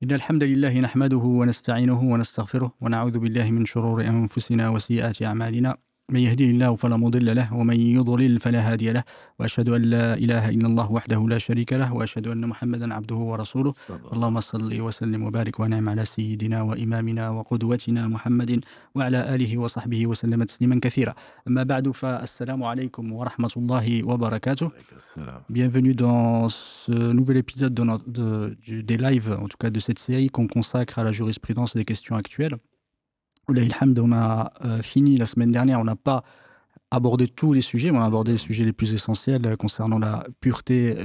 إن الحمد لله نحمده ونستعينه ونستغفره ونعوذ بالله من شرور أنفسنا وسيئات أعمالنا من يهديه الله فلا مضل له ومن يضلل فلا هادي له وأشهد أن لا إله إلا الله وحده لا شريك له وأشهد أن محمدا عبده ورسوله صلى الله اللهم عليه صل وسلم وبارك ونعم على سيدنا وإمامنا وقدوتنا محمد وعلى آله وصحبه وسلم تسليما كثيرا أما بعد فالسلام عليكم ورحمة الله وبركاته. وسلم. Bienvenue dans ce nouvel épisode des lives, en tout cas de cette série qu'on consacre à la jurisprudence des questions actuelles. Oulah ilhamd, on a fini la semaine dernière, on n'a pas abordé tous les sujets, mais on a abordé les sujets les plus essentiels concernant la pureté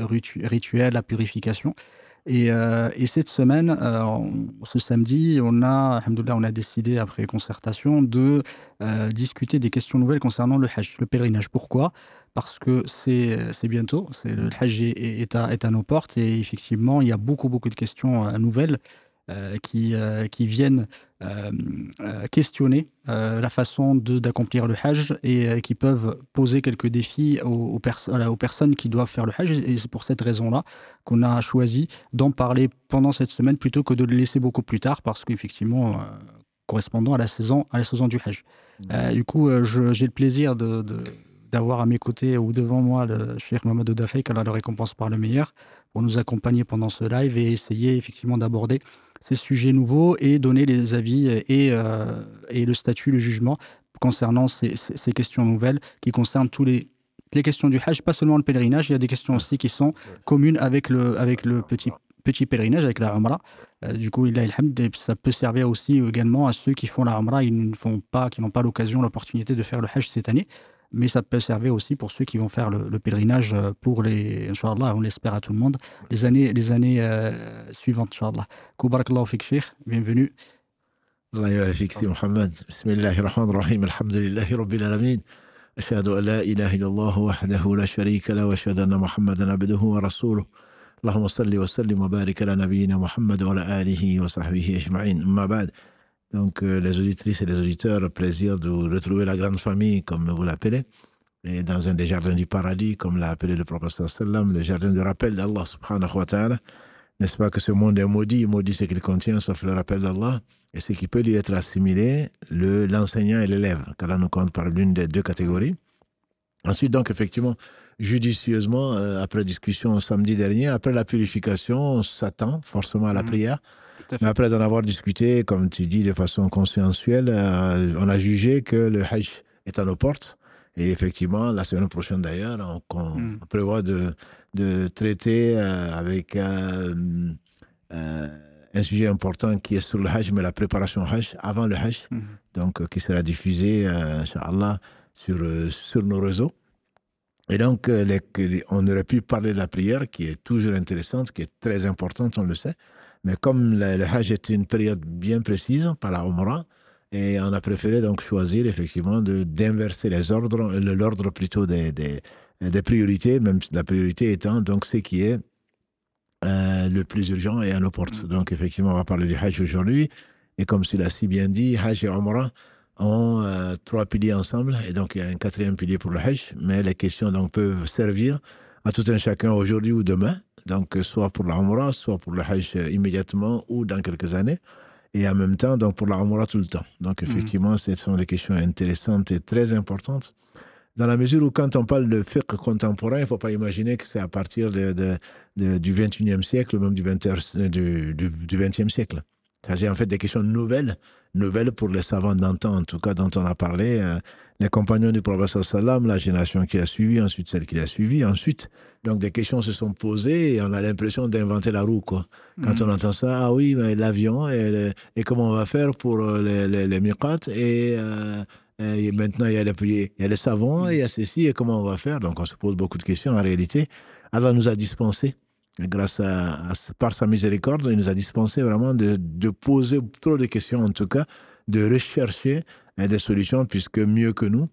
rituelle, la purification. Et cette semaine, ce samedi, alhamdoulilah, on a décidé, après concertation, de discuter des questions nouvelles concernant le Hajj, le pèlerinage. Pourquoi ? Parce que c'est bientôt, le Hajj est à nos portes, et effectivement, il y a beaucoup de questions nouvelles qui viennent questionner la façon d'accomplir le Hajj et qui peuvent poser quelques défis aux personnes qui doivent faire le Hajj. Et c'est pour cette raison-là qu'on a choisi d'en parler pendant cette semaine plutôt que de le laisser beaucoup plus tard, parce qu'effectivement, correspondant à la saison du Hajj. Du coup, j'ai le plaisir d'avoir à mes côtés ou devant moi le Cheikh Mohamed Oudafei, qu'Allah le récompense par le meilleur, pour nous accompagner pendant ce live et essayer effectivement d'aborder ces sujets nouveaux et donner les avis et le statut, le jugement concernant ces questions nouvelles qui concernent les questions du Hajj, pas seulement le pèlerinage, il y a des questions aussi qui sont communes avec le petit pèlerinage, avec la Umrah. Du coup, ça peut servir aussi également à ceux qui font la Umrah, qui n'ont pas l'occasion, l'opportunité de faire le Hajj cette année. Mais ça peut servir aussi pour ceux qui vont faire le pèlerinage pour Inch'Allah, on l'espère à tout le monde, les années suivantes, Inch'Allah. Barakallahu fik, Cheikh, bienvenue. Allah yabarak fik, Si Mohamed. Bismillahir Rahmanir Rahim, alhamdulillahi Rabbil Alamin. Ashhadu an la ilaha illallah wahdahu la sharika la wa ashhadu anna Muhammadan abduhu wa rasuluh. Allahumma salli wa sallim wa barik ala nabiyyina Muhammad wa ala alihi wa sahbihi ajma'in. Amma ba'd. Donc, les auditrices et les auditeurs, plaisir de retrouver la grande famille, comme vous l'appelez, et dans un des jardins du paradis, comme l'a appelé le prophète sallam, le jardin de rappel d'Allah subhanahu wa ta'ala. N'est-ce pas que ce monde est maudit ce qu'il contient, sauf le rappel d'Allah, et ce qui peut lui être assimilé, l'enseignant et l'élève, car là nous compte par l'une des deux catégories. Ensuite, donc, effectivement, judicieusement, après discussion samedi dernier, après la purification, on s'attend forcément à la prière. Mais après d'en avoir discuté, comme tu dis, de façon consciensuelle, on a jugé que le Hajj est à nos portes. Et effectivement, la semaine prochaine d'ailleurs, on prévoit de traiter avec un sujet important qui est sur le Hajj, mais la préparation Hajj, avant le Hajj, donc qui sera diffusé, Inch'Allah, sur nos réseaux. Et donc, on aurait pu parler de la prière, qui est toujours intéressante, qui est très importante, on le sait. Mais comme le Hajj est une période bien précise par la Umrah, et on a préféré donc choisir effectivement d'inverser l'ordre plutôt des priorités, même la priorité étant donc ce qui est le plus urgent et à nos portes. Donc effectivement, on va parler du Hajj aujourd'hui. Et comme tu l'as si bien dit, Hajj et Umrah ont trois piliers ensemble. Et donc il y a un quatrième pilier pour le Hajj. Mais les questions donc peuvent servir à tout un chacun aujourd'hui ou demain. Donc, soit pour la Umrah, soit pour le Hajj immédiatement ou dans quelques années. Et en même temps, donc pour la Umrah tout le temps. Donc, effectivement, ce sont des questions intéressantes et très importantes. Dans la mesure où, quand on parle de fiqh contemporain, il ne faut pas imaginer que c'est à partir du 21e siècle, ou même du 20e siècle. C'est en fait des questions nouvelles pour les savants d'antan, en tout cas, dont on a parlé. Les compagnons du prophète sallam, la génération qui a suivi, ensuite celle qui a suivi, ensuite. Donc des questions se sont posées et on a l'impression d'inventer la roue, quoi. Quand on entend ça, ah oui, mais l'avion, et comment on va faire pour les miqat, et maintenant il y a les savants, et il y a ceci, et comment on va faire. Donc on se pose beaucoup de questions. En réalité, Allah nous a dispensé, par sa miséricorde, il nous a dispensé vraiment de poser trop de questions, en tout cas, de rechercher des solutions, puisque mieux que nous.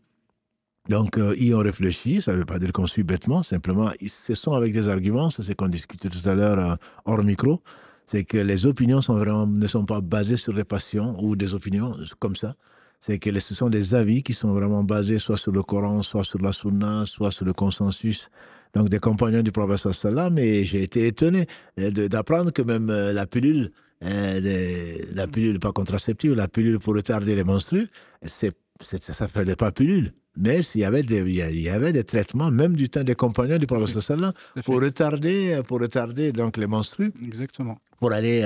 Donc, y ont réfléchi, ça ne veut pas dire qu'on suit bêtement, simplement, ce sont avec des arguments, c'est ce qu'on discutait tout à l'heure hors micro, c'est que les opinions ne sont pas basées sur des passions ou des opinions comme ça. C'est que ce sont des avis qui sont vraiment basés soit sur le Coran, soit sur la Sunna, soit sur le consensus. Donc des compagnons du prophète sallam, et j'ai été étonné d'apprendre que même la pilule la pilule pas contraceptive, la pilule pour retarder les menstrues, ça ne fallait pas pilule. Mais il y avait des traitements, même du temps des compagnons du prophète sallallahu pour retarder donc les menstrues. Exactement. Pour aller,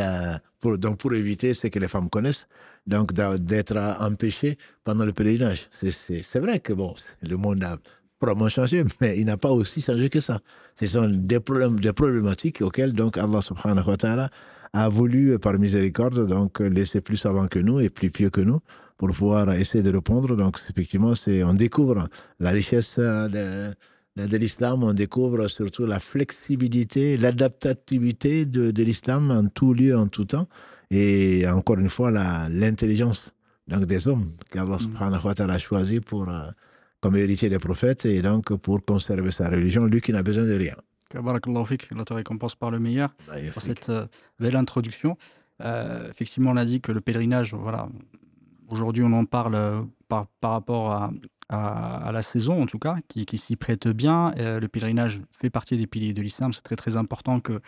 pour éviter ce que les femmes connaissent, donc d'être empêchées pendant le pèlerinage. C'est vrai que bon, le monde a probablement changé, mais il n'a pas aussi changé que ça. Ce sont des problématiques auxquelles donc Allah subhanahu wa ta'ala a voulu, par miséricorde, donc laisser plus savants que nous et plus pieux que nous pour pouvoir essayer de répondre. Donc effectivement, on découvre la richesse de l'islam, on découvre surtout la flexibilité, l'adaptativité de l'islam en tout lieu, en tout temps, et encore une fois, l'intelligence donc des hommes qu'Allah subhanahu wa ta'ala a choisi comme héritier des prophètes et donc pour conserver sa religion, lui qui n'a besoin de rien. Barakallahu fik, Allah te récompense par le meilleur pour cette belle introduction. Effectivement, on a dit que le pèlerinage, voilà, aujourd'hui on en parle par rapport à la saison en tout cas, qui s'y prête bien. Le pèlerinage fait partie des piliers de l'islam, c'est très très important que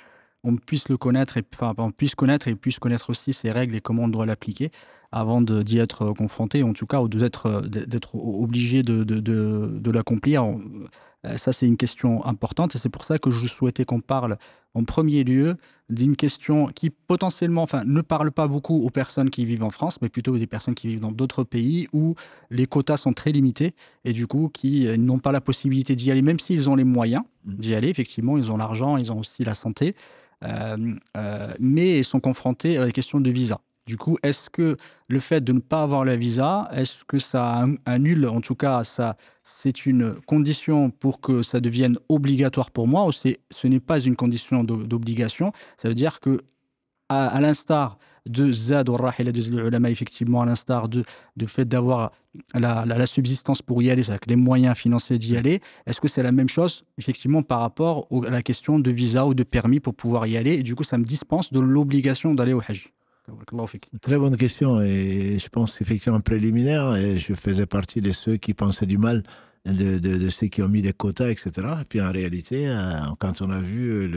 on puisse le connaître, on puisse connaître aussi ses règles et comment on doit l'appliquer avant d'y être confronté, en tout cas, ou d'être obligé de l'accomplir. Ça, c'est une question importante et c'est pour ça que je souhaitais qu'on parle en premier lieu d'une question qui potentiellement, ne parle pas beaucoup aux personnes qui vivent en France, mais plutôt des personnes qui vivent dans d'autres pays où les quotas sont très limités et du coup qui n'ont pas la possibilité d'y aller, même s'ils ont les moyens d'y aller. Effectivement, ils ont l'argent, ils ont aussi la santé, mais ils sont confrontés à la question de visa. Du coup, est-ce que le fait de ne pas avoir le visa, est-ce que ça annule, en tout cas, c'est une condition pour que ça devienne obligatoire pour moi, ou ce n'est pas une condition d'obligation? Ça veut dire que, à l'instar de Zad ou Rahila des ulama, effectivement, à l'instar de fait d'avoir la subsistance pour y aller, c'est-à-dire les moyens financiers d'y aller, est-ce que c'est la même chose, effectivement, par rapport à la question de visa ou de permis pour pouvoir y aller? Et du coup, ça me dispense de l'obligation d'aller au Hajj. Très bonne question et je pense effectivement préliminaire et je faisais partie de ceux qui pensaient du mal de ceux qui ont mis des quotas, etc. Et puis en réalité, quand on a vu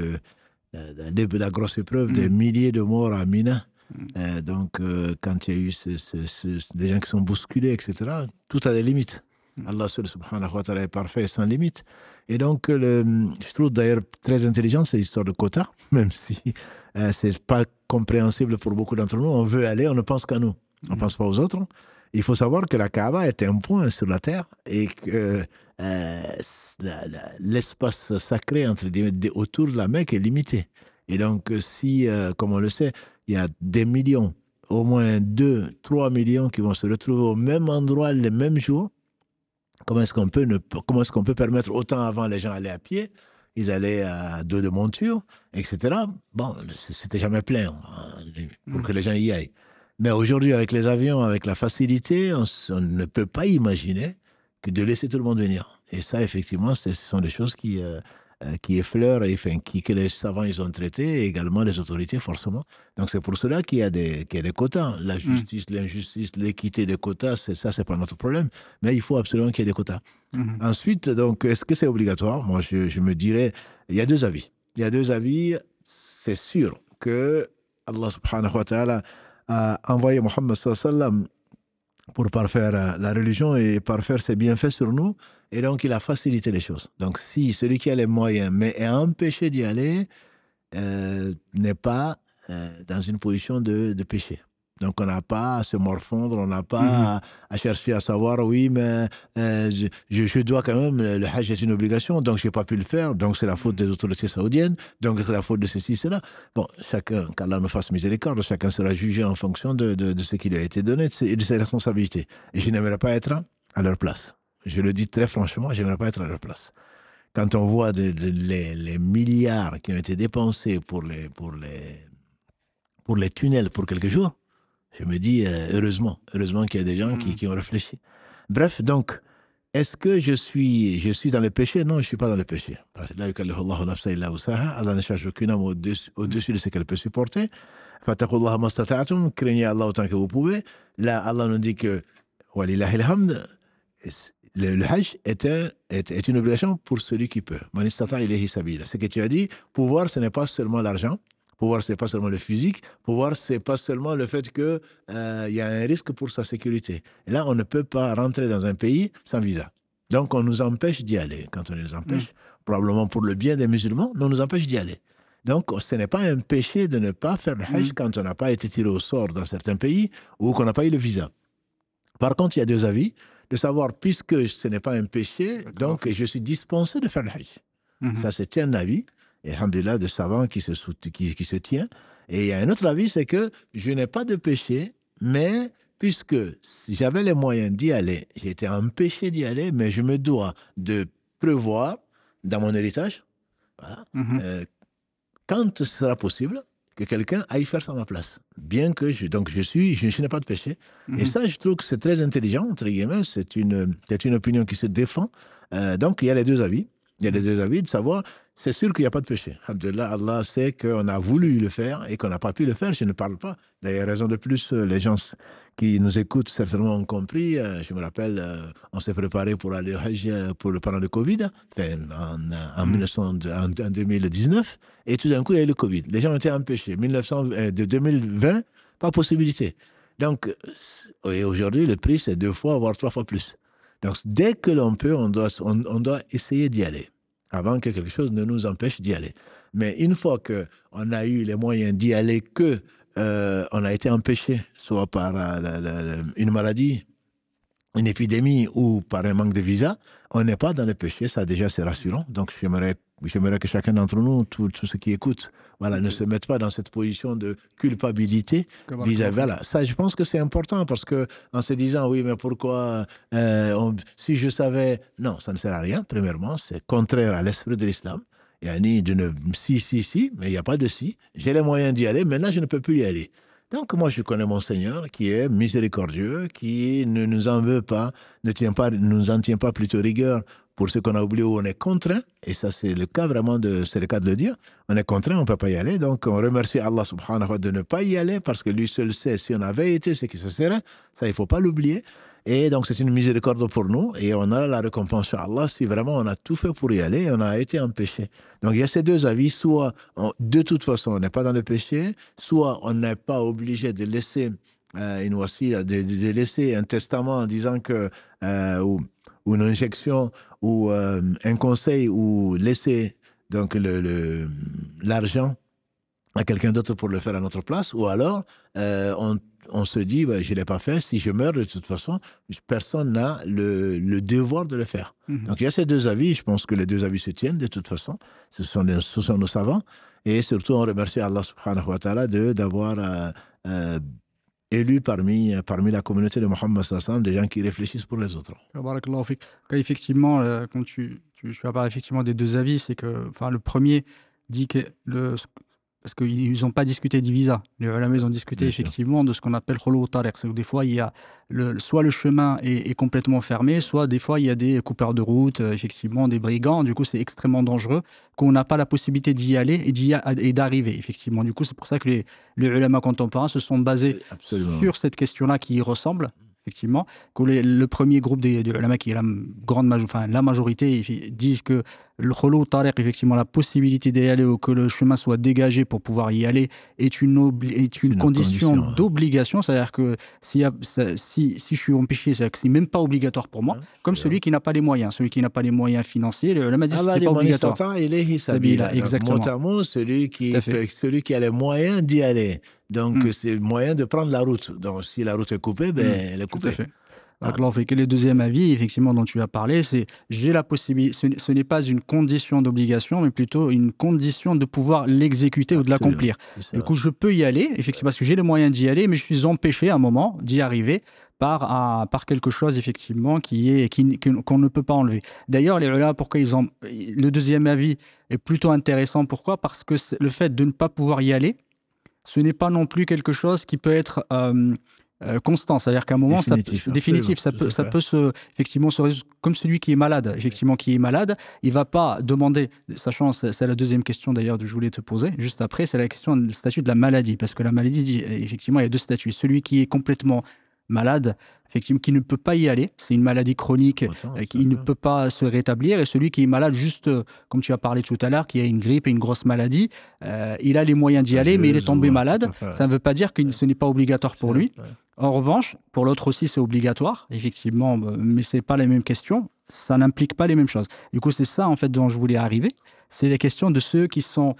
la grosse épreuve des milliers de morts à Mina, donc quand il y a eu des gens qui sont bousculés, etc., tout a des limites. Allah subhanahu wa ta'ala est parfait et sans limite. Et donc, je trouve d'ailleurs très intelligent cette histoire de quotas, même si c'est pas compréhensible pour beaucoup d'entre nous. On veut aller, on ne pense qu'à nous. On ne pense pas aux autres. Il faut savoir que la Kaaba est un point sur la terre et que l'espace sacré autour de la Mecque est limité. Et donc, si, comme on le sait, il y a des millions, au moins 2-3 millions qui vont se retrouver au même endroit le même jour, comment est-ce qu'on peut permettre autant avant les gens allaient à pied, ils allaient à dos de monture, etc. Bon, c'était jamais plein pour que les gens y aillent. Mais aujourd'hui, avec les avions, avec la facilité, on ne peut pas imaginer que de laisser tout le monde venir. Et ça, effectivement, ce sont des choses qui effleurent, que les savants ils ont traité, et également les autorités, forcément. Donc c'est pour cela qu'il y a des quotas. La justice, l'injustice, l'équité des quotas, c'est pas notre problème. Mais il faut absolument qu'il y ait des quotas. Ensuite, donc, est-ce que c'est obligatoire? Moi, je me dirais, il y a deux avis. C'est sûr que Allah subhanahu wa ta'ala a envoyé Mohammed sallallahu alayhi wa sallam pour parfaire la religion et parfaire ses bienfaits sur nous. Et donc, il a facilité les choses. Donc, si celui qui a les moyens, mais est empêché d'y aller, n'est pas dans une position de péché. Donc, on n'a pas à se morfondre, on n'a pas à chercher à savoir, oui, mais je dois quand même, le Hajj est une obligation, donc je n'ai pas pu le faire, donc c'est la faute des autorités saoudiennes, donc c'est la faute de ceci, cela. Bon, chacun, qu'Allah nous fasse miséricorde, chacun sera jugé en fonction de ce qui lui a été donné et de ses responsabilités. Et je n'aimerais pas être à leur place. Je le dis très franchement, je n'aimerais pas être à leur place. Quand on voit les milliards qui ont été dépensés pour les tunnels pour quelques jours, je me dis, heureusement qu'il y a des gens qui ont réfléchi. Bref, donc, est-ce que je suis dans le péché? Non, je ne suis pas dans le péché. Allah ne charge aucune âme au-dessus de ce qu'elle peut supporter. Craignez Allah autant que vous pouvez. Là, Allah nous dit que le Hajj est une obligation pour celui qui peut. Ce que tu as dit, pouvoir, ce n'est pas seulement l'argent. Pouvoir, ce n'est pas seulement le physique. Pouvoir, ce n'est pas seulement le fait qu'il y a un risque pour sa sécurité. Et là, on ne peut pas rentrer dans un pays sans visa. Donc, on nous empêche d'y aller. Quand on nous empêche, probablement pour le bien des musulmans, mais on nous empêche d'y aller. Donc, ce n'est pas un péché de ne pas faire le Hajj quand on n'a pas été tiré au sort dans certains pays ou qu'on n'a pas eu le visa. Par contre, il y a deux avis, de savoir, puisque ce n'est pas un péché, donc je suis dispensé de faire le Hajj. Ça, c'est un avis, et alhamdulillah, de savants qui se tient. Et il y a un autre avis, c'est que je n'ai pas de péché, mais puisque si j'avais les moyens d'y aller, j'ai été empêché d'y aller, mais je me dois de prévoir dans mon héritage, voilà, quand ce sera possible, que quelqu'un aille faire ça à ma place. Bien que je n'ai pas de péché. Et ça, je trouve que c'est très intelligent, entre guillemets, c'est une opinion qui se défend. Donc, il y a les deux avis. Il y a les deux avis de savoir, c'est sûr qu'il n'y a pas de péché. Alhamdulillah, Allah sait qu'on a voulu le faire et qu'on n'a pas pu le faire. Je ne parle pas. D'ailleurs, raison de plus, les gens qui nous écoutent certainement ont compris. Je me rappelle, on s'est préparé pour aller au Hajj pendant le Covid, en 2019, et tout d'un coup, il y a eu le Covid. Les gens ont été empêchés. De 2020, pas possibilité. Donc, aujourd'hui, le prix, c'est 2 fois, voire 3 fois plus. Donc, dès que l'on peut, on doit essayer d'y aller, avant que quelque chose ne nous empêche d'y aller. Mais une fois qu'on a eu les moyens d'y aller, on a été empêché, soit par une maladie, une épidémie ou par un manque de visa, on n'est pas dans le péché, ça déjà c'est rassurant. Donc j'aimerais que chacun d'entre nous, tous ceux qui écoutent, voilà, ne se mettent pas dans cette position de culpabilité vis-à-vis. Voilà. Ça, je pense que c'est important parce qu'en se disant, oui, mais pourquoi, si je savais, non, ça ne sert à rien, premièrement, c'est contraire à l'esprit de l'islam. Il y a ni si, mais il n'y a pas de si. J'ai les moyens d'y aller, maintenant je ne peux plus y aller. Donc moi je connais mon Seigneur qui est miséricordieux, qui ne nous en veut pas, nous en tient pas plutôt rigueur pour ce qu'on a oublié où on est contraint, et ça c'est le cas vraiment, c'est le cas de le dire, on est contraint, on ne peut pas y aller, donc on remercie Allah subhanahu wa ta'ala de ne pas y aller, parce que lui seul sait si on avait été ce qui se serait, ça il ne faut pas l'oublier. Et donc, c'est une miséricorde pour nous et on a la récompense sur Allah si vraiment on a tout fait pour y aller et on a été empêché. Donc, il y a ces deux avis. Soit, de toute façon, on n'est pas dans le péché, soit on n'est pas obligé de laisser une wasila, de laisser un testament en disant que, ou une injection, ou un conseil, ou laisser donc l'argent à quelqu'un d'autre pour le faire à notre place, ou alors on se dit, je ne l'ai pas fait, si je meurs de toute façon, personne n'a le devoir de le faire. Donc il y a ces deux avis, je pense que les deux avis se tiennent de toute façon, ce sont nos savants, et surtout on remercie Allah subhanahu wa ta'ala d'avoir élu parmi la communauté de Mohammed sallallahu alayhi wa sallam des gens qui réfléchissent pour les autres. Barakallahu fik. Effectivement, quand tu as parlé effectivement des deux avis, c'est que le premier dit que parce qu'ils n'ont pas discuté du visa. Les ulama, ils ont discuté effectivement de ce qu'on appelle khulu tariq. C'est que des fois, il y a soit le chemin est complètement fermé, soit des fois, il y a des coupeurs de route, effectivement, des brigands. Du coup, c'est extrêmement dangereux qu'on n'a pas la possibilité d'y aller et d'arriver, effectivement. Du coup, c'est pour ça que les ulama contemporains se sont basés sur cette question-là qui y ressemble. Effectivement, que le premier groupe des ulama, qui est la majorité, ils disent que le khulu tariq, effectivement, la possibilité d'y aller ou que le chemin soit dégagé pour pouvoir y aller est une condition d'obligation. C'est-à-dire que si je suis empêché, c'est-à-dire que c'est même pas obligatoire pour moi, comme celui qui n'a pas les moyens. Celui qui n'a pas les moyens financiers, le ulama dit que c'est pas obligatoire. Exactement. Notamment celui qui a les moyens d'y aller. Donc, c'est le moyen de prendre la route. Donc, si la route est coupée, elle est coupée. Tout à fait. Alors, le deuxième avis, effectivement, dont tu as parlé, c'est j'ai la possibilité. Ce n'est pas une condition d'obligation, mais plutôt une condition de pouvoir l'exécuter ou de l'accomplir. Du coup, je peux y aller, effectivement, parce que j'ai les moyens d'y aller, mais je suis empêché à un moment d'y arriver par quelque chose, effectivement, qu'on ne peut pas enlever. D'ailleurs, les ulama, pourquoi le deuxième avis est plutôt intéressant. Pourquoi ? Parce que le fait de ne pas pouvoir y aller, ce n'est pas non plus quelque chose qui peut être constant. C'est-à-dire qu'à un moment, définitif, ça peut effectivement se résoudre comme celui qui est malade. Effectivement, qui est malade, il ne va pas demander, sachant, c'est la deuxième question d'ailleurs que je voulais te poser, juste après, c'est la question du statut de la maladie. Parce que la maladie, effectivement, il y a deux statuts. Celui qui est complètement malade, effectivement, qui ne peut pas y aller. C'est une maladie chronique Autant, qui ne peut pas se rétablir. Et celui qui est malade, juste comme tu as parlé tout à l'heure, qui a une grippe et une grosse maladie, il a les moyens d'y aller, mais il est tombé malade. Ça ne veut pas dire que ce n'est pas obligatoire pour lui. En revanche, pour l'autre aussi, c'est obligatoire, effectivement, mais ce n'est pas les mêmes questions. Ça n'implique pas les mêmes choses. Du coup, c'est ça, en fait, dont je voulais arriver. C'est les questions de ceux qui sont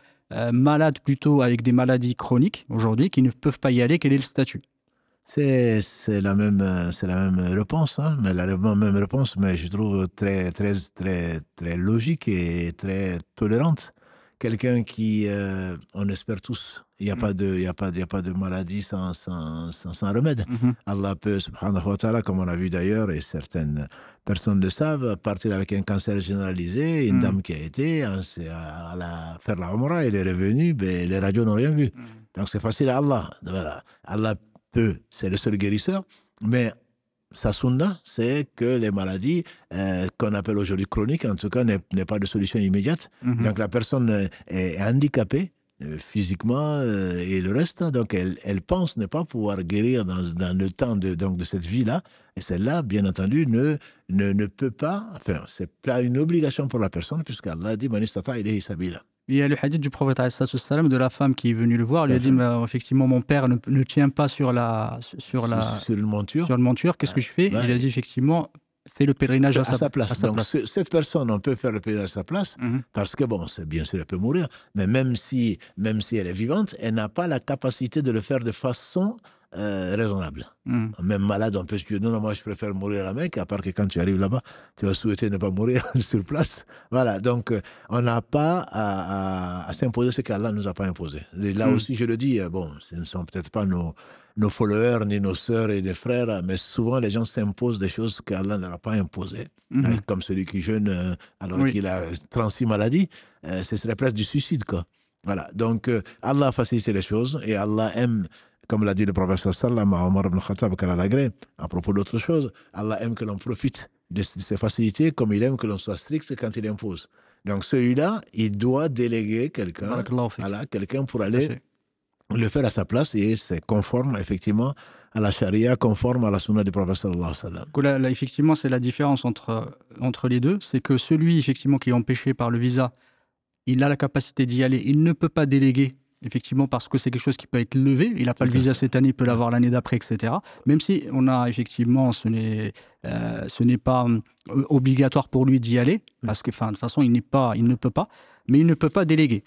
malades plutôt avec des maladies chroniques aujourd'hui, qui ne peuvent pas y aller. Quel est le statut? C'est la même réponse, hein, mais la même réponse, mais je trouve très logique et très tolérante. Quelqu'un qui, on espère tous, il n'y a pas de maladie sans remède. Allah peut, subhanahu wa ta'ala, comme on a vu d'ailleurs, et certaines personnes le savent, partir avec un cancer généralisé, une dame qui a été faire la Umrah, elle est revenue, ben, les radios n'ont rien vu. Donc c'est facile à Allah. Voilà. Allah peut, c'est le seul guérisseur, mais sa sunna, c'est que les maladies qu'on appelle aujourd'hui chroniques, en tout cas, n'est pas de solution immédiate. Donc la personne est handicapée physiquement et le reste, donc elle pense ne pas pouvoir guérir dans le temps de cette vie-là, et celle-là, bien entendu, ne peut pas, enfin, c'est pas une obligation pour la personne, puisqu'Allah dit « Man istata ilayhi sabila ». Il y a le hadith du prophète sallam, de la femme qui est venue le voir, lui a dit effectivement mon père ne tient pas sur une monture. Sur une monture, qu'est-ce que je fais? Il a dit effectivement fais le pèlerinage à sa place. Donc cette personne, on peut faire le pèlerinage à sa place parce que bon, bien sûr elle peut mourir, mais même si elle est vivante, elle n'a pas la capacité de le faire de façon raisonnable. Même malade, on peut se dire non, moi je préfère mourir à la Mecque, à part que quand tu arrives là-bas, tu vas souhaiter ne pas mourir sur place. Voilà, donc on n'a pas à s'imposer ce qu'Allah ne nous a pas imposé. Et là aussi, je le dis, bon, ce ne sont peut-être pas nos followers, ni nos sœurs et des frères, mais souvent les gens s'imposent des choses qu'Allah ne leur a pas imposées. Comme celui qui jeûne alors qu'il a 36 maladies, ce serait presque du suicide, quoi. Voilà, donc Allah a facilité les choses et Allah aime, comme l'a dit le prophète sallam à Omar ibn Khattab à propos d'autre chose, Allah aime que l'on profite de ces facilités comme il aime que l'on soit strict quand il impose. Donc celui-là, il doit déléguer quelqu'un pour aller le faire à sa place, et c'est conforme effectivement à la charia, conforme à la sunna du prophète sallallahu alayhi wa sallam. Là, effectivement, c'est la différence entre les deux, c'est que celui effectivement qui est empêché par le visa, il a la capacité d'y aller, il ne peut pas déléguer, effectivement, parce que c'est quelque chose qui peut être levé. Il n'a pas le visa cette année, il peut l'avoir l'année d'après, etc. Même si on a effectivement, ce n'est pas obligatoire pour lui d'y aller, parce que, de toute façon, il ne peut pas, mais il ne peut pas déléguer.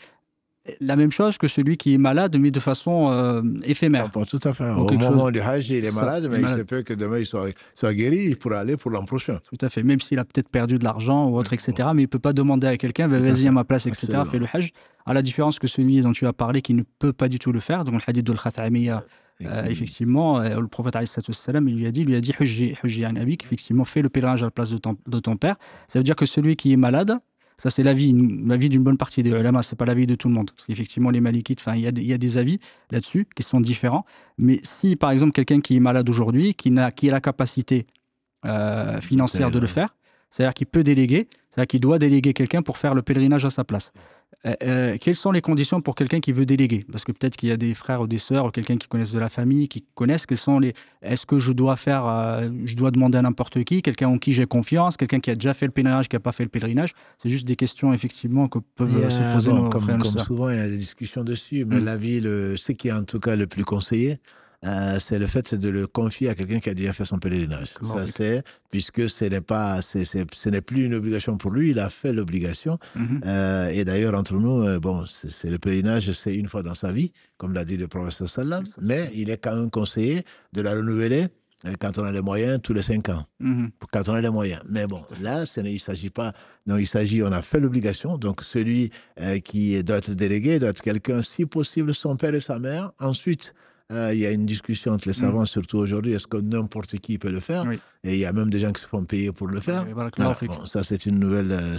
La même chose que celui qui est malade, mais de façon éphémère. Tout à fait. Au moment du Hajj, il est malade, mais il se peut que demain il soit guéri, il pourra aller pour l'an prochain. Tout à fait. Même s'il a peut-être perdu de l'argent ou autre, etc. Mais il ne peut pas demander à quelqu'un, vas-y à ma place, etc. Fais le Hajj. À la différence que celui dont tu as parlé, qui ne peut pas du tout le faire. Donc le hadith de l'Khatamiya, effectivement, le prophète il lui a dit Hujji an abik, effectivement, fais le pèlerinage à la place de ton père. Ça veut dire que celui qui est malade, ça, c'est l'avis d'une bonne partie des ulama, ce n'est pas l'avis de tout le monde. Parce qu'effectivement, les malikites, il y a des avis là-dessus qui sont différents. Mais si, par exemple, quelqu'un qui est malade aujourd'hui, qui a la capacité financière de le faire, c'est-à-dire qu'il peut déléguer, c'est-à-dire qu'il doit déléguer quelqu'un pour faire le pèlerinage à sa place. Quelles sont les conditions pour quelqu'un qui veut déléguer? Parce que peut-être qu'il y a des frères ou des sœurs ou quelqu'un qui connaissent de la famille, qui connaissent est-ce que je dois demander à n'importe qui, quelqu'un en qui j'ai confiance, quelqu'un qui a déjà fait le pèlerinage, qui n'a pas fait le pèlerinage? C'est juste des questions effectivement que peuvent se poser nos frères et nos sœurs. Comme souvent, il y a des discussions dessus, mais ce qui est en tout cas le plus conseillé, c'est le fait de le confier à quelqu'un qui a déjà fait son pèlerinage. Puisque ce n'est plus une obligation pour lui, il a fait l'obligation. Et d'ailleurs, entre nous, c'est le pèlerinage, c'est une fois dans sa vie, comme l'a dit le professeur Sallam, mais il est quand même conseillé de la renouveler quand on a les moyens, tous les 5 ans. Quand on a les moyens. Mais bon, là, il ne s'agit pas... Non, on a fait l'obligation. Donc, celui qui doit être délégué doit être quelqu'un, si possible, son père et sa mère. Ensuite, il y a une discussion entre les savants, surtout aujourd'hui, est-ce que n'importe qui peut le faire? Et il y a même des gens qui se font payer pour le faire. Ça, c'est une nouvelle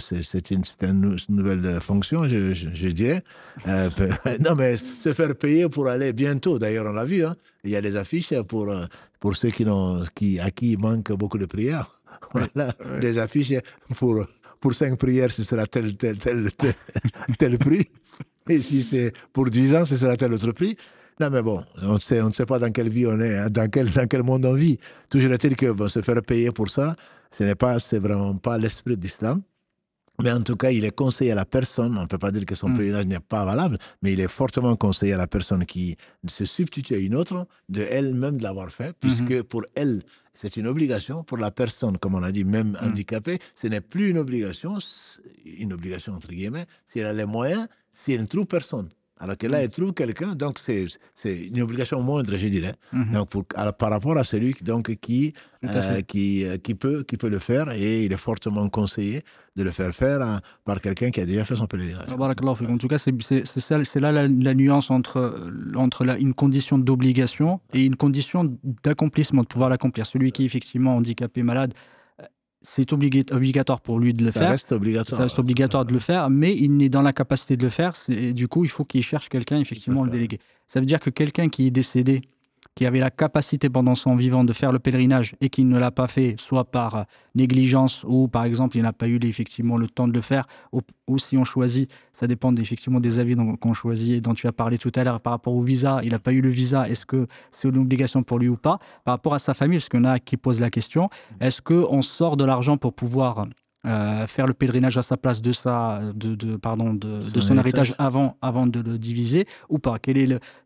fonction, je dirais. Non, mais se faire payer pour aller bientôt, d'ailleurs, on l'a vu, hein, il y a des affiches pour ceux à qui il manque beaucoup de prières. Voilà, des affiches pour 5 prières, ce sera tel prix. Et si c'est pour 10 ans, ce sera tel autre prix. Non, mais bon, on ne sait pas dans quelle vie on est, hein, dans quel monde on vit. Toujours est-il que bon, se faire payer pour ça, c'est vraiment pas l'esprit d'Islam. Mais en tout cas, il est conseillé à la personne, on ne peut pas dire que son pèlerinage n'est pas valable, mais il est fortement conseillé à la personne qui se substitue à une autre, de elle-même de l'avoir fait, puisque pour elle, c'est une obligation. Pour la personne, comme on a dit, même handicapée, ce n'est plus une obligation entre guillemets, si elle a les moyens, si elle ne trouve personne. Alors que là, elle trouve quelqu'un, donc c'est une obligation moindre, je dirais. Donc par rapport à celui donc, qui peut le faire, et il est fortement conseillé de le faire faire par quelqu'un qui a déjà fait son pèlerinage. En tout cas, c'est là la nuance entre une condition d'obligation et une condition d'accomplissement, de pouvoir l'accomplir. Celui qui est effectivement handicapé, malade, c'est obligatoire pour lui de le faire. Ça reste obligatoire de le faire, mais il est dans la capacité de le faire. Du coup, il faut qu'il cherche quelqu'un, effectivement, le déléguer. Ça veut dire que quelqu'un qui est décédé, qui avait la capacité pendant son vivant de faire le pèlerinage et qui ne l'a pas fait, soit par négligence ou par exemple il n'a pas eu effectivement le temps de le faire, ou si on choisit, ça dépend effectivement des avis qu'on choisit et dont tu as parlé tout à l'heure par rapport au visa, il n'a pas eu le visa, est-ce que c'est une obligation pour lui ou pas? Par rapport à sa famille, parce qu'il y en a qui posent la question, est-ce qu'on sort de l'argent pour pouvoir faire le pèlerinage à sa place de son héritage avant de le diviser ou pas?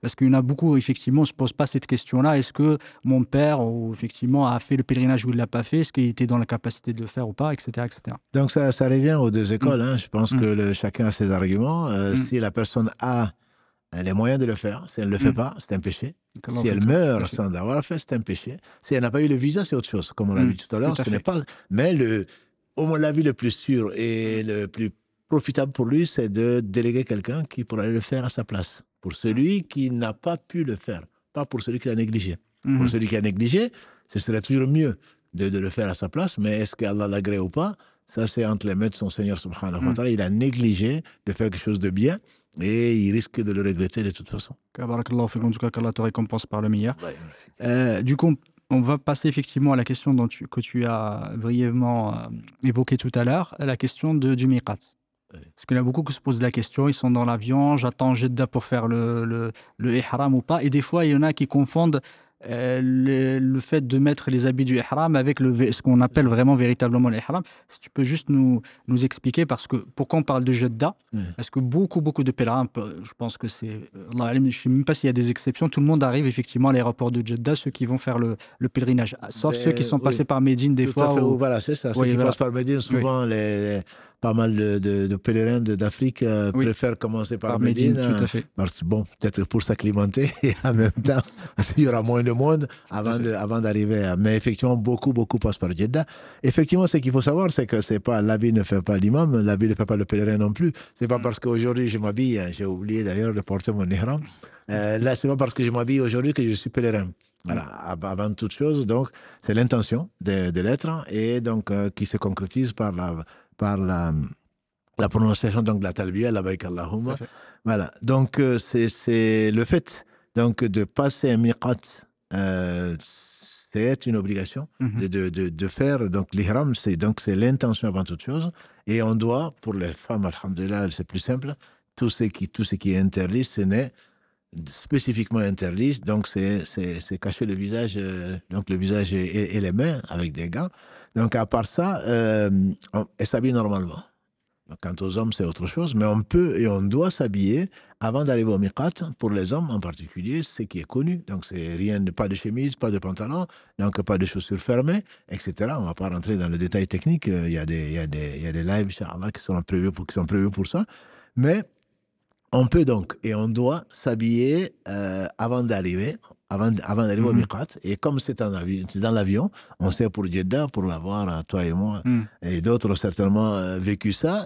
Parce qu'il y en a beaucoup, effectivement, on ne se pose pas cette question-là. Est-ce que mon père, effectivement, a fait le pèlerinage ou il ne l'a pas fait? Est-ce qu'il était dans la capacité de le faire ou pas, etc. etc. Donc ça revient aux deux écoles. Hein. Je pense que chacun a ses arguments. Si la personne a les moyens de le faire, si elle ne le fait pas, c'est un péché. Si elle meurt sans avoir fait, c'est un péché. Si elle n'a pas eu le visa, c'est autre chose. Comme on l'a vu tout à l'heure, ce n'est pas... Mais la vie le plus sûr et le plus profitable pour lui, c'est de déléguer quelqu'un qui pourra le faire à sa place. Pour celui qui n'a pas pu le faire, pas pour celui qui l'a négligé. Pour celui qui a négligé, ce serait toujours mieux de le faire à sa place, mais est-ce qu'Allah l'agrée ou pas? Ça, c'est entre les mains de son Seigneur subhanahu wa ta'ala. Il a négligé de faire quelque chose de bien et il risque de le regretter de toute façon. En tout cas, qu'Allah te récompense par le meilleur. Du coup, on va passer effectivement à la question que tu as brièvement évoquée tout à l'heure, la question du miqat. Parce qu'il y en a beaucoup qui se posent la question, ils sont dans l'avion, j'attends Jeddah pour faire le ihram ou pas. Et des fois, il y en a qui confondent le fait de mettre les habits du ihram avec ce qu'on appelle vraiment véritablement l'ihram. Si tu peux juste nous expliquer, parce que pourquoi on parle de Jeddah, parce que beaucoup de pèlerins, je pense que c'est, je ne sais même pas s'il y a des exceptions, tout le monde arrive effectivement à l'aéroport de Jeddah, ceux qui vont faire le pèlerinage, sauf ceux qui sont passés par Médine des fois. Voilà, c'est ça, ceux qui passent par Médine, souvent pas mal de pèlerins d'Afrique préfèrent commencer par Médine. Tout à fait. Bon, peut-être pour s'acclimater et en même temps, il y aura moins de monde avant d'arriver. Mais effectivement, beaucoup passent par Jeddah. Effectivement, ce qu'il faut savoir, c'est que c'est pas l'habit ne fait pas l'imam, l'habit ne fait pas le pèlerin non plus. C'est pas parce qu'aujourd'hui je m'habille, j'ai oublié d'ailleurs de porter mon ihram. Là, c'est pas parce que je m'habille aujourd'hui que je suis pèlerin. Voilà, avant toute chose, donc c'est l'intention de l'être et donc qui se concrétise par la prononciation donc, de la talbiya, la baïk Allahumma. Voilà, donc c'est le fait donc, de passer un miqat, c'est une obligation de faire. Donc l'ihram, c'est l'intention avant toute chose. Et on doit, pour les femmes, alhamdoulilah, c'est plus simple, tout ce qui est interdit, ce n'est spécifiquement interdit, donc c'est cacher le visage, donc le visage et les mains avec des gants. Donc à part ça, elle s'habille normalement. Donc, quant aux hommes, c'est autre chose, mais on peut et on doit s'habiller avant d'arriver au miqat. Pour les hommes en particulier, ce qui est connu. Donc c'est pas de chemise, pas de pantalon, donc pas de chaussures fermées, etc. On ne va pas rentrer dans le détail technique. Il y a des lives, Inch'Allah, qui sont prévus pour ça. Mais on peut donc et on doit s'habiller avant d'arriver au miqat. Et comme c'est dans l'avion, on sait pour Jeddah, pour l'avoir, toi et moi, et d'autres certainement vécu ça,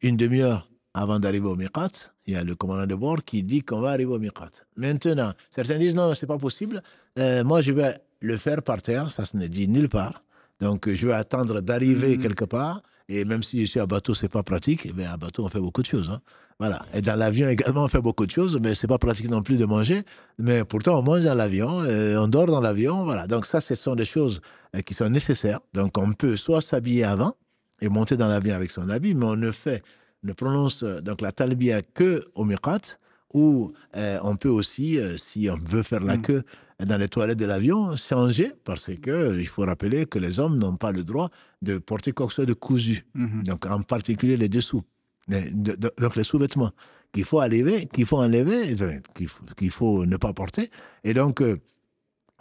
une demi-heure avant d'arriver au miqat, il y a le commandant de bord qui dit qu'on va arriver au miqat. Maintenant, certains disent non, c'est pas possible. Moi, je vais le faire par terre, ça se ne dit nulle part. Donc, je vais attendre d'arriver quelque part. Et même si je suis à bateau, c'est pas pratique. Mais à bateau, on fait beaucoup de choses. Hein. Voilà. Et dans l'avion également, on fait beaucoup de choses, mais c'est pas pratique non plus de manger. Mais pourtant, on mange dans l'avion, on dort dans l'avion. Voilà. Donc ça, ce sont des choses qui sont nécessaires. Donc on peut soit s'habiller avant et monter dans l'avion avec son habit, mais on ne prononce donc la talbiya que au miqat, Ou on peut aussi, si on veut faire la queue dans les toilettes de l'avion, changer, parce qu'il faut rappeler que les hommes n'ont pas le droit de porter quoi que ce soit de cousu. Donc, en particulier les dessous. Donc, les sous-vêtements qu'il faut enlever, qu'il faut ne pas porter. Et donc,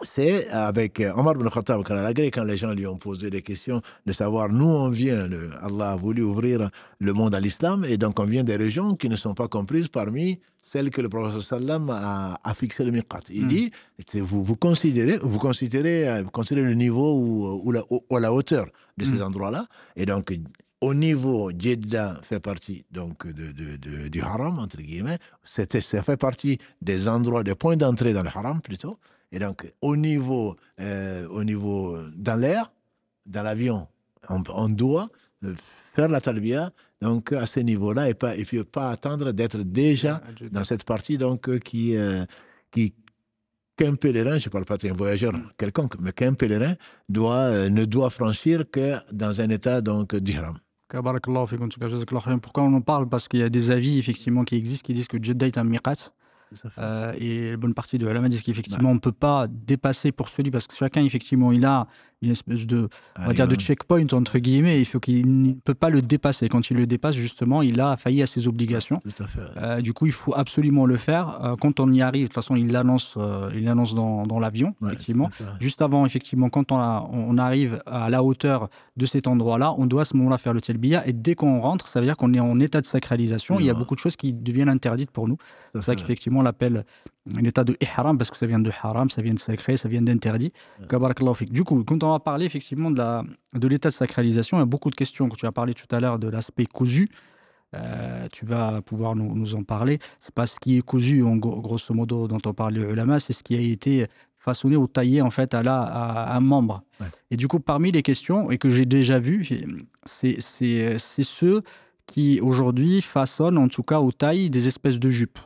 c'est avec Omar ibn Khattab, quand les gens lui ont posé des questions de savoir, nous on vient, Allah a voulu ouvrir le monde à l'islam, et donc on vient des régions qui ne sont pas comprises parmi celles que le prophète sallam a fixé le miqat. Il dit, vous considérez le niveau ou la hauteur de ces endroits-là, et donc au niveau, Jeddah fait partie donc du haram, entre guillemets, ça fait partie des endroits, des points d'entrée dans le haram plutôt. Et donc, au niveau dans l'air, dans l'avion, on doit faire la talbiya donc à ce niveau-là et puis pas attendre d'être déjà dans cette partie donc qu'un pèlerin, je ne parle pas d'un voyageur quelconque, mais qu'un pèlerin ne doit franchir que dans un état donc d'ihram. Barakallahu fik, en tout cas, jazakallahu khairan. Pourquoi on en parle? Parce qu'il y a des avis effectivement qui existent qui disent que Jeddah est un miqat. Et une bonne partie de ulama disent qu'effectivement on ne peut pas dépasser pour celui, parce que chacun effectivement il a une espèce de, on va dire, de checkpoint entre guillemets, il faut qu'il ne peut pas le dépasser. Quand il le dépasse, justement, il a failli à ses obligations. Tout à fait. Du coup, il faut absolument le faire. Quand on y arrive, de toute façon, il l'annonce dans l'avion, effectivement. Juste avant, effectivement, quand on arrive à la hauteur de cet endroit-là, on doit à ce moment-là faire le talbiya. Et dès qu'on rentre, ça veut dire qu'on est en état de sacralisation. Il y a beaucoup de choses qui deviennent interdites pour nous. C'est ça qu'effectivement, on l'appelle l'état de ihram, parce que ça vient de haram, ça vient de sacré, ça vient d'interdit. Du coup, quand on va parler effectivement de l'état de sacralisation, il y a beaucoup de questions. Quand tu as parlé tout à l'heure de l'aspect cousu, tu vas pouvoir nous en parler. C'est pas ce qui est cousu, grosso modo, dont on parle les ulama, c'est ce qui a été façonné ou taillé en fait à un membre. Et du coup, parmi les questions, et que j'ai déjà vu, c'est ceux qui aujourd'hui façonnent, en tout cas, ou taillent des espèces de jupes.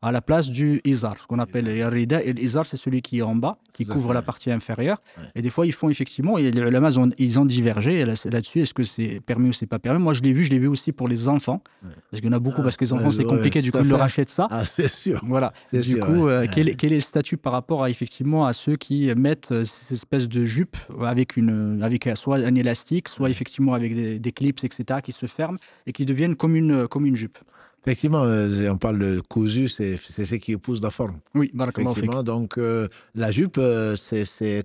À la place du izar, ce qu'on appelle le rida. Et l'izar, c'est celui qui est en bas, qui couvre la partie inférieure. Et des fois, ils font effectivement, et les ulama, ils ont divergé là-dessus, est-ce que c'est permis ou c'est pas permis? Moi, je l'ai vu aussi pour les enfants, parce qu'il y en a beaucoup, parce que les enfants, c'est compliqué, du coup, ils leur achètent ça. C'est sûr. Voilà. Du coup, quel est le statut par rapport effectivement à ceux qui mettent ces espèces de jupes avec soit un élastique, soit effectivement avec des clips, etc., qui se ferment et qui deviennent comme une jupe? Effectivement, on parle de cousu, c'est ce qui épouse la forme. Oui, barakallahu fik. Effectivement, donc la jupe, il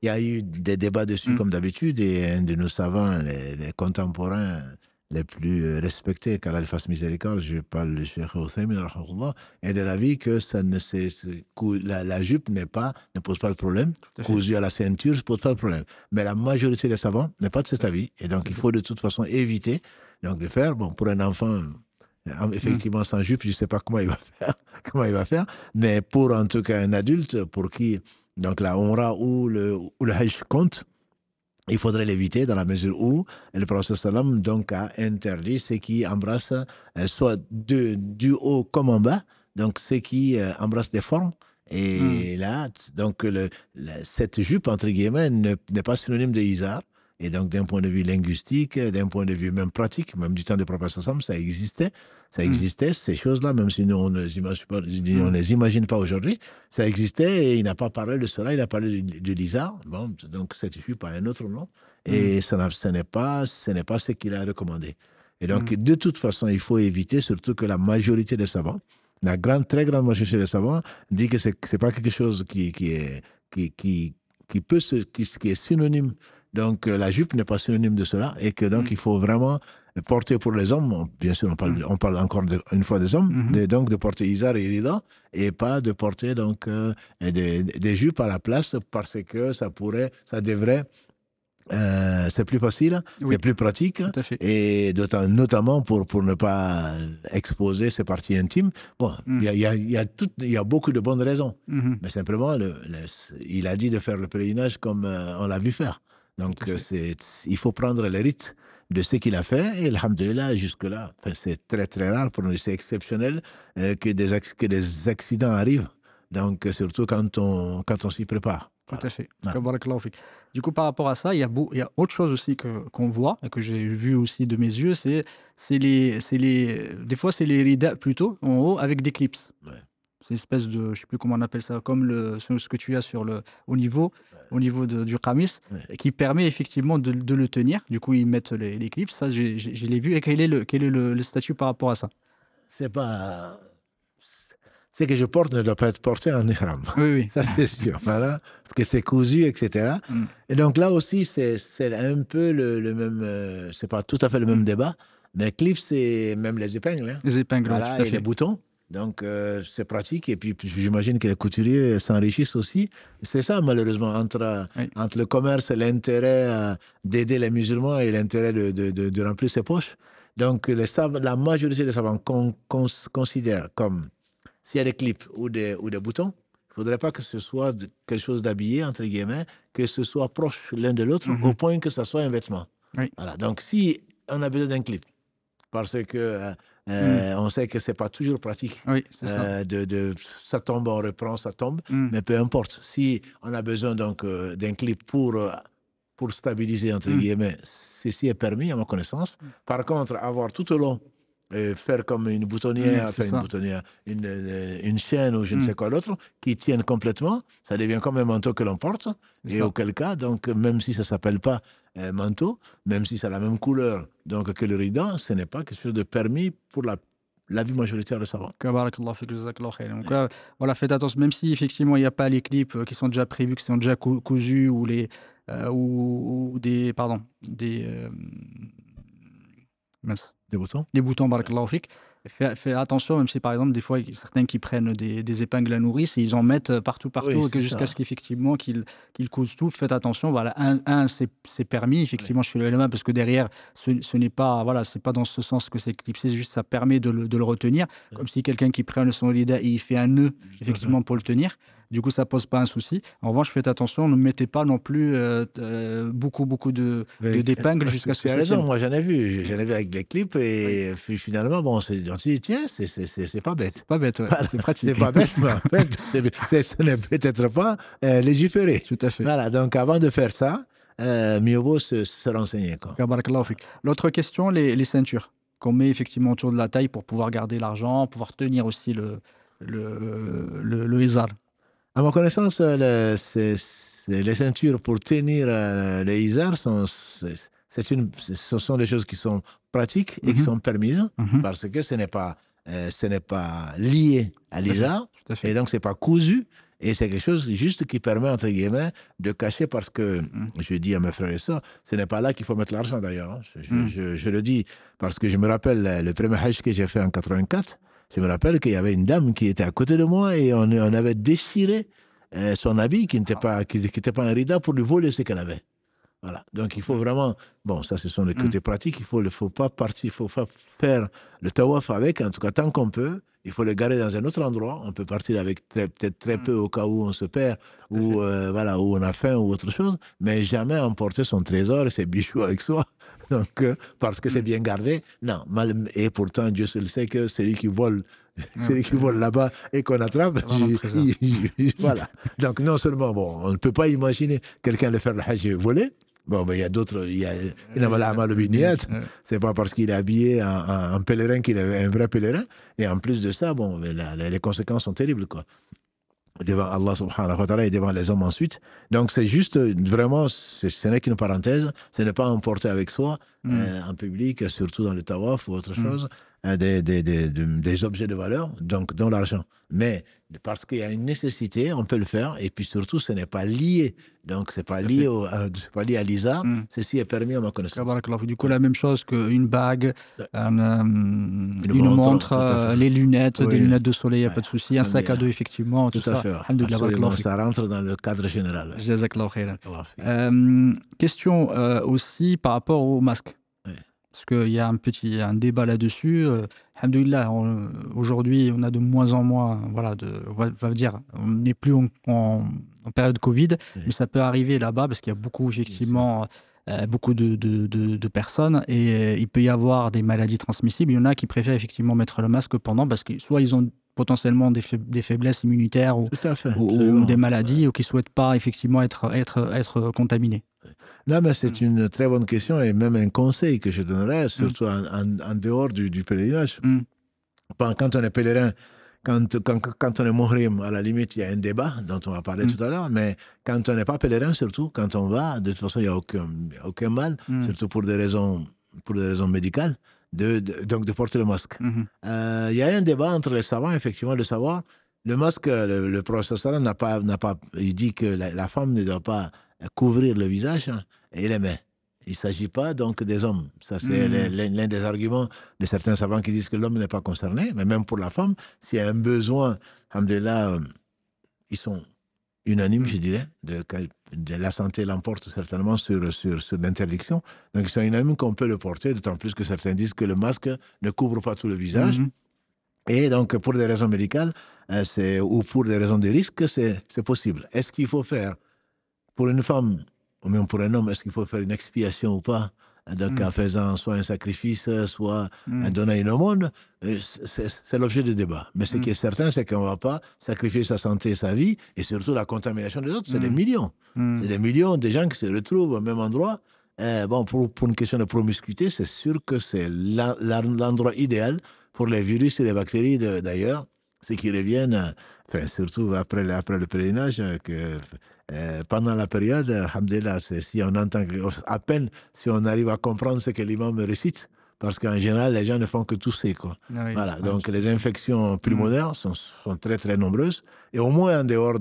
y a eu des débats dessus comme d'habitude, et un de nos savants, les contemporains les plus respectés, qu'Allah lui fasse miséricorde, je parle du Cheikh Uthaymin, est de l'avis que la jupe ne pose pas de problème, cousu à la ceinture ne pose pas de problème. Mais la majorité des savants n'est pas de cet avis, et donc il faut de toute façon éviter donc, de faire, pour un enfant... Effectivement, sans jupe, je ne sais pas comment il va faire, mais pour en tout cas un adulte pour qui donc la Umrah ou le Hajj compte, il faudrait l'éviter dans la mesure où le prophète sallam donc a interdit ceux qui embrassent soit du haut comme en bas, donc ceux qui embrassent des formes. Et là, donc cette jupe entre guillemets n'est pas synonyme de izar. Et donc, d'un point de vue linguistique, d'un point de vue même pratique, même du temps du prophète sallam, ça existait. Ça existait, ces choses-là, même si nous, on ne les imagine pas aujourd'hui. Ça existait et il n'a pas parlé de cela, il a parlé de l'izar. Bon, donc, cette jupe a un autre nom. Et ce n'est pas ce qu'il a recommandé. Et donc, de toute façon, il faut éviter, surtout que la majorité des savants, très grande majorité des savants, dit que ce n'est pas quelque chose qui est synonyme. Donc, la jupe n'est pas synonyme de cela, et que donc il faut vraiment porter pour les hommes, bien sûr, on parle encore une fois des hommes, donc de porter izar et rida, et pas de porter donc des jupes à la place, parce que ça devrait, c'est plus facile, c'est plus pratique, et notamment pour ne pas exposer ses parties intimes. Bon, il y a beaucoup de bonnes raisons, mais simplement, il a dit de faire le pèlerinage comme on l'a vu faire. Donc, il faut prendre les rites de ce qu'il a fait, et alhamdoulilah, jusque-là, c'est très très rare pour nous, c'est exceptionnel que des accidents arrivent, donc surtout quand on s'y prépare. Tout Voilà. à fait. Voilà. Barakallahu fik. Du coup, par rapport à ça, il y a autre chose aussi qu'on voit et que j'ai vu aussi de mes yeux, des fois, c'est les ridas plutôt, en haut, avec des clips. Ouais. C'est une espèce de, je sais plus comment on appelle ça, comme ce que tu as au niveau du qamis, Ouais. qui permet effectivement de le tenir. Du coup, ils mettent les clips. Ça, je l'ai vu. Et quel est le statut par rapport à ça? C'est pas. Ce que je porte ne doit pas être porté en ihram. Oui, oui. Ça, c'est sûr. Voilà. Parce que c'est cousu, etc. Mm. Et donc là aussi, c'est un peu le même. C'est pas tout à fait le même débat. Mais clip, c'est même les épingles. Hein. Les épingles, oui, tout Voilà, à et les fait. boutons. Donc, c'est pratique. Et puis, j'imagine que les couturiers s'enrichissent aussi. C'est ça, malheureusement, Oui, entre le commerce et l'intérêt d'aider les musulmans et l'intérêt de remplir ses poches. Donc, la majorité des savants considèrent comme s'il y a des clips ou des boutons, il ne faudrait pas que ce soit quelque chose d'habillé, entre guillemets, que ce soit proche l'un de l'autre, au point que ce soit un vêtement. oui. Voilà. Donc, si on a besoin d'un clip, parce que on sait que ce n'est pas toujours pratique, Oui, c'est ça. ça tombe, on reprend, ça tombe, Mm. mais peu importe. Si on a besoin donc d'un clip pour stabiliser, entre guillemets, ceci est permis à ma connaissance. Par contre, avoir tout au long, faire comme une boutonnière, C'est enfin une ça. boutonnière, une chaîne ou je ne sais quoi d'autre, qui tienne complètement, ça devient comme un manteau que l'on porte. C'est Et ça. auquel cas, donc, même si ça ne s'appelle pas manteau, même si ça a la même couleur donc, que le rideau, ce n'est pas quelque chose de permis pour la vie majoritaire de savants. Barakallahu fik, jazakallahu khair. Donc, voilà, faites attention, même si effectivement il n'y a pas les clips qui sont déjà prévus, qui sont déjà cousus, ou des, pardon, mince, Des boutons? des boutons, barakallahu fik. Fais attention, même si par exemple, des fois, il y a certains qui prennent des épingles à nourrice et ils en mettent partout, Oui, c'est jusqu'à ça. ce qu'effectivement, qu'ils cousent tout. Faites attention, voilà. C'est permis, effectivement, chez le LMA, parce que derrière, ce n'est pas, voilà, c'est pas dans ce sens que c'est clipsé, c'est juste ça permet de le retenir. Comme si quelqu'un qui prend le son Lida et il fait un nœud, effectivement, pour le tenir. Du coup, ça pose pas un souci. En revanche, faites attention, ne mettez pas non plus beaucoup d'épingles jusqu'à ce que Tu as ça raison, tienne. moi j'en ai vu avec les clips et finalement, bon, on s'est dit, tiens, c'est pas bête. C'est pas bête, ouais. Voilà. C'est pratique. C'est pas bête, mais en fait, ce n'est peut-être pas légiféré. Tout à fait. Voilà, donc avant de faire ça, mieux vaut se renseigner. Quoi. Barakallahu fik. L'autre question, les ceintures qu'on met effectivement autour de la taille pour pouvoir garder l'argent, pouvoir tenir aussi le izar. À ma connaissance, les ceintures pour tenir les isards ce sont des choses qui sont pratiques et qui sont permises parce que ce n'est pas lié à l'isard Tout à fait. et donc ce n'est pas cousu et c'est quelque chose juste qui permet, entre guillemets, de cacher parce que, je dis à mes frères et sœurs, ce n'est pas là qu'il faut mettre l'argent d'ailleurs. Hein. Je le dis parce que je me rappelle le premier hajj que j'ai fait en 84. Je me rappelle qu'il y avait une dame qui était à côté de moi et on avait déchiré son habit qui n'était pas un rida pour lui voler ce qu'elle avait. Voilà. Donc il faut vraiment, bon, ça ce sont les côtés pratiques, il faut pas faire le tawaf avec, en tout cas tant qu'on peut, il faut le garer dans un autre endroit, on peut partir avec peut-être très peu au cas où on se perd, ou voilà, où on a faim ou autre chose, mais jamais emporter son trésor et ses bijoux avec soi. Donc, parce que c'est bien gardé, non. Et pourtant, Dieu seul sait que celui qui vole là-bas et qu'on attrape, voilà. Donc, non seulement, bon, on ne peut pas imaginer quelqu'un de faire le hajj volé. Bon, mais il y a d'autres, c'est pas parce qu'il est habillé en pèlerin qu'il est un vrai pèlerin. Et en plus de ça, bon, les conséquences sont terribles, quoi. Devant Allah subhanahu wa ta'ala et devant les hommes ensuite. Donc c'est juste, vraiment, ce n'est qu'une parenthèse, ce n'est pas emporter avec soi en public, surtout dans le tawaf ou autre chose, des objets de valeur, donc dont l'argent. Mais parce qu'il y a une nécessité, on peut le faire, et puis surtout, ce n'est pas lié. Donc c'est pas lié à l'isar, ceci est permis à ma connaissance. Du coup, la même chose qu'une bague, une montre, les lunettes, des lunettes de soleil, il n'y a pas de souci, un sac à dos, effectivement, tout à ça. fait. Absolument, ça rentre dans le cadre général. Question aussi par rapport au masque. Parce qu'il y a un débat là-dessus. Alhamdoulilah, aujourd'hui, on a de moins en moins, voilà, on va dire, on n'est plus en période Covid, mais ça peut arriver là-bas parce qu'il y a beaucoup, effectivement, beaucoup de personnes et il peut y avoir des maladies transmissibles. Il y en a qui préfèrent effectivement mettre le masque pendant parce que soit ils ont potentiellement des faiblesses immunitaires Tout à fait, ou des absolument. maladies ou qui ne souhaitent pas effectivement être contaminés. Là, mais c'est une très bonne question et même un conseil que je donnerais, Mm. surtout en dehors du pèlerinage. Mm. Quand on est pèlerin, quand on est mohrim, à la limite, il y a un débat dont on va parler Mm. tout à l'heure, mais quand on n'est pas pèlerin, surtout, quand on va, de toute façon, il n'y a aucun mal, Mm. surtout pour des raisons médicales, donc de porter le masque. Mhm. Il y a un débat entre les savants, effectivement, de savoir, le masque, le professeur Salah il dit que la femme ne doit pas couvrir le visage et les mains. Il ne s'agit pas donc des hommes. Ça, c'est Mm. l'un des arguments de certains savants qui disent que l'homme n'est pas concerné, mais même pour la femme, s'il y a un besoin, alhamdoulilah, ils sont unanimes, je dirais, de la santé l'emporte certainement sur l'interdiction. Donc, ils sont unanimes qu'on peut le porter, d'autant plus que certains disent que le masque ne couvre pas tout le visage. Mhm. Et donc, pour des raisons médicales ou pour des raisons de risque, c'est possible. Est-ce qu'il faut faire, pour une femme ou même pour un homme, est-ce qu'il faut faire une expiation ou pas? Donc, en faisant soit un sacrifice, soit en donnant une aumône, c'est l'objet du débat. Mais ce qui est certain, c'est qu'on ne va pas sacrifier sa santé et sa vie, et surtout la contamination des autres. C'est des millions. C'est des millions de gens qui se retrouvent au même endroit. Bon, pour une question de promiscuité, c'est sûr que c'est l'endroit idéal pour les virus et les bactéries d'ailleurs, ceux qui reviennent, enfin, surtout après le pèlerinage, pendant la période, alhamdoulilah, si on entend, à peine si on arrive à comprendre ce que l'imam récite, parce qu'en général, les gens ne font que tousser, quoi. Ah oui, Voilà, donc les infections pulmonaires sont très, très nombreuses, et au moins en dehors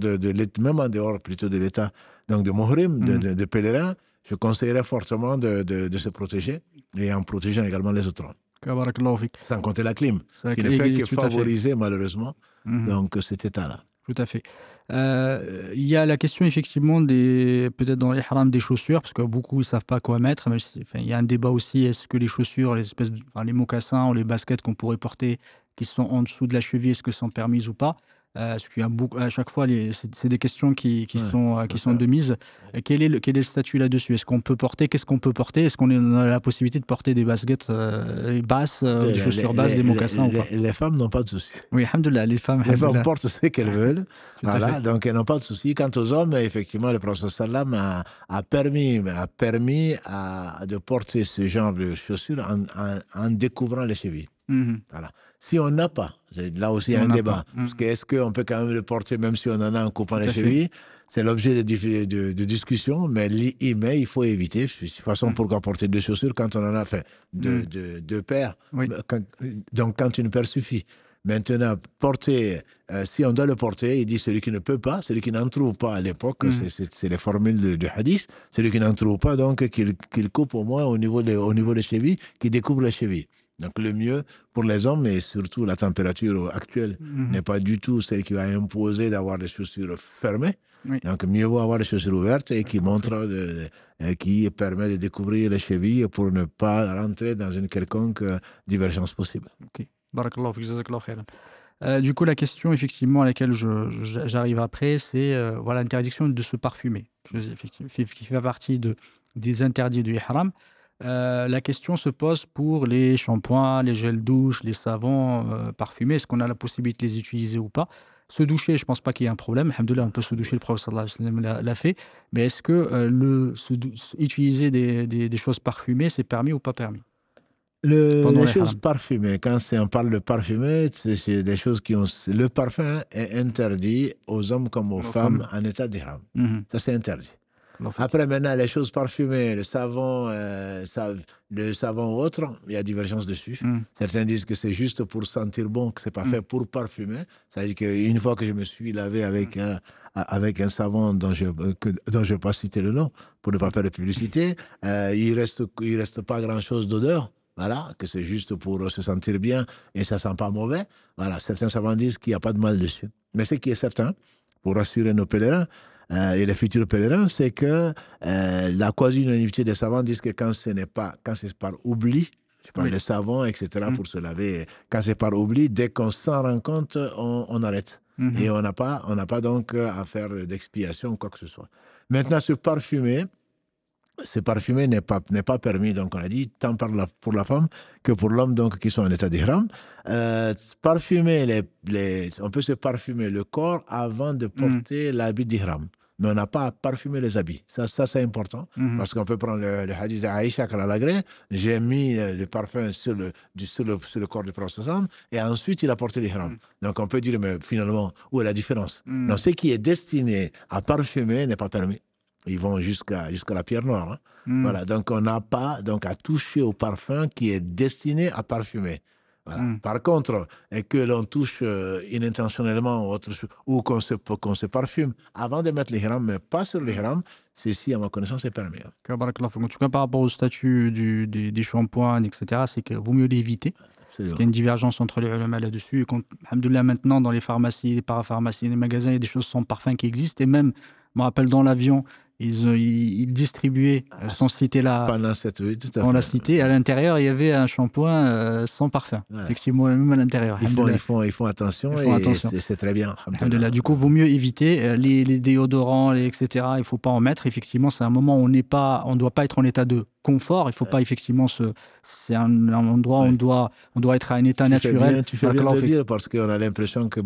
même en dehors plutôt de l'état, donc de Mohrim, de pèlerin, je conseillerais fortement de se protéger, et en protégeant également les autres. Barakallahu fik. Sans compter la clim, qui ne fait que favoriser malheureusement donc cet état-là. Tout à fait. Il y a la question effectivement peut-être dans l'ihram des chaussures, parce que beaucoup ne savent pas quoi mettre. Mais il y a un débat aussi, est-ce que les chaussures, les mocassins ou les baskets qu'on pourrait porter, qui sont en dessous de la cheville, est-ce que sont permises ou pas? Parce qu'il y a à chaque fois, c'est des questions qui sont de mise. Quel est le statut là-dessus? Est-ce qu'on peut porter? Qu'est-ce qu'on peut porter? Est-ce qu'on a la possibilité de porter des baskets basses, des chaussures basses, des mocassins ou pas? Les femmes n'ont pas de souci. Oui, alhamdoulilah, les femmes portent ce qu'elles veulent. Voilà, donc elles n'ont pas de souci. Quant aux hommes, effectivement, le prophète sallam a permis de porter ce genre de chaussures en découvrant les chevilles. Voilà. Si on n'a pas, là aussi il y a un débat, parce que est-ce qu'on peut quand même le porter même si on en a en coupant les chevilles? C'est l'objet de discussion, mais il faut éviter. De toute façon, pourquoi porter deux chaussures quand on en a fait deux paires? Donc quand une paire suffit. Maintenant, si on doit le porter, il dit celui qui ne peut pas, celui qui n'en trouve pas à l'époque, c'est les formules du hadith, celui qui n'en trouve pas, donc qu'il coupe au moins au niveau des chevilles, qu'il découvre les chevilles. Donc le mieux pour les hommes, et surtout la température actuelle n'est pas du tout celle qui va imposer d'avoir les chaussures fermées. Donc mieux vaut avoir les chaussures ouvertes et qui permet de découvrir les chevilles pour ne pas rentrer dans une quelconque divergence possible. Ok. Barakallahu fik, jazakallahu khairan. Du coup, la question effectivement à laquelle j'arrive après, c'est voilà, l'interdiction de se parfumer, qui fait partie des interdits du ihram. La question se pose pour les shampoings, les gels douche, les savons parfumés. Est-ce qu'on a la possibilité de les utiliser ou pas? Se doucher, je ne pense pas qu'il y ait un problème. Alhamdoulilah, on peut se doucher, le prophète sallallahu alayhi wa sallam l'a fait. Mais est-ce que utiliser des choses parfumées, c'est permis ou pas permis? Les choses parfumées, quand on parle de parfumé, c'est des choses qui ont... Le parfum est interdit aux hommes comme aux femmes en état d'ihram. Ça, c'est interdit. Après, maintenant, les choses parfumées, le savon ou autre, il y a divergence dessus. Certains disent que c'est juste pour sentir bon, que c'est pas fait pour parfumer. C'est-à-dire qu'une fois que je me suis lavé avec un savon dont je ne vais pas citer le nom, pour ne pas faire de publicité, il reste pas grand-chose d'odeur. Voilà, que c'est juste pour se sentir bien et ça sent pas mauvais. Voilà, certains savants disent qu'il n'y a pas de mal dessus. Mais ce qui est certain, pour rassurer nos pèlerins et les futurs pèlerins, c'est que la quasi-unanimité des savants disent que quand c'est par oubli, je parle de savon, etc., pour se laver, quand c'est par oubli, dès qu'on s'en rend compte, on arrête. Et on n'a pas donc à faire d'expiation ou quoi que ce soit. Maintenant, se parfumer, se parfumer n'est pas permis. Donc, on a dit, tant pour la femme que pour l'homme, donc, qui sont en état d'ihram. Parfumer on peut se parfumer le corps avant de porter l'habit d'ihram. Mais on n'a pas à parfumer les habits. Ça c'est important. Parce qu'on peut prendre le hadith d'Aïcha Kalalagré. J'ai mis le parfum sur le corps du prophète et ensuite il a porté l'ihram. Donc on peut dire, mais finalement, où est la différence? Donc ce qui est destiné à parfumer n'est pas permis. Ils vont jusqu'à la pierre noire. Hein. Voilà. Donc on n'a pas à toucher au parfum qui est destiné à parfumer. Voilà. Par contre, que l'on touche inintentionnellement ou qu'on se parfume avant de mettre l'ihram, mais pas sur l'ihram, ceci, à ma connaissance, est permis. En tout cas, par rapport au statut des shampoings, etc., c'est qu'il vaut mieux l'éviter. Parce qu'il y a une divergence entre les ulama là-dessus. Et alhamdoulilah, maintenant, dans les pharmacies, les parapharmacies, les magasins, il y a des choses sans parfum qui existent. Et même, je me rappelle, dans l'avion, ils distribuaient, sans citer on l'a cité, à l'intérieur, il y avait un shampoing sans parfum. Ouais. Effectivement, même à l'intérieur. Ils font attention et c'est très bien. Du coup, il vaut mieux éviter les déodorants, etc. Il ne faut pas en mettre. Effectivement, c'est un moment où on ne doit pas être en état de confort. Il ne faut pas effectivement c'est un endroit où on doit être à un état naturel. Tu fais bien de le dire parce qu'on a l'impression que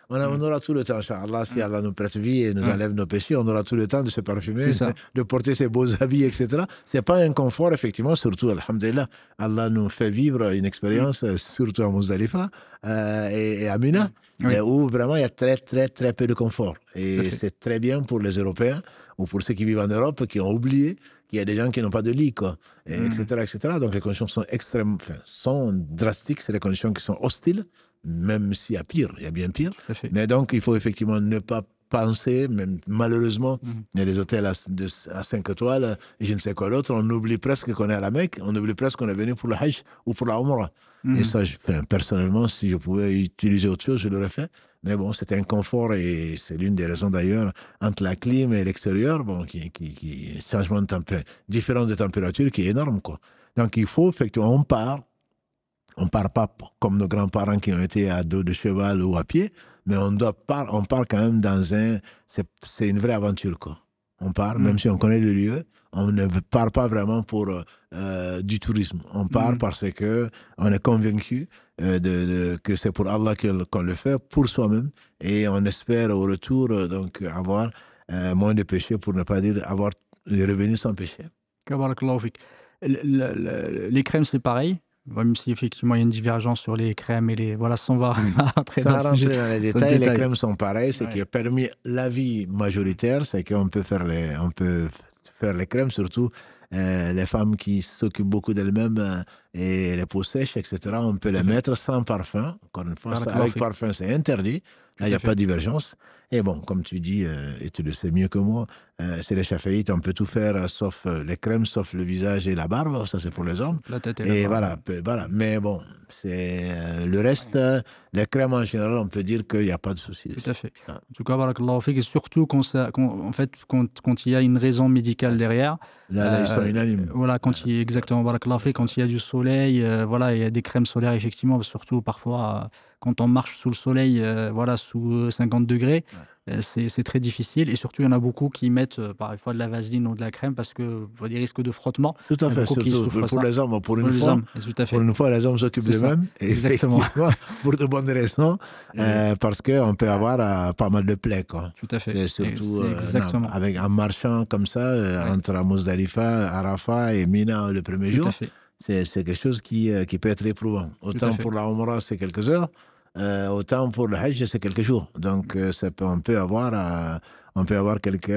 on aura tout le temps, Inch'Allah, si Allah nous prête vie et nous enlève nos péchés, on aura tout le temps de se parfumer, de porter ses beaux habits, etc. C'est pas un confort, effectivement, surtout, alhamdulillah, Allah nous fait vivre une expérience, surtout à Muzdalifa et à Mina, où vraiment il y a très, très, très peu de confort. Et c'est très bien pour les Européens ou pour ceux qui vivent en Europe qui ont oublié qu'il y a des gens qui n'ont pas de lit, etc., etc. Donc les conditions sont drastiques, c'est des conditions qui sont hostiles, même s'il y a pire, il y a bien pire. Mais donc il faut effectivement ne pas penser, même malheureusement, il y a des hôtels à 5 étoiles et je ne sais quoi d'autre, on oublie presque qu'on est à la Mecque, on oublie presque qu'on est venu pour le Hajj ou pour la Umrah. Et ça, personnellement, si je pouvais utiliser autre chose, je l'aurais fait. Mais bon, c'est un confort et c'est l'une des raisons d'ailleurs entre la clim et l'extérieur, qui changement différence de température qui est énorme, quoi. Donc il faut effectivement, on part pas comme nos grands-parents qui ont été à dos de cheval ou à pied, mais on part quand même c'est une vraie aventure, quoi. On part, même si on connaît le lieu, on ne part pas vraiment pour du tourisme. On part parce que on est convaincu que c'est pour Allah qu'on le fait, pour soi-même, et on espère au retour avoir moins de péchés, pour ne pas dire avoir des revenus sans péché. Les crèmes, c'est pareil. Même si effectivement il y a une divergence sur les crèmes et les... Voilà, sans rentrer dans les détails, les crèmes sont pareilles. Ce qui a permis l'avis majoritaire, c'est qu'on peut faire les crèmes, surtout les femmes qui s'occupent beaucoup d'elles-mêmes et les peaux sèches, etc. On peut les mettre sans parfum. Encore une fois, avec parfum, c'est interdit. Là, il n'y a pas de divergence. Et bon, comme tu dis, et tu le sais mieux que moi, c'est les Chafaïtes, on peut tout faire sauf les crèmes, sauf le visage et la barbe. Ça, c'est pour les hommes. La tête et voilà. Mais bon, c'est le reste, les crèmes en général, on peut dire qu'il n'y a pas de souci. Tout à fait. En tout cas, barakallahu fik, et surtout quand il y a une raison médicale derrière. Là, ils sont unanimes. Voilà, exactement, barakallahu fik, quand il y a du soleil, il y a des crèmes solaires, effectivement, surtout parfois quand on marche sous le soleil, sous 50 degrés, c'est très difficile. Et surtout, il y en a beaucoup qui mettent parfois de la vaseline ou de la crème parce que des risques de frottement. Tout à fait, surtout pour les hommes. Pour une fois, les hommes s'occupent d'eux-mêmes. Exactement. Pour de bonnes raisons, parce qu'on peut avoir pas mal de plaies, quoi. Tout à fait. C'est surtout en marchant comme ça, entre Muzdalifa, Arafat et Mina le premier jour. C'est quelque chose qui peut être éprouvant. Autant pour la Umrah, c'est quelques heures. Autant pour le Hajj, c'est quelques jours. Donc, on peut avoir quelques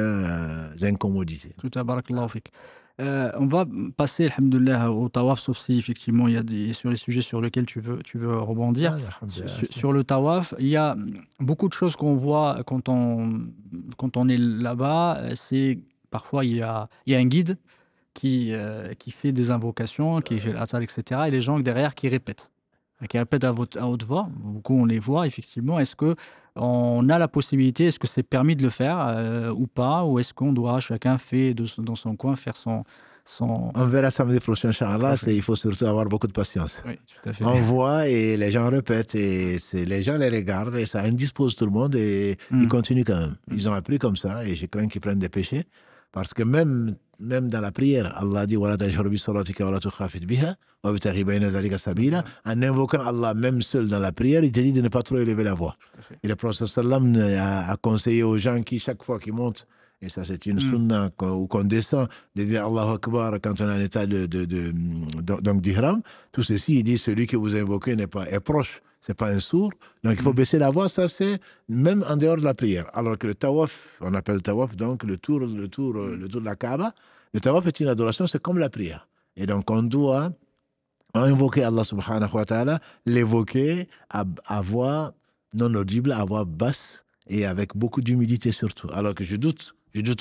incomodités. Tout à barakallahu fik. On va passer, alhamdoulilah, au tawaf, sauf si effectivement il y a sur les sujets sur lesquels tu veux rebondir. Sur le tawaf, il y a beaucoup de choses qu'on voit quand on est là-bas. C'est parfois il y a un guide qui fait des invocations, qui fait l'atal, etc. Et les gens derrière qui répètent à haute voix. Beaucoup on les voit effectivement. Est-ce qu'on a la possibilité, est-ce que c'est permis de le faire ou pas, ou est-ce qu'on doit, chacun fait dans son coin, faire son... On verra samedi prochain, Inch'Allah. Il faut surtout avoir beaucoup de patience. Oui, tout à fait. On voit et les gens répètent et les gens les regardent et ça indispose tout le monde et ils continuent quand même. Ils ont appris comme ça et je crains qu'ils prennent des péchés parce que même même dans la prière, Allah dit Wala tajhar bi salatika wala tukhafit biha wabtaghi bayna dhalika sabila. En invoquant Allah même seul dans la prière, il te dit de ne pas trop élever la voix. Et le prophète sallam a conseillé aux gens qui, chaque fois qu'ils montent, et ça c'est une sunna, ou qu'on descend, de dire Allahu Akbar quand on est en état donc d'ihram. Tout ceci, il dit celui que vous invoquez est proche. C'est pas un sourd, donc il faut baisser la voix, ça c'est même en dehors de la prière. Alors que le tawaf, on appelle tawaf, donc le tour de la Kaaba, le tawaf est une adoration, c'est comme la prière. Et donc on doit invoquer Allah subhanahu wa ta'ala, l'évoquer à voix non audible, à voix basse et avec beaucoup d'humilité surtout. Alors que je doute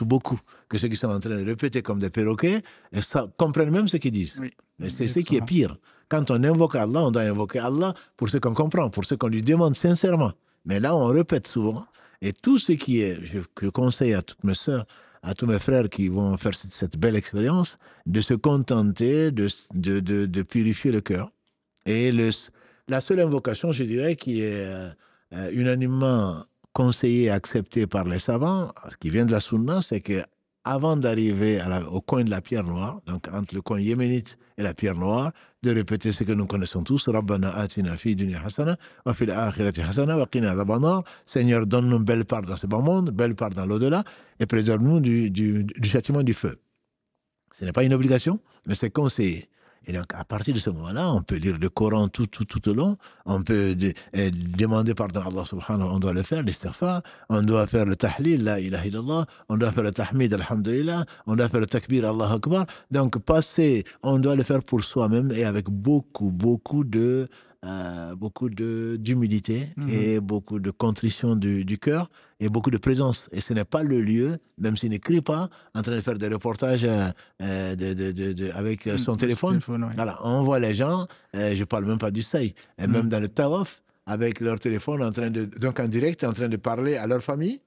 beaucoup que ceux qui sont en train de répéter comme des perroquets comprennent même ce qu'ils disent. Oui, mais c'est ce qui est pire. Quand on invoque Allah, on doit invoquer Allah pour ce qu'on comprend, pour ce qu'on lui demande sincèrement. Mais là, on répète souvent. Et tout ce qui est, je conseille à toutes mes sœurs, à tous mes frères qui vont faire cette belle expérience, de se contenter de purifier le cœur. Et la seule invocation, je dirais, qui est unanimement conseillée et acceptée par les savants, ce qui vient de la Sunna, c'est que avant d'arriver au coin de la pierre noire, donc entre le coin yéménite et la pierre noire, de répéter ce que nous connaissons tous, Rabbana atina fi dunya hasana, wa fil akhirati hasana, wa qina adhaban nar. Seigneur, donne-nous une belle part dans ce bas monde, belle part dans l'au-delà, et préserve-nous du châtiment du feu. Ce n'est pas une obligation, mais c'est conseillé. Et donc, à partir de ce moment-là, on peut lire le Coran tout au long, on peut demander pardon à Allah subhanahu wa ta'ala, on doit le faire, l'istighfar, on doit faire le tahlil, la ilaha illallah, on doit faire le tahmid, alhamdulillah, on doit faire le takbir, Allah akbar. Donc, on doit le faire pour soi-même et avec beaucoup d'humilité et beaucoup de contrition du cœur et beaucoup de présence. Et ce n'est pas le lieu, même s'il n'écrit pas, en train de faire des reportages avec son téléphone. Oui. Voilà, on voit les gens, je ne parle même pas du saï, et même dans le tawaf, avec leur téléphone, donc en direct, en train de parler à leur famille.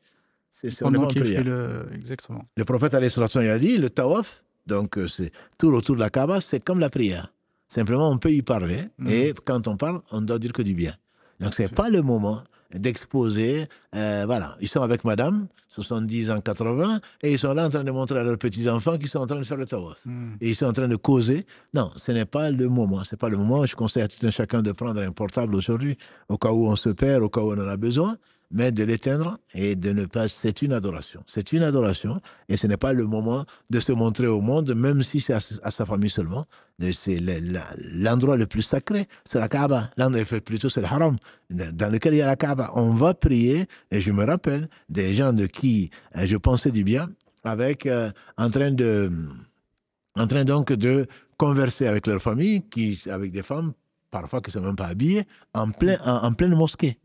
Pendant qu'il fait exactement. Le prophète il a dit, le tawaf, donc c'est tout autour de la Kaaba, c'est comme la prière. Simplement, on peut y parler, et quand on parle, on ne doit dire que du bien. Donc, ce n'est pas le moment d'exposer. Voilà, ils sont avec madame, 70 ans, 80, et ils sont là en train de montrer à leurs petits-enfants qu'ils sont en train de faire le tawaf. Et ils sont en train de causer. Non, ce n'est pas le moment. Ce n'est pas le moment. Je conseille à tout un chacun de prendre un portable aujourd'hui, au cas où on se perd, au cas où on en a besoin, mais de l'éteindre et de ne pas... C'est une adoration. C'est une adoration, et ce n'est pas le moment de se montrer au monde, même si c'est à sa famille seulement. C'est l'endroit le plus sacré, c'est la Kaaba. Plutôt, c'est le Haram, dans lequel il y a la Kaaba. On va prier, et je me rappelle des gens de qui je pensais du bien, en train donc de converser avec leur famille, avec des femmes, parfois qui ne sont même pas habillées, en pleine mosquée.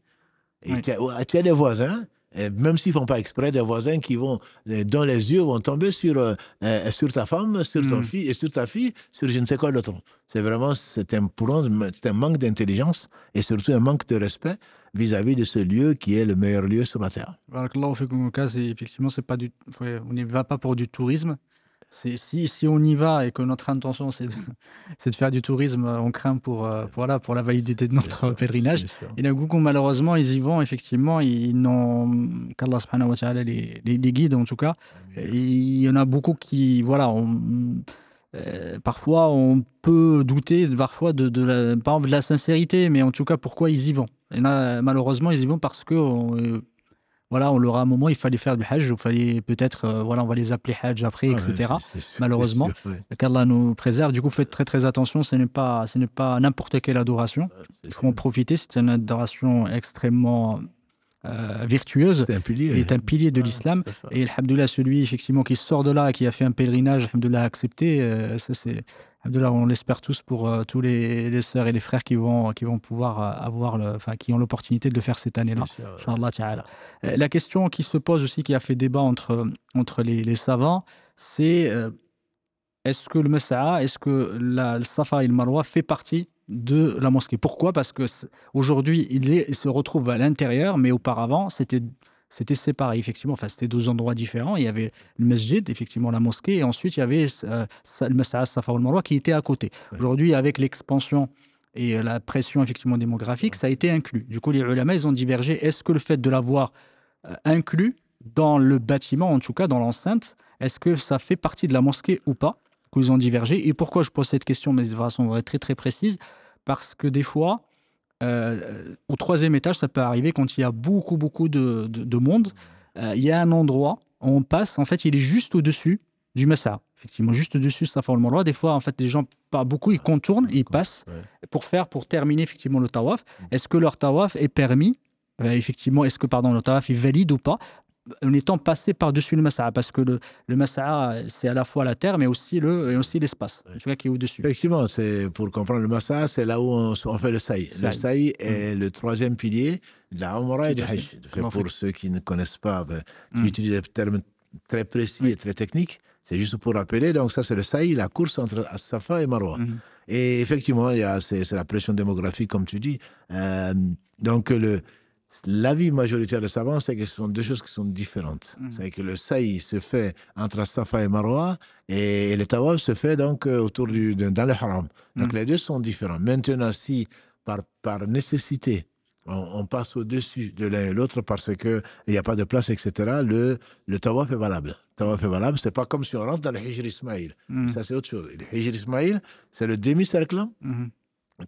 Et oui. Tu as des voisins, même s'ils ne font pas exprès, des voisins dont les yeux vont tomber sur ta femme, sur ton fils, et sur ta fille, sur je ne sais quoi d'autre. C'est un manque d'intelligence et surtout un manque de respect vis-à-vis de ce lieu qui est le meilleur lieu sur la terre. Barakallahu fikum, effectivement, on n'y va pas pour du tourisme. Si on y va et que notre intention c'est de faire du tourisme, on craint pour la validité de notre pèlerinage. Et d'un coup, malheureusement, ils y vont, effectivement, ils n'ont qu'Allah subhanahu wa ta'ala les guide en tout cas. Il y en a beaucoup qui, voilà, parfois on peut douter par exemple de la sincérité, mais en tout cas, pourquoi ils y vont. Et là, malheureusement, ils y vont parce que... Voilà, on leur a un moment, il fallait faire du hajj, il fallait peut-être, on va les appeler hajj après, etc. Malheureusement, qu'Allah nous préserve. Du coup, faites très très attention, ce n'est pas n'importe quelle adoration. Il faut en profiter, c'est une adoration extrêmement virtueuse. C'est un pilier de l'islam. Et alhamdoulilah, celui effectivement qui sort de là, qui a fait un pèlerinage, alhamdoulilah, accepté, ça c'est... Alhamdoulilah, on l'espère tous pour tous les sœurs et les frères qui vont pouvoir qui ont l'opportunité de le faire cette année-là. Inch'Allah ta'ala. La question qui se pose aussi, qui a fait débat entre les savants, c'est est-ce que le Mas'a, est-ce que le Safa et le Marwa fait partie de la mosquée? Pourquoi? Parce que aujourd'hui, il se retrouve à l'intérieur, mais auparavant, c'était séparé, effectivement. Enfin, c'était deux endroits différents. Il y avait le masjid, effectivement, la mosquée, et ensuite, il y avait le Mas'a, Safa ou le Marwa qui était à côté. Aujourd'hui, avec l'expansion et la pression, effectivement, démographique, ça a été inclus. Du coup, les ulama, ils ont divergé. Est-ce que le fait de l'avoir inclus dans le bâtiment, en tout cas dans l'enceinte, est-ce que ça fait partie de la mosquée ou pas, qu'ils ont divergé? Et pourquoi je pose cette question, mais de façon très très précise? Parce que des fois, au troisième étage, ça peut arriver quand il y a beaucoup de monde. Il y a un endroit où on passe, en fait, il est juste au-dessus du Massa. Effectivement, juste au-dessus, ça fait le droit. Des fois, en fait, les gens, pas beaucoup, ils contournent, ils passent pour terminer effectivement le tawaf. Est-ce que leur tawaf est permis? Effectivement, est-ce que, pardon, le tawaf est valide ou pas? En étant passé par-dessus le Massa, parce que le Massa, c'est à la fois la terre, mais aussi et aussi l'espace, en tout cas, qui est au-dessus. Effectivement, c'est pour comprendre le Massa, c'est là où on fait le saï. Le saï est le troisième pilier de la Umrah et du Hajj. Pour ceux qui ne connaissent pas, qui utilisent des termes très précis et très techniques, c'est juste pour rappeler. Donc ça, c'est le saï, la course entre Safa et Marwa. Et effectivement, c'est la pression démographique, comme tu dis. Donc l'avis majoritaire des savants, c'est que ce sont deux choses qui sont différentes. C'est que le saï se fait entre Safa et Marwa et le tawaf se fait donc autour dans le haram. Donc les deux sont différents. Maintenant, si par nécessité, on passe au-dessus de l'un et l'autre parce qu'il n'y a pas de place, etc., le tawaf est valable. Le tawaf est valable, c'est pas comme si on rentre dans le Hijr Ismaïl. Ça, c'est autre chose. Le Hijr Ismaïl, c'est le demi-cercle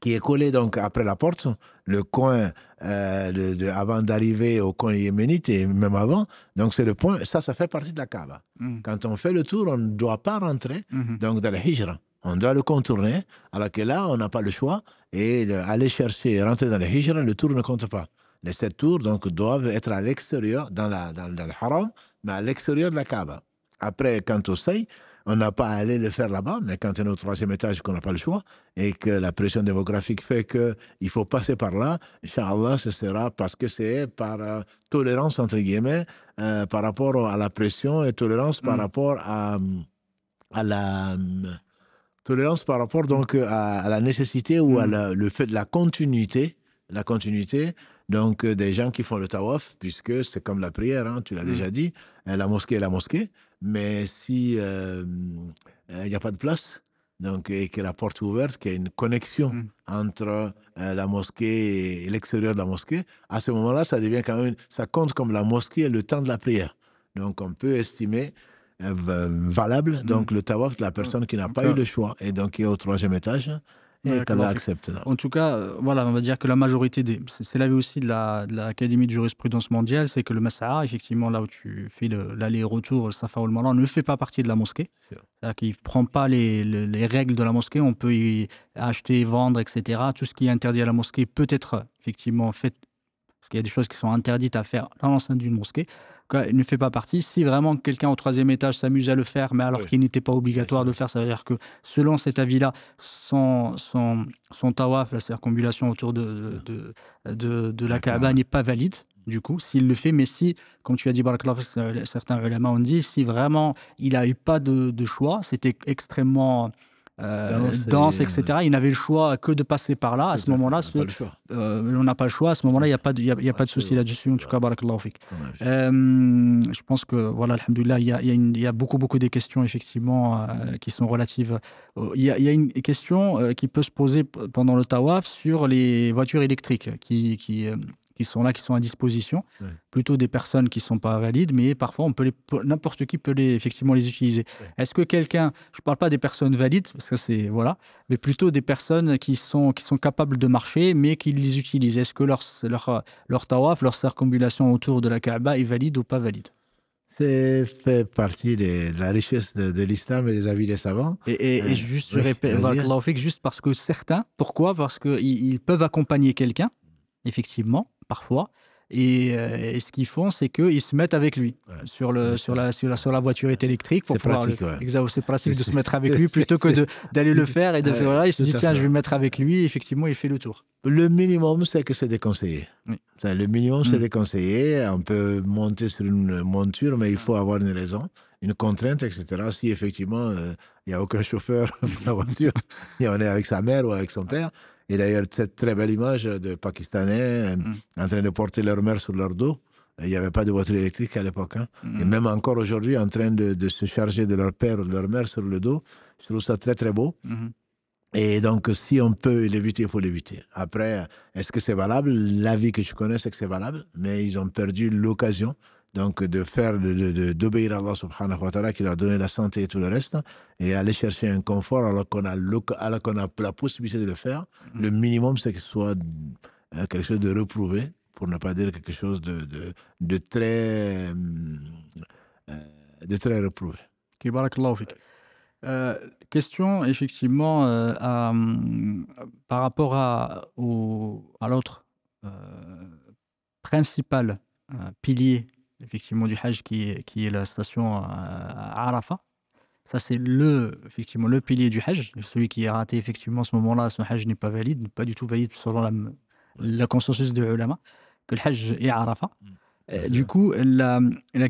qui est collé donc après la porte, le coin avant d'arriver au coin yéménite et même avant. Donc c'est le point, ça fait partie de la Kaaba. Quand on fait le tour, on ne doit pas rentrer donc dans le Hijra. On doit le contourner, alors que là, on n'a pas le choix. Et aller chercher, rentrer dans le Hijra, le tour ne compte pas. Les 7 tours donc, doivent être à l'extérieur, dans le haram, mais à l'extérieur de la Kaaba. Après, quant au Saï, on n'a pas à aller le faire là-bas, mais quand on est au troisième étage, qu'on n'a pas le choix, et que la pression démographique fait qu'il faut passer par là, Inch'Allah, ce sera parce que c'est par tolérance, entre guillemets, par rapport à la pression et tolérance par rapport à la... tolérance par rapport donc à la nécessité ou à le fait de la continuité donc des gens qui font le tawaf, puisque c'est comme la prière, hein, tu l'as déjà dit, la mosquée est la mosquée, mais si il n'y a pas de place, donc, et que la porte est ouverte, qu'il y a une connexion entre la mosquée et l'extérieur de la mosquée, à ce moment-là, ça devient quand même, ça compte comme la mosquée le temps de la prière. Donc on peut estimer valable donc le tawaf de la personne qui n'a pas eu le choix et donc qui est au troisième étage et qu'Allah accepte. En tout cas, voilà, on va dire que la majorité c'est l'avis aussi de l'Académie de jurisprudence mondiale, c'est que le Mas'a, effectivement, là où tu fais l'aller-retour, le Safa ou le Marwa, ne fait pas partie de la mosquée. C'est-à-dire qu'il ne prend pas les règles de la mosquée, on peut y acheter, vendre, etc. Tout ce qui est interdit à la mosquée peut être effectivement fait, parce qu'il y a des choses qui sont interdites à faire dans l'enceinte d'une mosquée. Il ne fait pas partie. Si vraiment quelqu'un au troisième étage s'amuse à le faire, mais alors qu'il n'était pas obligatoire de le faire, ça veut dire que selon cet avis-là, son tawaf, la circumambulation autour de la Kaaba n'est pas valide, du coup, s'il le fait. Mais si, comme tu as dit, Barakallah, certains ulama ont dit, si vraiment il n'a eu pas de choix, c'était extrêmement dense, etc. Il n'avait le choix que de passer par là. À ce moment-là, on n'a pas le choix. À ce moment-là, il n'y a pas de souci là-dessus. En tout cas, barakallahu fik. Je pense que, voilà, alhamdoulilah, il y a beaucoup de questions, effectivement, qui sont relatives. Il y a une question qui peut se poser pendant le tawaf sur les voitures électriques qui sont là, qui sont à disposition, plutôt des personnes qui ne sont pas valides, mais parfois n'importe qui peut effectivement les utiliser. Est-ce que quelqu'un, je ne parle pas des personnes valides, parce que c'est, voilà, mais plutôt des personnes qui sont capables de marcher, mais qui les utilisent. Est-ce que leur tawaf, leur circumambulation autour de la Kaaba est valide ou pas valide? C'est fait partie de la richesse de l'islam et des avis des savants. Et juste, je répète, juste parce que certains, pourquoi? Parce qu'ils peuvent accompagner quelqu'un, effectivement, parfois. Et ce qu'ils font, c'est qu'ils se mettent avec lui sur la voiturette électrique. C'est pratique, c'est pratique de se mettre avec lui plutôt que d'aller le faire et de faire. Voilà, il se dit, tiens, je vais me mettre avec lui. Et effectivement, il fait le tour. Le minimum, c'est que c'est déconseillé. Le minimum, c'est déconseillé. On peut monter sur une monture, mais il faut avoir une raison, une contrainte, etc. Si effectivement, il n'y a aucun chauffeur pour la voiture, et on est avec sa mère ou avec son père. Et d'ailleurs, cette très belle image de Pakistanais en train de porter leur mère sur leur dos. Il n'y avait pas de voiture électrique à l'époque. Et même encore aujourd'hui, en train de se charger de leur père ou de leur mère sur le dos. Je trouve ça très, très beau. Et donc, si on peut l'éviter, il faut l'éviter. Après, est-ce que c'est valable? L'avis que je connais, c'est que c'est valable. Mais ils ont perdu l'occasion Donc, d'obéir à Allah subhanahu wa ta'ala qui leur a donné la santé et tout le reste, et aller chercher un confort alors qu'on a la possibilité de le faire. Le minimum, c'est que ce soit quelque chose de reprouvé, pour ne pas dire quelque chose de très, de très reprouvé. Ok, barakallahu fik. Question effectivement par rapport à l'autre principal pilier effectivement du Hajj qui est la station à Arafat. Ça c'est effectivement le pilier du Hajj. Celui qui est raté effectivement à ce moment-là, son Hajj n'est pas valide, pas du tout valide selon la consensus des ulama, que le Hajj est à Arafat. Du coup, la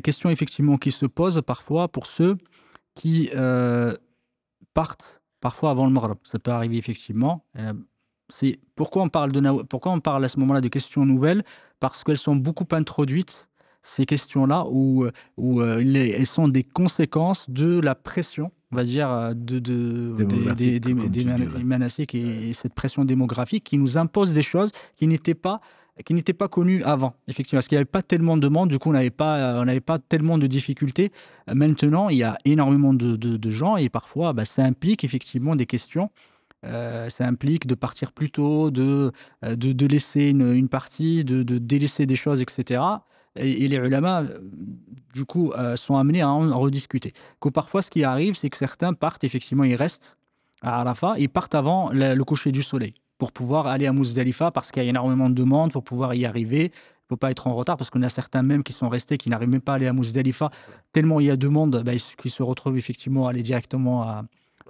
question effectivement qui se pose parfois pour ceux qui partent parfois avant le Maghreb. Ça peut arriver effectivement. C'est pourquoi on parle à ce moment-là de questions nouvelles, parce qu'elles sont beaucoup introduites, ces questions-là, où elles sont des conséquences de la pression, on va dire, des manassiques et cette pression démographique qui nous impose des choses qui n'étaient pas connues avant, effectivement, parce qu'il n'y avait pas tellement de demandes, du coup on n'avait pas tellement de difficultés. Maintenant, il y a énormément de gens et parfois ça implique effectivement des questions. Ça implique de partir plus tôt, de laisser une partie, de délaisser des choses, etc. Et les ulama, du coup, sont amenés à en rediscuter. Que parfois, ce qui arrive, c'est que certains partent, effectivement, ils restent à Arafat, ils partent avant le coucher du soleil pour pouvoir aller à Muzdalifa parce qu'il y a énormément de demandes pour pouvoir y arriver. Il ne faut pas être en retard parce qu'on a certains même qui sont restés, qui n'arrivent même pas à aller à Muzdalifa tellement il y a de monde, qui se retrouvent effectivement à aller directement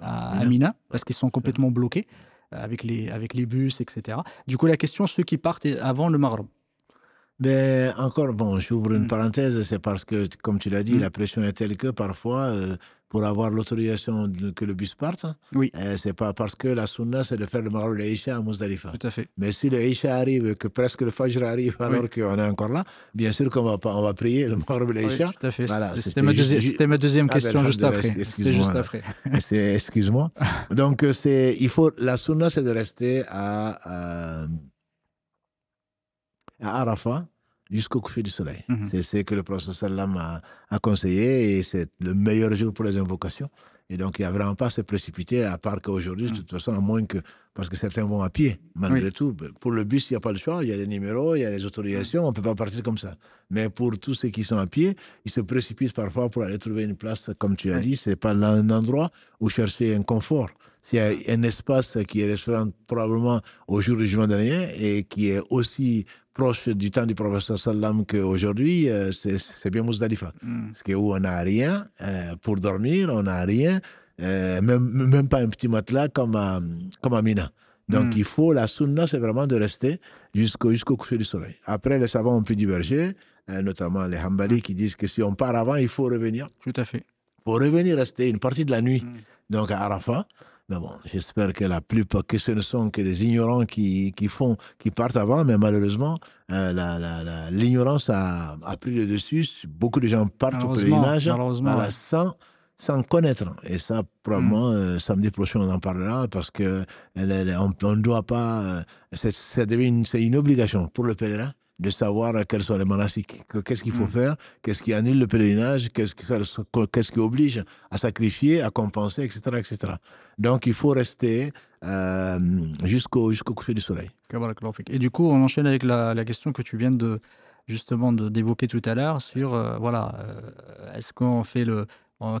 à Mina parce qu'ils sont complètement bloqués avec les bus, etc. Du coup, la question, ceux qui partent avant le Maghreb. Mais encore, bon, j'ouvre une parenthèse, c'est parce que, comme tu l'as dit, la pression est telle que parfois, pour avoir l'autorisation que le bus parte, Oui, c'est pas parce que la sunna, c'est de faire le Maghrib et l'Isha à Muzdalifa. tout à fait. Mais si le Isha arrive, que presque le Fajr arrive alors qu'on est encore là, bien sûr qu'on va prier le Maghrib et l'Isha. Oui, tout à fait. Voilà, C'était ma deuxième question juste après. C'était juste après. Excuse-moi. Donc, la sunna, c'est de rester à Arafat jusqu'au coucher du soleil. C'est ce que le prophète sallam a conseillé et c'est le meilleur jour pour les invocations. Et donc, il n'y a vraiment pas à se précipiter, à part qu'aujourd'hui, de toute façon, à moins que, parce que certains vont à pied, malgré tout. Pour le bus, il n'y a pas le choix, il y a des numéros, il y a des autorisations, on ne peut pas partir comme ça. Mais pour tous ceux qui sont à pied, ils se précipitent parfois pour aller trouver une place, comme tu as dit, ce n'est pas un endroit où chercher un confort. S'il y a un espace qui est restaurant probablement au jour du jugement dernier et qui est aussi proche du temps du prophète sallam qu'aujourd'hui, c'est bien Muzdalifa. Parce que où on n'a rien pour dormir, on n'a rien, même pas un petit matelas comme à Mina. Donc il faut, la sunna, c'est vraiment de rester jusqu'au coucher du soleil. Après, les savants ont pu diverger, notamment les Hanbali qui disent que si on part avant, il faut revenir. Tout à fait. Il faut revenir rester une partie de la nuit, donc à Arafat. Mais bon, j'espère que la plupart, que ce ne sont que des ignorants qui partent avant, mais malheureusement, l'ignorance a pris le dessus. Beaucoup de gens partent au pèlerinage voilà, sans connaître. Et ça, probablement, samedi prochain, on en parlera parce que on ne doit pas. C'est une obligation pour le pèlerin de savoir quels sont les manassiks, qu'est-ce qu'il faut faire, qu'est-ce qui annule le pèlerinage, qu'est-ce qui oblige à sacrifier, à compenser, etc., etc. Donc, il faut rester jusqu'au coucher du soleil. Et du coup, on enchaîne avec la question que tu viens d'évoquer tout à l'heure sur, est-ce qu'on fait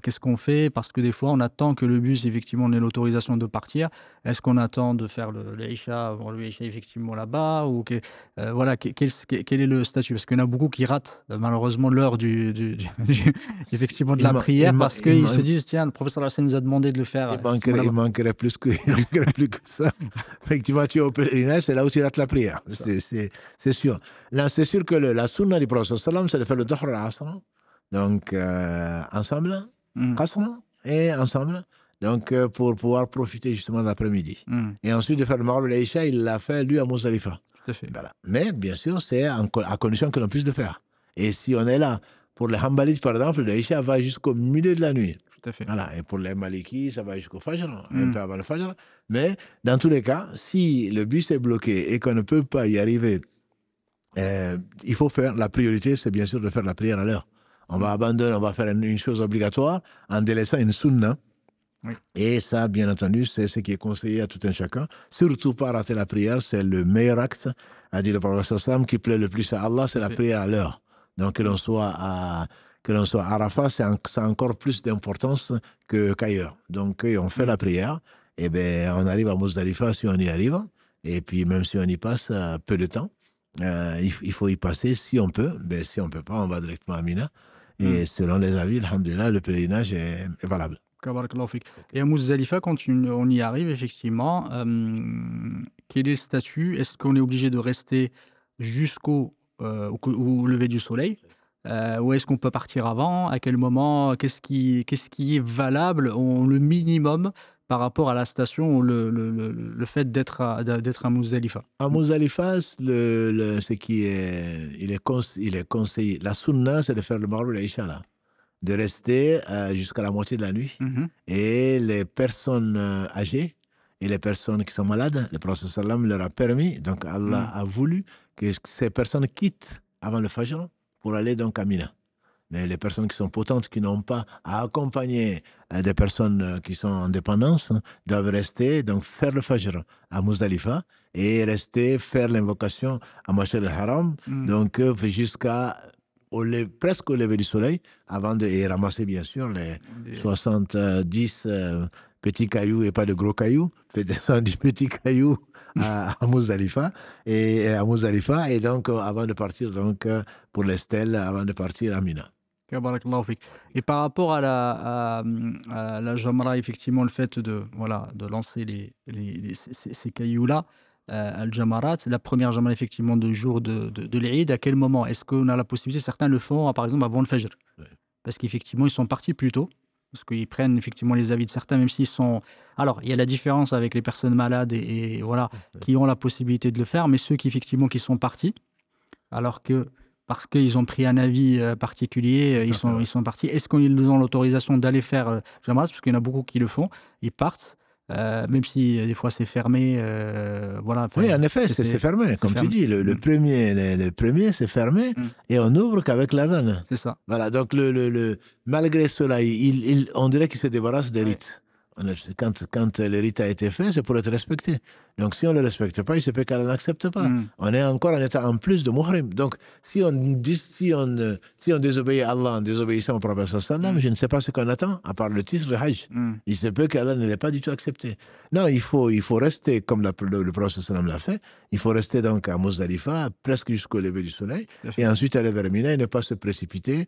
qu'est-ce qu'on fait? Parce que des fois, on attend que le bus, effectivement, on ait l'autorisation de partir. Est-ce qu'on attend de faire l'Aïcha, effectivement, là-bas ou voilà, quel est le statut? Parce qu'il y en a beaucoup qui ratent, malheureusement, l'heure effectivement, de la prière parce qu'ils se disent, tiens, le professeur Hassan nous a demandé de le faire. Il manquerait plus que ça. Effectivement, tu es au pèlerinage, c'est là où tu rates la prière. C'est sûr. Là, c'est sûr que la sunna du prophète, c'est de faire le Dhuhr al-Asr. Donc, ensemble, et ensemble, donc pour pouvoir profiter justement de l'après-midi. Et ensuite de faire le Maghrib l'Aïcha, il l'a fait lui à Muzdalifa. Tout à fait. Voilà. Mais bien sûr, c'est à condition que l'on puisse le faire. Et si on est là, pour les Hanbalites par exemple, l'Aïcha va jusqu'au milieu de la nuit. Tout à fait. Voilà. Et pour les Malikis, ça va jusqu'au Fajr, un peu avant le Fajr. Mais dans tous les cas, si le bus est bloqué et qu'on ne peut pas y arriver Il faut faire, la priorité, c'est bien sûr de faire la prière à l'heure. On va abandonner, on va faire une chose obligatoire en délaissant une sunna. Oui. Et ça, bien entendu, c'est ce qui est conseillé à tout un chacun. Surtout pas rater la prière, c'est le meilleur acte, a dit le prophète sallam, qui plaît le plus à Allah, c'est la prière à l'heure. Donc que l'on soit à Arafat, ça a encore plus d'importance qu'ailleurs. Donc on fait la prière, et ben on arrive à Muzdalifa si on y arrive, et puis même si on y passe peu de temps, il faut y passer si on peut. Ben, si on ne peut pas, on va directement à Mina. Et selon les avis, alhamdulillah, le pèlerinage est valable. Et à Muzdalifa, quand on y arrive, effectivement, quel est le statut? Est-ce qu'on est obligé de rester jusqu'au au lever du soleil? Ou est-ce qu'on peut partir avant? À quel moment? Qu'est-ce qui est valable, le minimum par rapport à la station ou le fait d'être à Muzdalifa? À Muzdalifa, ce qui est, il est conseillé. La sunna, c'est de faire le Maghrib et l'Isha, là. De rester jusqu'à la moitié de la nuit. Et les personnes âgées et les personnes qui sont malades, le prophète sallam leur a permis, donc Allah a voulu que ces personnes quittent avant le Fajr pour aller donc à Mina. Mais les personnes qui sont potentes, qui n'ont pas à accompagner des personnes qui sont en dépendance, doivent rester, donc faire le Fajr à Muzdalifa et rester faire l'invocation à Mashar al-Haram, donc jusqu'à presque au lever du soleil, avant de ramasser bien sûr les 70 petits cailloux et pas de gros cailloux, fait descendre du petits cailloux à Muzdalifa et donc avant de partir donc pour les stèles, avant de partir à Mina. Et par rapport à la Jamra, effectivement, le fait de lancer ces cailloux-là, Al-Jamarat, la première Jamra, effectivement, de jour de l'Eid, à quel moment? Est-ce qu'on a la possibilité? Certains le font, par exemple, avant le Fajr. Ouais. Parce qu'effectivement, ils sont partis plus tôt. Parce qu'ils prennent effectivement les avis de certains, même s'ils sont. Alors, il y a la différence avec les personnes malades et voilà, qui ont la possibilité de le faire, mais ceux qui, effectivement, qui sont partis, alors que. Parce qu'ils ont pris un avis particulier, ils sont partis. Est-ce qu'ils ont l'autorisation d'aller faire Jamarat? Parce qu'il y en a beaucoup qui le font. Ils partent, même si des fois c'est fermé. Voilà. Oui, en effet, c'est fermé. Comme tu dis, le premier c'est fermé et on n'ouvre qu'avec l'adhan. C'est ça. Voilà, donc malgré cela, on dirait qu'il se débarrasse des rites. Quand le rite a été fait, c'est pour être respecté. Donc, si on ne le respecte pas, il se peut qu'elle n'accepte pas. On est encore en état en plus de muhrim. Donc, si on désobéit à Allah en désobéissant au prophète sallam, je ne sais pas ce qu'on attend, à part le titre de Hajj. Il se peut qu'Allah ne l'ait pas du tout accepté. Non, il faut rester, comme le prophète sallam l'a fait, il faut rester donc à Muzdalifa, presque jusqu'au lever du soleil, et ensuite aller vers Mina et ne pas se précipiter,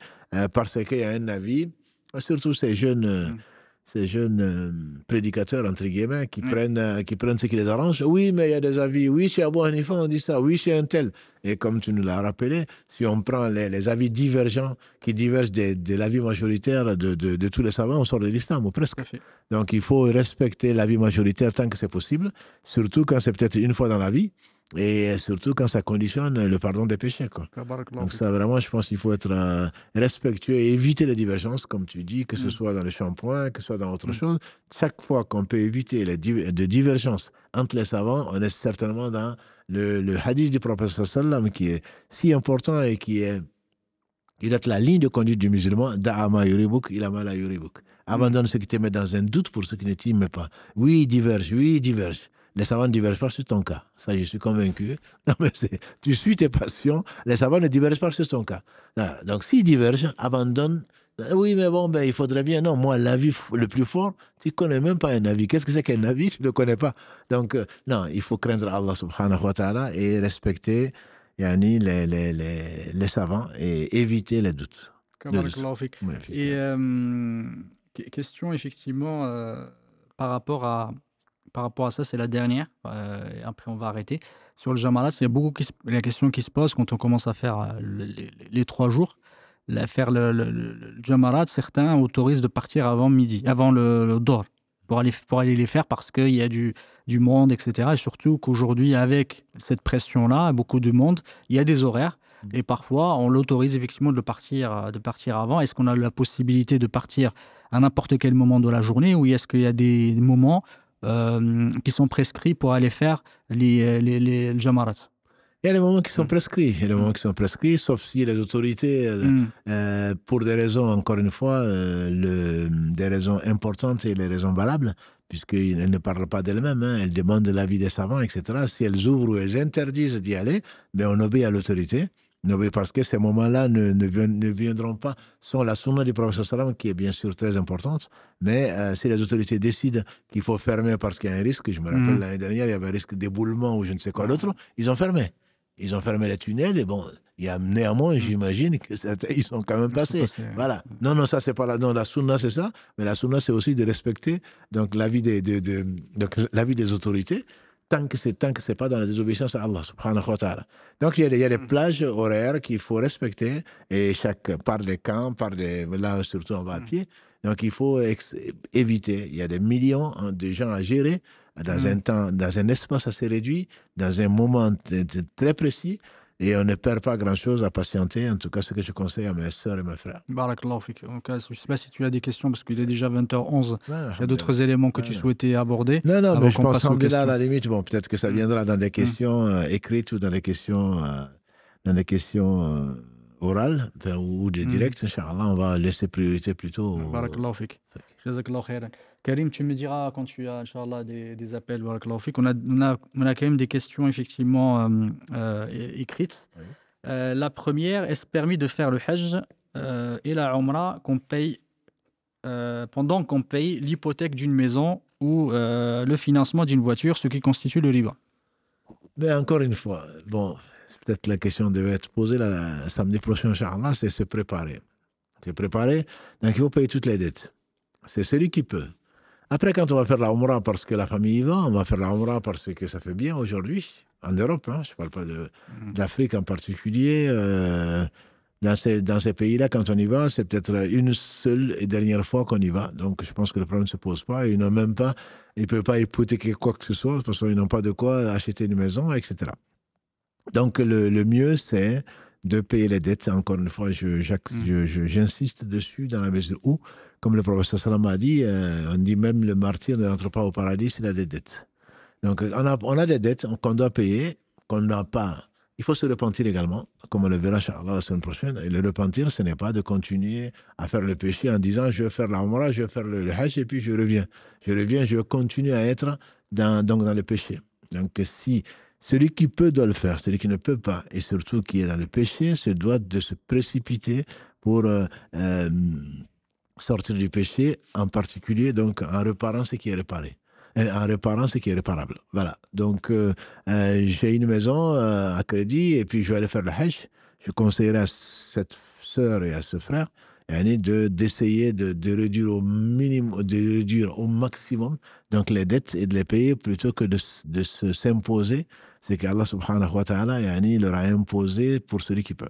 parce qu'il y a un avis, surtout ces jeunes prédicateurs, entre guillemets, qui prennent ce qui les arrange. Oui, mais il y a des avis. Oui, chez Abu Hanifa, on dit ça. Oui, chez un tel. Et comme tu nous l'as rappelé, si on prend les avis divergents, qui divergent de l'avis majoritaire de tous les savants, on sort de l'islam, ou presque. Donc, il faut respecter l'avis majoritaire tant que c'est possible, surtout quand c'est peut-être une fois dans la vie. Et surtout quand ça conditionne le pardon des péchés, quoi. Donc ça, vraiment, je pense qu'il faut être respectueux et éviter les divergences, comme tu dis, que ce soit dans le shampoing, que ce soit dans autre chose. Chaque fois qu'on peut éviter de divergences entre les savants, on est certainement dans le hadith du prophète sallam qui est si important et qui est la ligne de conduite du musulman. Da'ama yuribuk ilama la yuribuk. Abandonne ce qui te met dans un doute pour ce qui ne t'y met pas. Oui, il diverge. Les savants ne divergent pas sur ton cas. Ça, je suis convaincu. Non, mais tu suis tes passions. Les savants ne divergent pas sur ton cas. Donc, s'ils divergent, abandonne. Oui, mais bon, il faudrait bien. Non, moi, l'avis le plus fort, tu ne connais même pas un avis. Qu'est-ce que c'est qu'un avis? Tu ne le connais pas. Donc, non, il faut craindre Allah subhanahu wa ta'ala et respecter les savants et éviter les doutes. Et question, effectivement, par rapport à ça, c'est la dernière. Et après, on va arrêter. Sur le Jamarat, il y a beaucoup la question qui se pose quand on commence à faire les 3 jours. Faire le Jamarat, certains autorisent de partir avant midi, avant le Dohr, pour aller les faire parce qu'il y a du monde, etc. Et surtout qu'aujourd'hui, avec cette pression-là, beaucoup de monde, il y a des horaires. Et parfois, on l'autorise effectivement de partir avant. Est-ce qu'on a la possibilité de partir à n'importe quel moment de la journée ou est-ce qu'il y a des moments qui sont prescrits pour aller faire les Jamarat? Il y a des moments qui sont prescrits. Il y a des moments qui sont prescrits, sauf si les autorités, pour des raisons, encore une fois, des raisons importantes et les raisons valables, puisqu'elles ne parlent pas d'elles-mêmes, hein, elles demandent l'avis des savants, etc. Si elles ouvrent ou elles interdisent d'y aller, ben on obéit à l'autorité. On obéit parce que ces moments-là ne viendront pas sans la sunna du prophète sallam, qui est bien sûr très importante. Mais si les autorités décident qu'il faut fermer parce qu'il y a un risque, je me rappelle l'année dernière, il y avait un risque d'éboulement ou je ne sais quoi d'autre, ils ont fermé. Ils ont fermé les tunnels et bon, il y a néanmoins, j'imagine que ils sont quand même passés. Voilà. Non, ça c'est pas la. Non, la sunna c'est ça, mais la sunna c'est aussi de respecter donc l'avis donc l'avis des autorités tant que c'est pas dans la désobéissance à Allah subhanahu wa ta'ala. Donc il y a des plages horaires qu'il faut respecter et par des camps, là surtout on va à pied. Donc il faut éviter. Il y a des millions de gens à gérer dans un temps, dans un espace assez réduit, dans un moment très précis, et on ne perd pas grand-chose à patienter. En tout cas, ce que je conseille à mes sœurs et mes frères. Barakallahu fik. Je ne sais pas si tu as des questions, parce qu'il est déjà 20h11. Il y a d'autres éléments que tu souhaitais aborder. Non, mais je pense que là, à la limite, bon, peut-être que ça viendra dans des questions écrites ou dans des questions, orales ou des directs. Inch'Allah, on va laisser priorité plutôt. Barakallahu fik. Jazakallahu khairan. Karim, tu me diras quand tu as, Inch'Allah, des appels. Barakallahu fik. On a quand même des questions, effectivement, écrites. Oui. La première, est-ce permis de faire le Hajj et la Umrah qu'on paye pendant qu'on paye l'hypothèque d'une maison ou le financement d'une voiture, ce qui constitue le riba? Mais encore une fois, bon, peut-être la question devait être posée samedi prochain, Inch'Allah, c'est se préparer. Se préparer, donc il faut payer toutes les dettes. C'est celui qui peut. Après, quand on va faire la Umrah parce que la famille y va, on va faire la Umrah parce que ça fait bien aujourd'hui, en Europe, hein, je ne parle pas d'Afrique en particulier. Dans ces pays-là, quand on y va, c'est peut-être une seule et dernière fois qu'on y va. Donc, je pense que le problème ne se pose pas. Ils n'ont même pas, ils ne peuvent pas hypothéquer quoi que ce soit parce qu'ils n'ont pas de quoi acheter une maison, etc. Donc, le mieux, c'est de payer les dettes. Encore une fois, j'insiste dessus dans la mesure où, comme le professeur Salam a dit, on dit même le martyr ne rentre pas au paradis s'il a des dettes. Donc, on a des dettes qu'on doit payer, qu'on n'a pas. Il faut se repentir également, comme on le verra Inch'Allah la semaine prochaine. Et le repentir, ce n'est pas de continuer à faire le péché en disant je vais faire la Umrah, je vais faire le Hajj et puis je reviens. Je continue à être donc dans le péché. Donc, si celui qui peut doit le faire, celui qui ne peut pas, et surtout qui est dans le péché, se doit de se précipiter pour sortir du péché, en particulier donc en réparant ce qui est réparé. En réparant ce qui est réparable. Voilà. Donc, j'ai une maison à crédit et puis je vais aller faire le Hajj. Je conseillerais à cette sœur et à ce frère d'essayer de réduire au minimum, de réduire au maximum donc les dettes et de les payer plutôt que de s'imposer. C'est qu'Allah subhanahu wa ta'ala leur a imposé pour celui qui peut.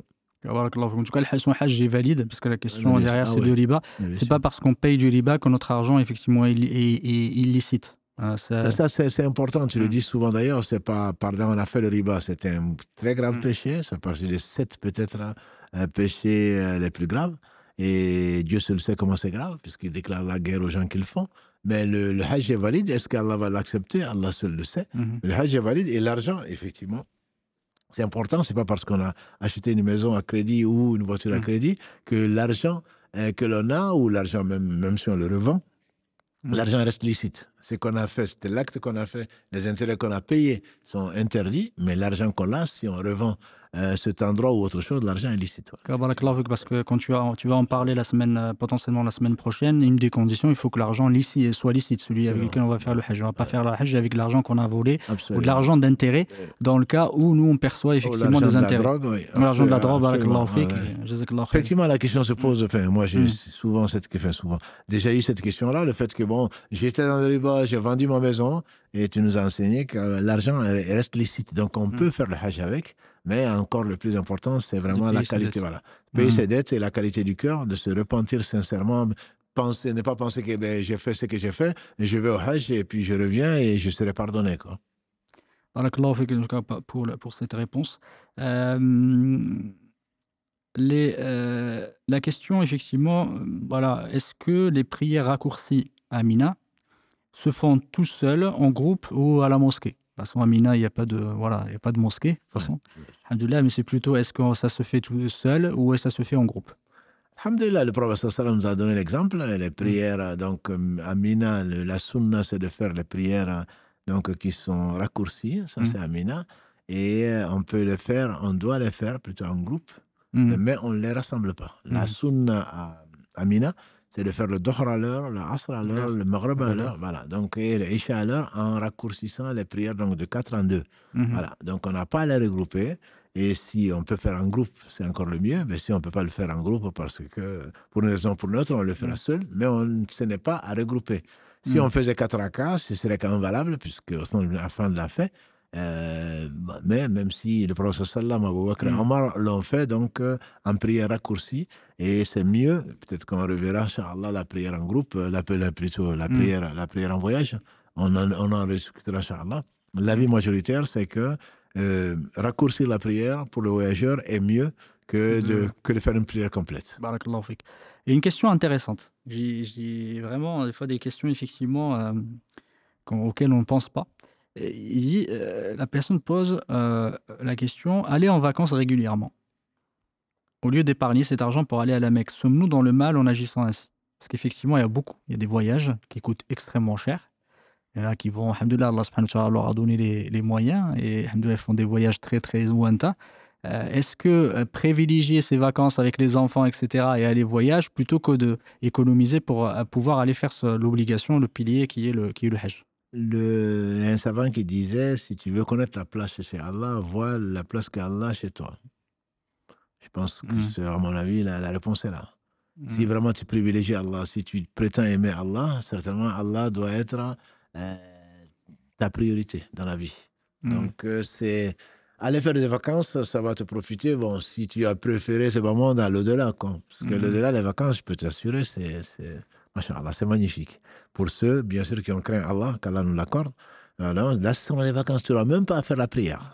En tout cas, son Hajj est valide, parce que la question derrière, c'est du riba. C'est pas parce qu'on paye du riba que notre argent, effectivement, est illicite. Ça c'est important, tu le dis souvent d'ailleurs, c'est pas, pardon, on a fait le riba, c'était un très grave péché, c'est parmi les 7 peut-être péchés les plus graves, et Dieu seul sait comment c'est grave, puisqu'il déclare la guerre aux gens qui le font, mais le Hajj est valide, est-ce qu'Allah va l'accepter? Allah seul le sait. Le Hajj est valide, et l'argent, effectivement, c'est important, c'est pas parce qu'on a acheté une maison à crédit ou une voiture à crédit que l'argent que l'on a, ou l'argent même si on le revend, l'argent reste licite. Ce qu'on a fait, c'était l'acte qu'on a fait. Les intérêts qu'on a payés sont interdits, mais l'argent qu'on a, si on revend cet endroit ou autre chose, l'argent est licite. Parce que quand tu vas en parler potentiellement la semaine prochaine, une des conditions, il faut que l'argent soit licite, celui avec lequel on va faire le Hajj. On ne va pas faire le Hajj avec l'argent qu'on a volé. Absolument. Ou de l'argent d'intérêt, dans le cas où nous on perçoit effectivement des intérêts. L'argent de la drogue, effectivement, la question se pose. Enfin, moi, j'ai souvent déjà eu cette question-là, le fait que bon, j'étais dans le riba, j'ai vendu ma maison, et tu nous as enseigné que l'argent reste licite. Donc, on peut faire le Hajj avec. Mais encore, le plus important, c'est vraiment la qualité. Voilà. Payer ses dettes et la qualité du cœur, de se repentir sincèrement, ne pas penser que j'ai fait ce que j'ai fait, je vais au Hajj et puis je reviens et je serai pardonné. Pour cette réponse. La question, effectivement, voilà, est-ce que les prières raccourcies à Mina se font tout seuls, en groupe ou à la mosquée? toute façon, à Mina, il n'y a pas de, voilà, il y a pas de mosquée, de toute Ouais. façon. Alhamdoulilah, mais c'est plutôt, est-ce que ça se fait tout seul ou est-ce que ça se fait en groupe? Alhamdulillah, le prophète sallam nous a donné l'exemple, les Mm. prières, donc à Mina, la sunna, c'est de faire les prières donc, qui sont raccourcies, ça Mm. c'est à Mina, et on peut les faire, on doit les faire plutôt en groupe, Mm. mais on ne les rassemble pas. La Mm. sunna à Mina, c'est de faire le Dhuhr à l'heure, le Asr à l'heure, L'heure. le Maghrib à Voilà. l'heure, voilà, donc, et le Isha à l'heure en raccourcissant les prières donc, de 4 en 2. Mhm. Voilà, donc on n'a pas à les regrouper. Et si on peut faire en groupe, c'est encore le mieux. Mais si on ne peut pas le faire en groupe, parce que pour une raison ou pour une autre, on le fera Mm. seul, mais ce n'est pas à regrouper. Si Mm. on faisait 4 rakas, ce serait quand même valable, puisque la fin de la fait. Mais même si le prophète sallam, Abu Bakr et Mm. Omar l'ont fait donc en prière raccourcie, et c'est mieux, peut-être qu'on reverra, Inch'Allah, la prière en groupe, plutôt Mm. la prière en voyage. On en rediscutera, Inch'Allah. L'avis Mm. majoritaire, c'est que raccourcir la prière pour le voyageur est mieux que de faire une prière complète. Barakallahu fik. Et une question intéressante. J'ai vraiment des fois des questions effectivement auxquelles on ne pense pas. Et il dit, la personne pose la question, aller en vacances régulièrement, au lieu d'épargner cet argent pour aller à la Mecque, sommes-nous dans le mal en agissant ainsi? Parce qu'effectivement, il y a des voyages qui coûtent extrêmement cher. Il y en a qui vont, alhamdoulilah, Allah subhanahu wa ta'ala leur a donné les moyens et alhamdoulilah, ils font des voyages très très lointains. Est-ce que privilégier ces vacances avec les enfants, etc., et aller voyage plutôt que d'économiser pour pouvoir aller faire l'obligation, le pilier qui est le Hajj? Il y a un savant qui disait, si tu veux connaître ta place chez Allah, vois la place qu'Allah chez toi. Je pense que, Mm. à mon avis, la réponse est là. Si Mm. vraiment tu privilégies Allah, si tu prétends aimer Allah, certainement Allah doit être euh, ta priorité dans la vie. Mm. Donc, c'est aller faire des vacances, ça va te profiter. Bon, si tu as préféré ce moment dans l'au-delà, quoi. Parce que Mm. l'au-delà, les vacances, je peux t'assurer, Masha'Allah, c'est magnifique. Pour ceux, bien sûr, qui ont craint Allah, qu'Allah nous l'accorde, non, là, ce sont les vacances, tu n'auras même pas à faire la prière.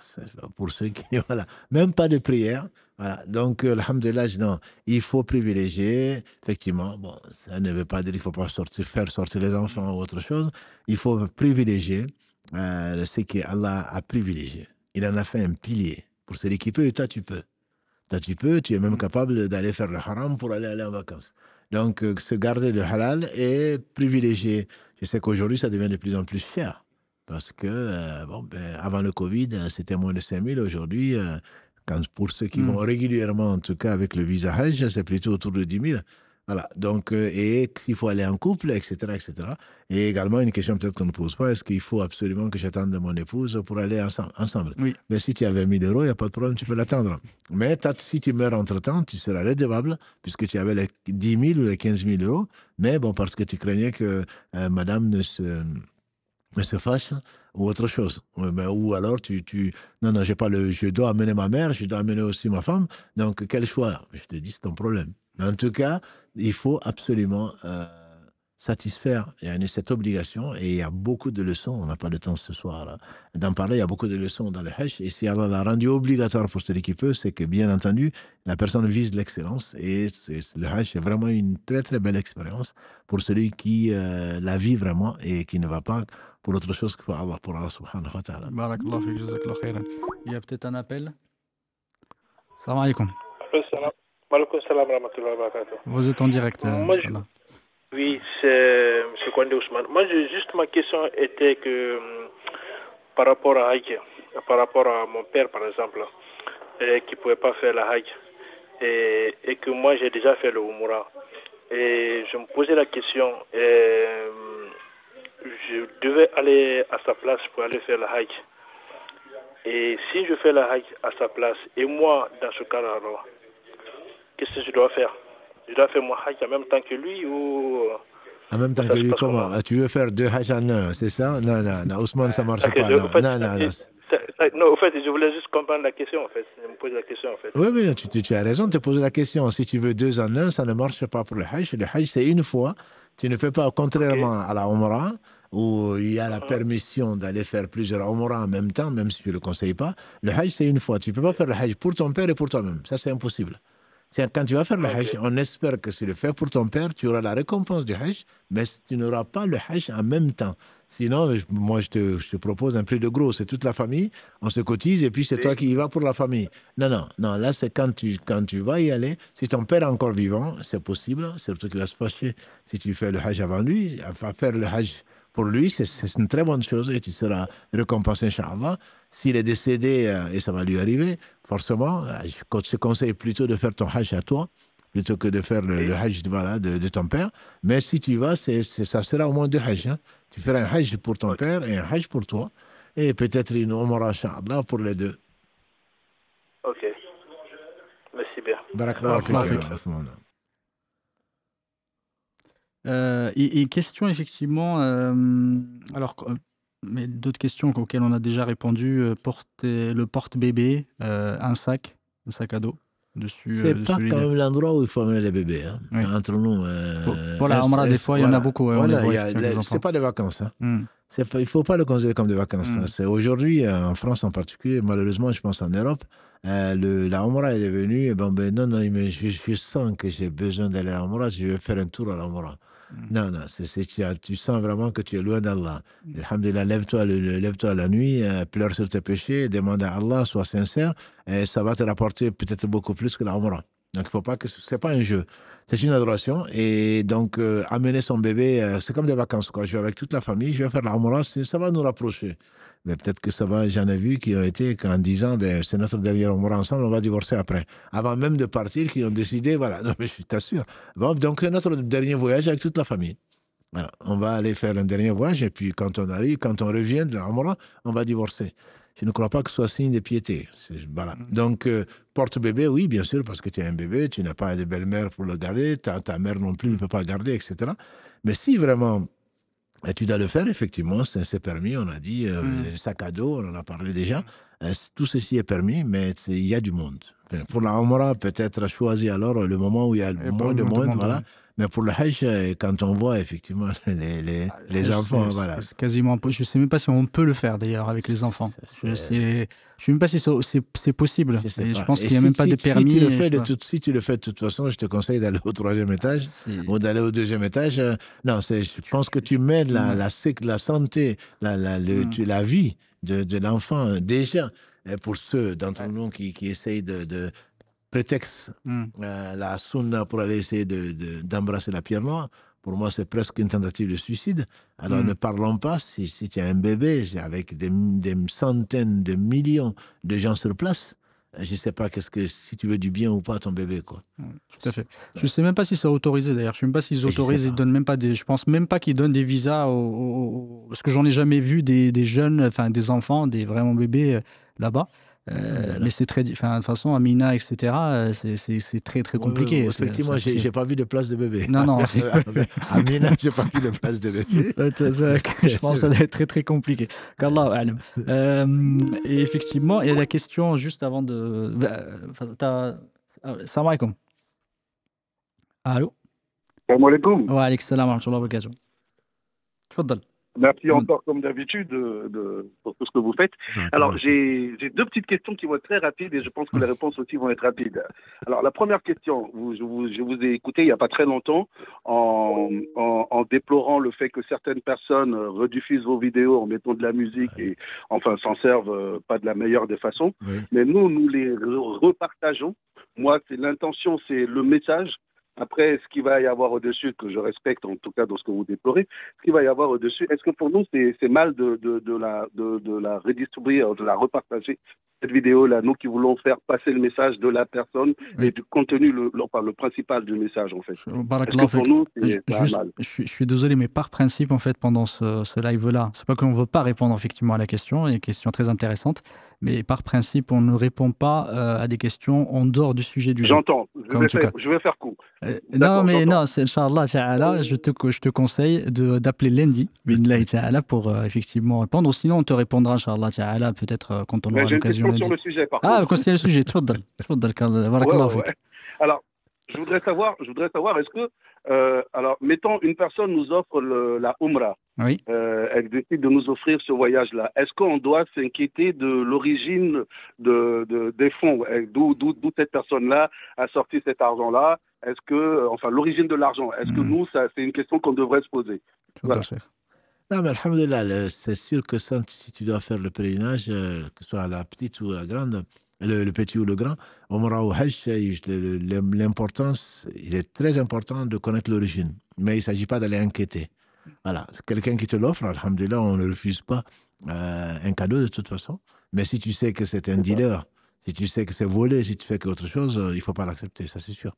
Pour ceux qui, voilà, même pas de prière. Voilà. Donc, alhamdulillah, non, il faut privilégier, effectivement, bon, ça ne veut pas dire qu'il ne faut pas faire sortir les enfants ou autre chose. Il faut privilégier ce qu'Allah a privilégié. Il en a fait un pilier. Pour celui qui peut, et toi, tu peux. Toi, tu peux, tu es même Mm. capable d'aller faire le haram pour aller en vacances. Donc, se garder le halal et privilégier. Je sais qu'aujourd'hui, ça devient de plus en plus cher. Parce que, avant le Covid, c'était moins de 5 000. Aujourd'hui, pour ceux qui vont Mm. régulièrement, en tout cas avec le visa Hajj, c'est plutôt autour de 10 000. Voilà. Donc, et s'il faut aller en couple, etc., etc. Et également, une question peut-être qu'on ne pose pas, est-ce qu'il faut absolument que j'attende mon épouse pour aller ensemble? Oui. Mais si tu as 20 000 euros, il n'y a pas de problème, tu peux l'attendre. Mais si tu meurs entre-temps, tu seras redevable, puisque tu avais les 10 000 ou les 15 000 euros. Mais bon, parce que tu craignais que madame ne se fâche ou autre chose. Ou alors, non, non, je dois amener ma mère, je dois amener aussi ma femme. Donc, quel choix? Je te dis, c'est ton problème. Mais en tout cas, il faut absolument satisfaire cette obligation. Et il y a beaucoup de leçons, on n'a pas de temps ce soir d'en parler, il y a beaucoup de leçons dans le Hajj. Et si Allah l'a rendu obligatoire pour celui qui peut, c'est que, bien entendu, la personne vise l'excellence. Et le Hajj est vraiment une très, très belle expérience pour celui qui la vit vraiment et qui ne va pas pour autre chose que pour Allah subhanahu wa ta'ala. Barakallahu fik, jazakallahu khairan. Il y a peut-être un appel. Salam alaikum. Malaikum salam rahmatullahi wa barakatuh. Vous êtes en direct, Moi, Inch'Allah. oui, c'est M. Kwande Ousmane. Moi, juste ma question était que par rapport à Hajj, par rapport à mon père, par exemple, qui ne pouvait pas faire la Hajj, et que moi, j'ai déjà fait le Umrah. Et je me posais la question, je devais aller à sa place pour aller faire la Hajj. Et si je fais la Hajj à sa place, et moi, dans ce cas-là, alors, qu'est-ce que je dois faire? Je dois faire mon Hajj en même temps que lui ou... En même temps que lui, comment? Tu veux faire 2 Hajj en un, c'est ça? Non, non, non, Ousmane, ça ne marche pas. Non, non, non. Non, en fait, je voulais juste comprendre la question, en fait. Je me pose la question, en fait. Oui, oui, tu as raison de te poser la question. Si tu veux 2 en un, ça ne marche pas pour le Hajj. Le Hajj, c'est une fois. Tu ne fais pas, contrairement à la Umrah, où il y a la permission d'aller faire plusieurs Umrah en même temps, même si tu ne le conseilles pas. Le Hajj, c'est une fois. Tu ne peux pas faire le Hajj pour ton père et pour toi-même. Ça, c'est impossible. Quand tu vas faire le Hajj, on espère que si tu le fais pour ton père, tu auras la récompense du Hajj, mais tu n'auras pas le Hajj en même temps. Sinon, moi, je te propose un prix de gros. C'est toute la famille, on se cotise et puis c'est toi qui y vas pour la famille. Non, non, non. Là, c'est quand tu vas y aller. Si ton père est encore vivant, c'est possible. Surtout qu'il va se fâcher si tu fais le Hajj avant lui. Enfin, faire le Hajj pour lui, c'est une très bonne chose et tu seras récompensé, Inch'Allah. S'il est décédé, et ça va lui arriver, forcément, je te conseille plutôt de faire ton Hajj à toi plutôt que de faire le Hajj voilà, de ton père. Mais si tu vas, ça sera au moins deux Hajj. Hein. Tu feras un Hajj pour ton père et un Hajj pour toi. Et peut-être une Umrah, Inch'Allah, pour les deux. Ok. Merci bien. Barakallahu fik, Othman. Et question effectivement, alors, mais d'autres questions auxquelles on a déjà répondu, le porte-bébé, un sac à dos dessus. C'est pas quand même l'endroit où il faut amener les bébés. Hein. Oui. Entre nous. Pour la Umrah, des fois, il y en a beaucoup. Voilà, c'est pas des vacances. Hein. Il ne faut pas le considérer comme des vacances. Hein. C'est aujourd'hui, en France en particulier, malheureusement, je pense en Europe, la Umrah est devenue, non, je sens que j'ai besoin d'aller à la Umrah, je vais faire un tour à la Umrah. Non, non, tu sens vraiment que tu es loin d'Allah. Alhamdulillah, lève-toi la nuit, pleure sur tes péchés, demande à Allah, sois sincère, et ça va te rapporter peut-être beaucoup plus que la Umrah. Donc, il ne faut pas que ce n'est pas un jeu. C'est une adoration. Et donc, amener son bébé, c'est comme des vacances. Quoi. Je vais avec toute la famille, je vais faire la Umrah, ça va nous rapprocher. Mais peut-être que ça va, j'en ai vu qui ont été, qu'en disant, c'est notre dernière Umrah ensemble, on va divorcer après. Avant même de partir, qui ont décidé, voilà, non, mais je t'assure. Bon, donc, notre dernier voyage avec toute la famille. Voilà, on va aller faire un dernier voyage, et puis quand on arrive, quand on revient de la Umrah, on va divorcer. Je ne crois pas que ce soit signe de piété. Voilà. Donc, porte-bébé, oui, bien sûr, parce que tu es un bébé, tu n'as pas de belle-mère pour le garder, ta mère non plus ne peut pas garder, etc. Mais si vraiment tu dois le faire, effectivement, c'est permis, on a dit, les sacs à dos, on en a parlé déjà, tout ceci est permis, mais il y a du monde. Enfin, pour la Umrah, peut-être choisir alors le moment où il y a moins de monde, voilà. Mais pour le Hajj, quand on voit effectivement les enfants, voilà. C'est quasiment impossible. Je ne sais même pas si on peut le faire d'ailleurs avec les enfants. Je ne sais même pas si c'est possible. Je pense qu'il n'y a même pas de permis. Si tu le fais de toute façon, je te conseille d'aller au 3e étage ou d'aller au 2e étage. Non, je pense que tu mets la santé, la vie de l'enfant déjà. Pour ceux d'entre nous qui essayent de prétexte la sunna pour aller essayer d'embrasser la pierre noire. Pour moi, c'est presque une tentative de suicide. Alors, ne parlons pas si tu as un bébé avec des centaines de millions de gens sur place. Je ne sais pas si tu veux du bien ou pas à ton bébé, quoi. Tout à fait. Je ne sais même pas si c'est autorisé d'ailleurs. Je ne sais même pas s'ils autorisent. Ils donnent même pas je pense même pas qu'ils donnent des visas parce que j'en ai jamais vu des jeunes, enfin des enfants, des vraiment bébés là-bas. Mais c'est très, de toute façon, à Mina, etc., c'est très très compliqué. Effectivement, j'ai pas vu de place de bébé. Non, non. À Mina, j'ai pas vu de place de bébé. Je pense que ça doit être très très compliqué. Qu'Allah a'lam. Et effectivement, il y a la question juste avant de. Salam alaikum. Allô. Salam alaikum. Wa alaikum salam wa rahmatullahi wa barakatuh. Tfaddal. Merci encore, comme d'habitude, pour tout ce que vous faites. Alors, j'ai deux petites questions qui vont être très rapides et je pense que les réponses aussi vont être rapides. Alors, la première question, je vous ai écouté il n'y a pas très longtemps en déplorant le fait que certaines personnes rediffusent vos vidéos en mettant de la musique et enfin s'en servent pas de la meilleure des façons. Oui. Mais nous les repartageons. Moi, l'intention, c'est le message. Après, ce qu'il va y avoir au-dessus, que je respecte en tout cas dans ce que vous déplorez, ce qu'il va y avoir au-dessus, est-ce que pour nous, c'est mal de la redistribuer, de la repartager, cette vidéo-là, nous qui voulons faire passer le message de la personne et du contenu, le principal du message, en fait. Pour nous, c'est pas mal. Je suis désolé, mais par principe, en fait, pendant ce live-là, c'est pas qu'on ne veut pas répondre effectivement à la question, il y a une question très intéressante, mais par principe, on ne répond pas à des questions en dehors du sujet du jeu. J'entends, je vais faire court. Non, mais non, Inch'Allah ta'ala, je te conseille d'appeler lundi, bi'idhnillahi ta'ala, pour effectivement répondre, ou sinon on te répondra, Inch'Allah ta'ala, peut-être quand on aura l'occasion. Sur le sujet, par contre. Quand c'est le sujet, tfaddal, barakallahu fik. Alors, je voudrais savoir, est-ce que, alors, mettons, une personne nous offre la Umrah. Oui. Elle décide de nous offrir ce voyage-là. Est-ce qu'on doit s'inquiéter de l'origine des fonds, d'où cette personne-là a sorti cet argent-là? Est-ce que, enfin, l'origine de l'argent, est-ce que nous, c'est une question qu'on devrait se poser? Voilà. Non, mais alhamdoulilah, c'est sûr que ça, si tu dois faire le pèlerinage, que ce soit la petite ou la grande, le petit ou le grand, Umrah ou Hajj, l'importance, il est très important de connaître l'origine. Mais il ne s'agit pas d'aller enquêter. Voilà, quelqu'un qui te l'offre, alhamdoulilah, on ne refuse pas un cadeau de toute façon. Mais si tu sais que c'est un dealer, si tu sais que c'est volé, si tu fais qu'autre chose, il ne faut pas l'accepter, ça c'est sûr.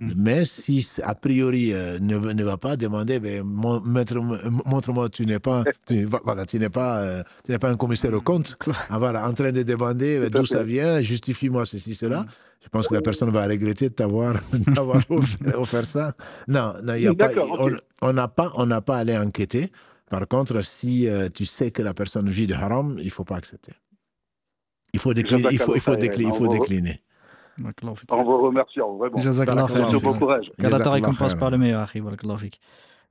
Mais si a priori ne va pas demander, ben, montre-moi, tu n'es pas, voilà, tu n'es pas un commissaire au compte, voilà, en train de demander d'où ça vient, justifie-moi ceci, cela. Je pense que la personne va regretter de t'avoir offert ça. Non, il y a pas, on n'a pas à aller enquêter. Par contre, si tu sais que la personne vit de haram, il ne faut pas accepter. Il faut décliner. En vous remerciant, vraiment. Bon courage. Qu'Allah récompense par le meilleur.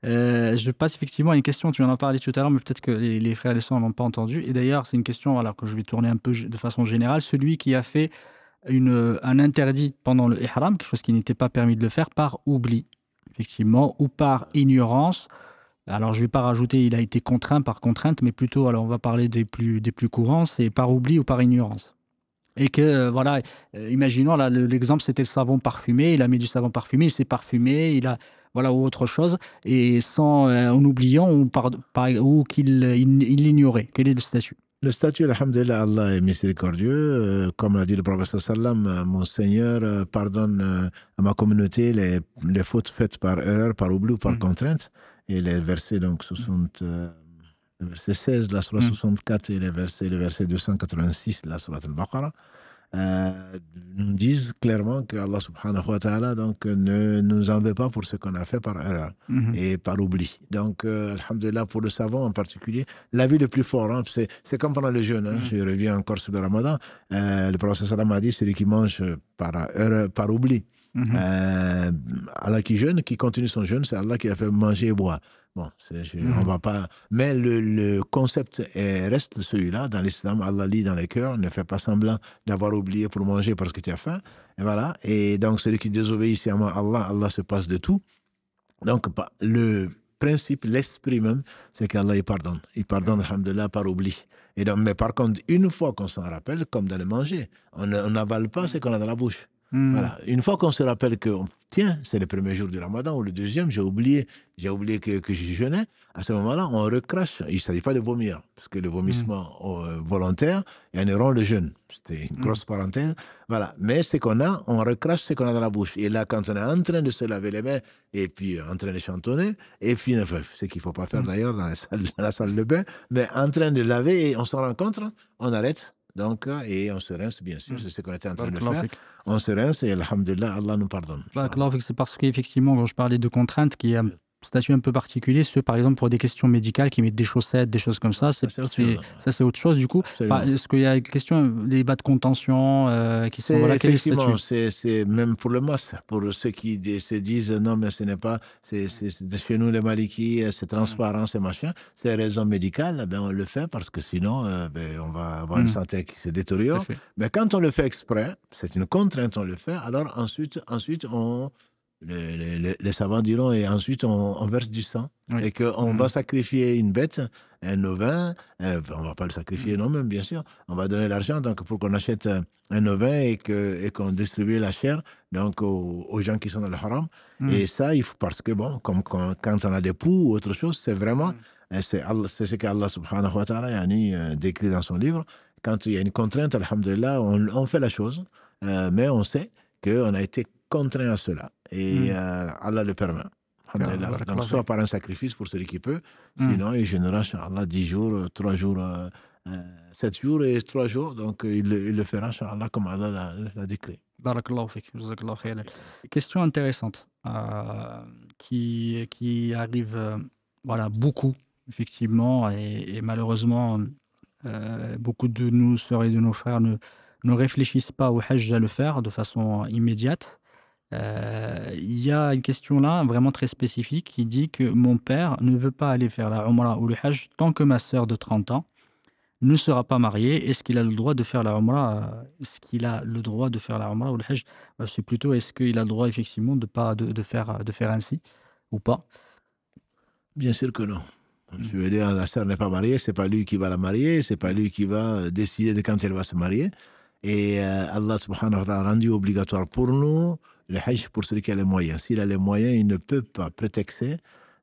Je passe effectivement à une question, tu en as parlé tout à l'heure, mais peut-être que les frères et les sœurs n'ont pas entendu. Et d'ailleurs, c'est une question que je vais tourner un peu de façon générale. Celui qui a fait un interdit pendant le ihram, quelque chose qui n'était pas permis de le faire, par oubli, effectivement, ou par ignorance. Alors, je ne vais pas rajouter, il a été contraint par contrainte, mais plutôt, alors on va parler des plus courants, c'est par oubli ou par ignorance. Et que, voilà, imaginons, là, l'exemple, c'était le savon parfumé. Il a mis du savon parfumé, il s'est parfumé, voilà, ou autre chose, et en oubliant ou qu'il l'ignorait. Quel est le statut? Le statut, alhamdulillah, Allah est miséricordieux. Comme l'a dit le prophète sallam, mon Seigneur pardonne à ma communauté les fautes faites par erreur, par oubli ou par contrainte. Et les versets, donc, le verset 16, la surah 64 et le verset 286, la surah al-Baqarah, nous disent clairement que Allah subhanahu wa ta'ala donc, ne nous en veut pas pour ce qu'on a fait par erreur et par oubli. Donc, alhamdulillah, pour le savant en particulier, la vie le plus fort, hein, c'est comme pendant le jeûne. Hein, je reviens encore sur le ramadan. Le prophète sallam a dit celui qui mange par erreur, par oubli. Allah qui jeûne, qui continue son jeûne, c'est Allah qui a fait manger et boire. Bon, on va pas. Mais le concept reste celui-là. Dans l'islam, Allah lit dans les cœurs, ne fait pas semblant d'avoir oublié pour manger parce que tu as faim. Et voilà. Et donc, celui qui désobéit sciemment à Allah, Allah se passe de tout. Donc, le principe, l'esprit même, c'est qu'Allah il pardonne. Il pardonne, alhamdulillah, par oubli. Et donc, mais par contre, une fois qu'on s'en rappelle, comme d'aller manger, on n'avale pas ce qu'on a dans la bouche. Voilà. Une fois qu'on se rappelle que, tiens, c'est le premier jour du ramadan ou le deuxième, j'ai oublié que je jeûnais, à ce moment-là, on recrache. Il ne s'agit pas de vomir, parce que le vomissement volontaire annuleront le jeûne. C'était une grosse parenthèse. Voilà. Mais ce qu'on a, on recrache ce qu'on a dans la bouche. Et là, quand on est en train de se laver les mains, et puis en train de chantonner, et puis, ce qu'il ne faut pas faire d'ailleurs dans la salle de bain, mais en train de laver, et on s'en rencontre, on arrête. Donc, et on se rince, bien sûr, c'est ce qu'on était en train de faire. On se rince et, alhamdulillah, Allah nous pardonne. C'est parce qu'effectivement, quand je parlais de contraintes, qui est un statut un peu particulier, ceux, par exemple, pour des questions médicales, qui mettent des chaussettes, des choses comme ça, c'est autre chose, du coup. Est-ce qu'il y a une question, les bas de contention, qui sont... Voilà, effectivement, c'est même pour le mas, pour ceux qui se disent, non, mais ce n'est pas, c'est chez nous les Malikis, c'est transparent, c'est machin, c'est raison médicale, ben on le fait parce que sinon, on va avoir une santé qui se détériore. Mais quand on le fait exprès, c'est une contrainte, on le fait, alors ensuite les savants diront, et ensuite on verse du sang, et qu'on va sacrifier une bête, un ovin, on ne va pas le sacrifier non-même, bien sûr, on va donner l'argent donc, pour qu'on achète un ovin et qu'on distribue la chair donc, aux gens qui sont dans le haram. Et ça, il faut, parce que, bon, comme quand on a des poux ou autre chose, c'est vraiment, c'est ce qu'Allah subhanahu wa ta'ala décrit dans son livre. Quand il y a une contrainte, alhamdulillah, on fait la chose, mais on sait qu'on a été contraint à cela. Et Allah le permet. Donc, soit par un sacrifice pour celui qui peut, sinon il générera, Inch'Allah, 10 jours, 3 jours, 7 jours et 3 jours. Donc, il le fera, Inch'Allah, comme Allah l'a décrit. Barakallahu fik. Question intéressante qui arrive beaucoup, effectivement, et malheureusement, beaucoup de nos sœurs et de nos frères ne réfléchissent pas au Hajj à le faire de façon immédiate. Il y a une question là, vraiment très spécifique, qui dit que mon père ne veut pas aller faire la Umrah ou le Hajj tant que ma sœur de 30 ans ne sera pas mariée. Est-ce qu'il a le droit de faire la Umrah Est-ce qu'il a le droit de faire la Umrah ou le Hajj C'est plutôt, est-ce qu'il a le droit effectivement de faire ainsi ou pas? Bien sûr que non. Je veux dire, la sœur n'est pas mariée, c'est pas lui qui va la marier, c'est pas lui qui va décider de quand elle va se marier. Et Allah subhanahu wa ta'ala a rendu obligatoire pour nous le hajj pour celui qui a les moyens. S'il a les moyens, il ne peut pas prétexter.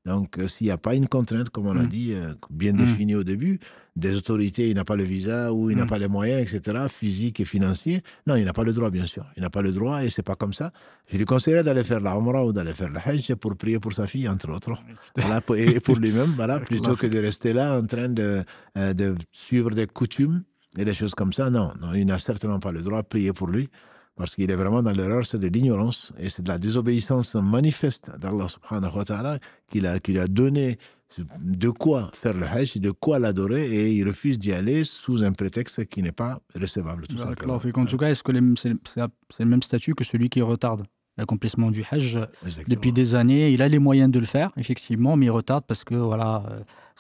Donc, s'il n'y a pas une contrainte, comme on l'a dit, bien définie au début, des autorités, il n'a pas le visa ou il n'a pas les moyens, etc., physiques et financiers, non, il n'a pas le droit, bien sûr. Il n'a pas le droit et c'est pas comme ça. Je lui conseillerais d'aller faire la Umrah ou d'aller faire le hajj pour prier pour sa fille, entre autres. Voilà, et pour lui-même, voilà, plutôt que de rester là en train de suivre des coutumes et des choses comme ça. Non, non, il n'a certainement pas le droit de prier pour lui. Parce qu'il est vraiment dans l'erreur, c'est de l'ignorance et c'est de la désobéissance manifeste d'Allah subhanahu wa ta'ala qui lui a donné de quoi faire le hajj, de quoi l'adorer et il refuse d'y aller sous un prétexte qui n'est pas recevable. Tout simplement. En tout cas, est-ce que c'est le même statut que celui qui retarde l'accomplissement du hajj depuis des années? Il a les moyens de le faire, effectivement, mais il retarde parce que, voilà,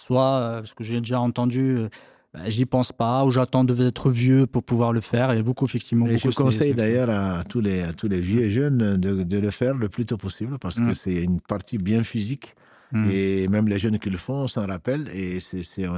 parce que j'ai déjà entendu... j'y pense pas, ou j'attends d'être vieux pour pouvoir le faire. Et beaucoup, effectivement. Et je conseille d'ailleurs à tous les vieux et jeunes de le faire le plus tôt possible parce que c'est une partie bien physique. Et même les jeunes qui le font s'en rappellent. Et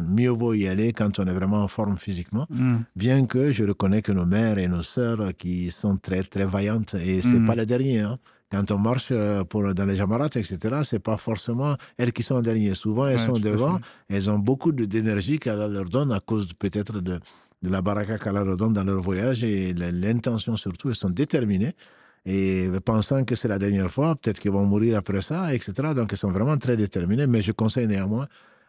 mieux vaut y aller quand on est vraiment en forme physiquement. Bien que je reconnais que nos mères et nos sœurs qui sont très, très vaillantes, et c'est pas les derniers, hein. Quand on marche dans les jamarats, etc., c'est pas forcément elles qui sont en dernier. Souvent, elles sont devant. Elles ont beaucoup d'énergie qu'Allah leur donne à cause peut-être de la baraka qu'Allah leur donne dans leur voyage et l'intention surtout. Elles sont déterminées et pensant que c'est la dernière fois, peut-être qu'ils vont mourir après ça, etc. Donc, elles sont vraiment très déterminées. Mais je conseille néanmoins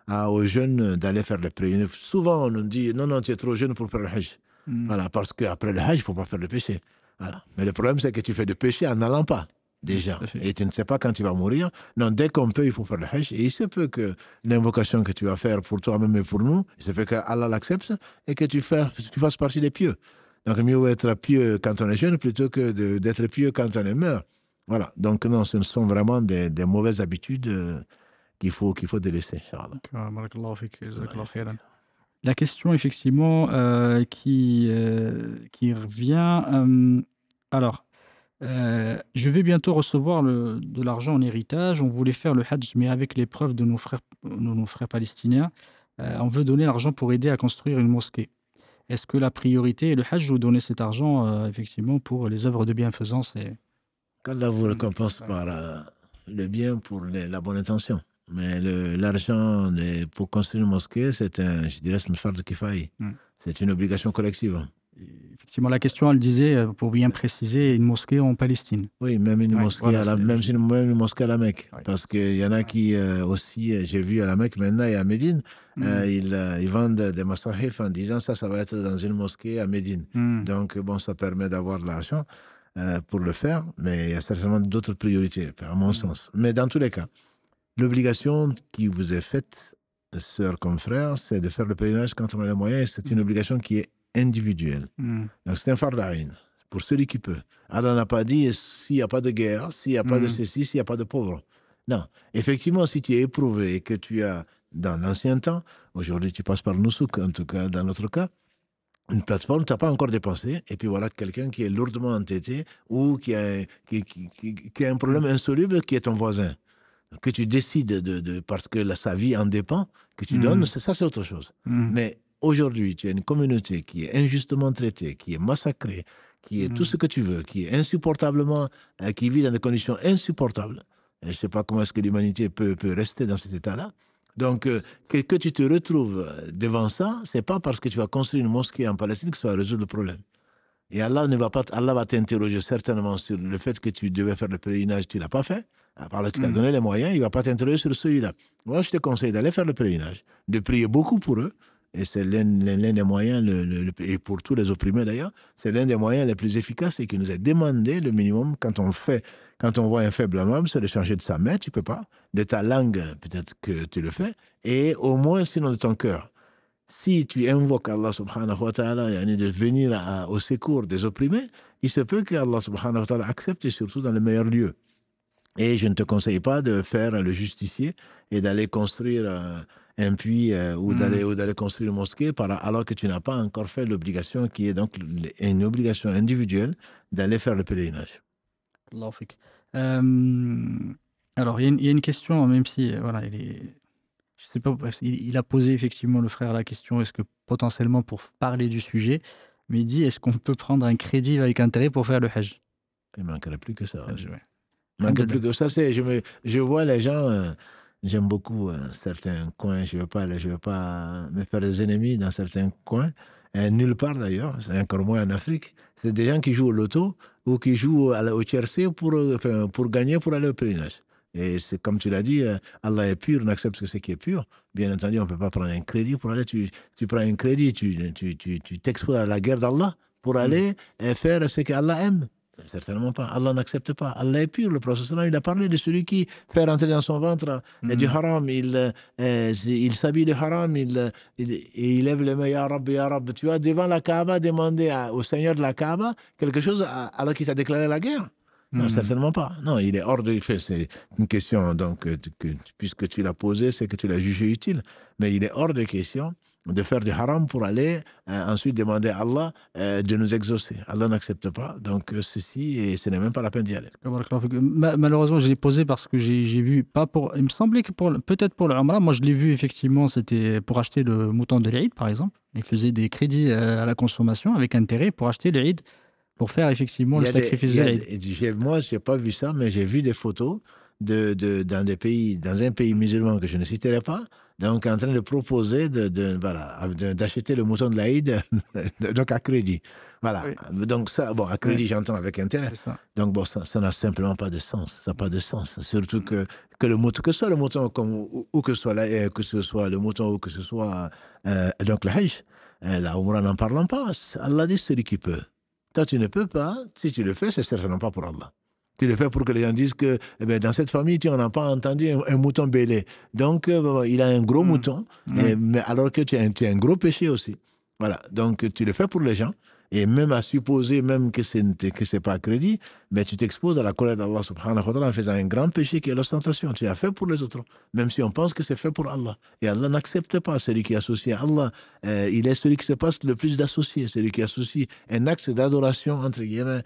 aux jeunes d'aller faire le prix. Souvent, on nous dit non, tu es trop jeune pour faire le hajj. Voilà, parce qu'après le hajj, il ne faut pas faire le péché. Voilà. Mais le problème, c'est que tu fais le péché en n'allant pas. Déjà, et tu ne sais pas quand tu vas mourir. Non, dès qu'on peut, il faut faire le hajj. Et il se peut que l'invocation que tu vas faire pour toi-même et pour nous, il se peut qu'Allah l'accepte et que tu fasses partie des pieux. Donc, mieux vaut être pieux quand on est jeune plutôt que d'être pieux quand on est mort. Voilà. Donc, non, ce sont vraiment des mauvaises habitudes qu'il faut délaisser. La question, effectivement, qui revient. Alors. Je vais bientôt recevoir de l'argent en héritage. On voulait faire le hajj, mais avec l'épreuve de nos frères palestiniens, on veut donner l'argent pour aider à construire une mosquée. Est-ce que la priorité est le hajj ou donner cet argent effectivement pour les œuvres de bienfaisance qu'Allah vous récompense par le bien pour la bonne intention. Mais l'argent pour construire une mosquée, c'est une fard kifaya. C'est une obligation collective. Effectivement, la question, elle disait, pour bien préciser, une mosquée en Palestine. Oui, même une mosquée, même une mosquée à la Mecque. Oui. Parce qu'il y en a qui aussi, j'ai vu à la Mecque maintenant et à Médine, ils vendent des masahif en disant ça va être dans une mosquée à Médine. Donc, bon, ça permet d'avoir de l'argent pour le faire, mais il y a certainement d'autres priorités, à mon sens. Mais dans tous les cas, l'obligation qui vous est faite, sœur comme frère, c'est de faire le pèlerinage quand on a les moyens. C'est une obligation qui est individuel. Donc c'est un fardaïn pour celui qui peut. Allah n'a pas dit s'il n'y a pas de guerre, s'il n'y a pas de ceci, s'il n'y a pas de pauvres. Non. Effectivement, si tu es éprouvé et que tu as, dans l'ancien temps, aujourd'hui tu passes par le Nusuk, en tout cas dans notre cas, une plateforme, tu n'as pas encore dépensé, et puis voilà quelqu'un qui est lourdement entêté ou qui a un problème insoluble qui est ton voisin. Que tu décides parce que sa vie en dépend, que tu donnes, ça c'est autre chose. Mais aujourd'hui, tu as une communauté qui est injustement traitée, qui est massacrée, qui est tout ce que tu veux, qui est insupportablement, qui vit dans des conditions insupportables. Et je ne sais pas comment est-ce que l'humanité peut rester dans cet état-là. Donc, que tu te retrouves devant ça, ce n'est pas parce que tu vas construire une mosquée en Palestine que ça va résoudre le problème. Et Allah va t'interroger certainement sur le fait que tu devais faire le pèlerinage, tu ne l'as pas fait. Alors tu t'as donné les moyens, il ne va pas t'interroger sur celui-là. Moi, je te conseille d'aller faire le pèlerinage, de prier beaucoup pour eux. Et c'est l'un des moyens, et pour tous les opprimés d'ailleurs, c'est l'un des moyens les plus efficaces et qui nous est demandé le minimum quand on voit un faible homme, c'est de changer de sa main, tu ne peux pas. De ta langue, peut-être que tu le fais. Et au moins, sinon de ton cœur. Si tu invoques Allah subhanahu wa ta'ala de venir au secours des opprimés, il se peut que Allah subhanahu wa ta'ala accepte, et surtout dans les meilleurs lieux. Et je ne te conseille pas de faire le justicier et d'aller construire un puits ou d'aller construire une mosquée alors que tu n'as pas encore fait l'obligation qui est donc une obligation individuelle d'aller faire le pèlerinage. Allah fik. Alors, il y a une question, même si voilà, Je sais pas, il a posé effectivement, le frère, la question, est-ce que potentiellement pour parler du sujet, mais il dit, est-ce qu'on peut prendre un crédit avec intérêt pour faire le Hajj? Il manquerait plus que ça. Hajj, ouais. Il manquerait plus que ça. Je vois les gens, j'aime beaucoup certains coins, je veux pas me faire des ennemis dans certains coins, nulle part d'ailleurs, c'est encore moins en Afrique. C'est des gens qui jouent au loto ou qui jouent au tiercé pour gagner, pour aller au pèlerinage. Et c'est comme tu l'as dit, Allah est pur, on accepte ce qui est pur. Bien entendu, on ne peut pas prendre un crédit pour aller. Tu prends un crédit, tu t'exposes à la guerre d'Allah pour aller faire ce qu'Allah aime. Certainement pas. Allah n'accepte pas. Allah est pur. Le prophète, il a parlé de celui qui fait rentrer dans son ventre du haram. Il s'habille de haram. Il lève les mains, Ya Rabbi, Ya Rabbi. Tu vas devant la Kaaba demander au Seigneur de la Kaaba quelque chose alors qu'il t'a déclaré la guerre. Non, certainement pas. Non, il est hors de fait. C'est une question, donc, puisque tu l'as posée, c'est que tu l'as jugé utile. Mais il est hors de question de faire du haram pour aller ensuite demander à Allah de nous exaucer. Allah n'accepte pas. Donc, ceci, et ce n'est même pas la peine d'y aller. Malheureusement, je l'ai posé parce que j'ai vu, pas pour. Il me semblait que peut-être pour le Umrah, moi je l'ai vu effectivement, c'était pour acheter le mouton de l'Eid, par exemple. Il faisait des crédits à la consommation avec intérêt pour acheter l'Eid, pour faire effectivement le sacrifice de l'Eid. Moi, je n'ai pas vu ça, mais j'ai vu des photos dans un pays musulman que je ne citerai pas, donc en train de proposer d'acheter le mouton de l'Aïd donc à crédit. Voilà. Oui. Donc ça, bon, à crédit, j'entends avec intérêt. Donc bon, ça n'a simplement pas de sens. Ça n'a pas de sens. Surtout que le mouton, que ce soit le mouton ou que ce soit le mouton ou que ce soit donc le Hajj, la Umrah n'en parlons pas. Allah dit celui qui peut. Toi, tu ne peux pas. Si tu le fais, c'est certainement pas pour Allah. Tu le fais pour que les gens disent que dans cette famille, on n'a pas entendu un mouton bêlé. Donc, il a un gros mouton, mais alors que tu as un gros péché aussi. Voilà. Donc, tu le fais pour les gens. Et même à supposer même que ce n'est pas crédit, mais tu t'exposes à la colère d'Allah subhanahu wa ta'ala en faisant un grand péché qui est l'ostentation. Tu as fait pour les autres, même si on pense que c'est fait pour Allah. Et Allah n'accepte pas celui qui est associé à Allah. Il est celui qui se passe le plus d'associés, celui qui associe un acte d'adoration, entre guillemets,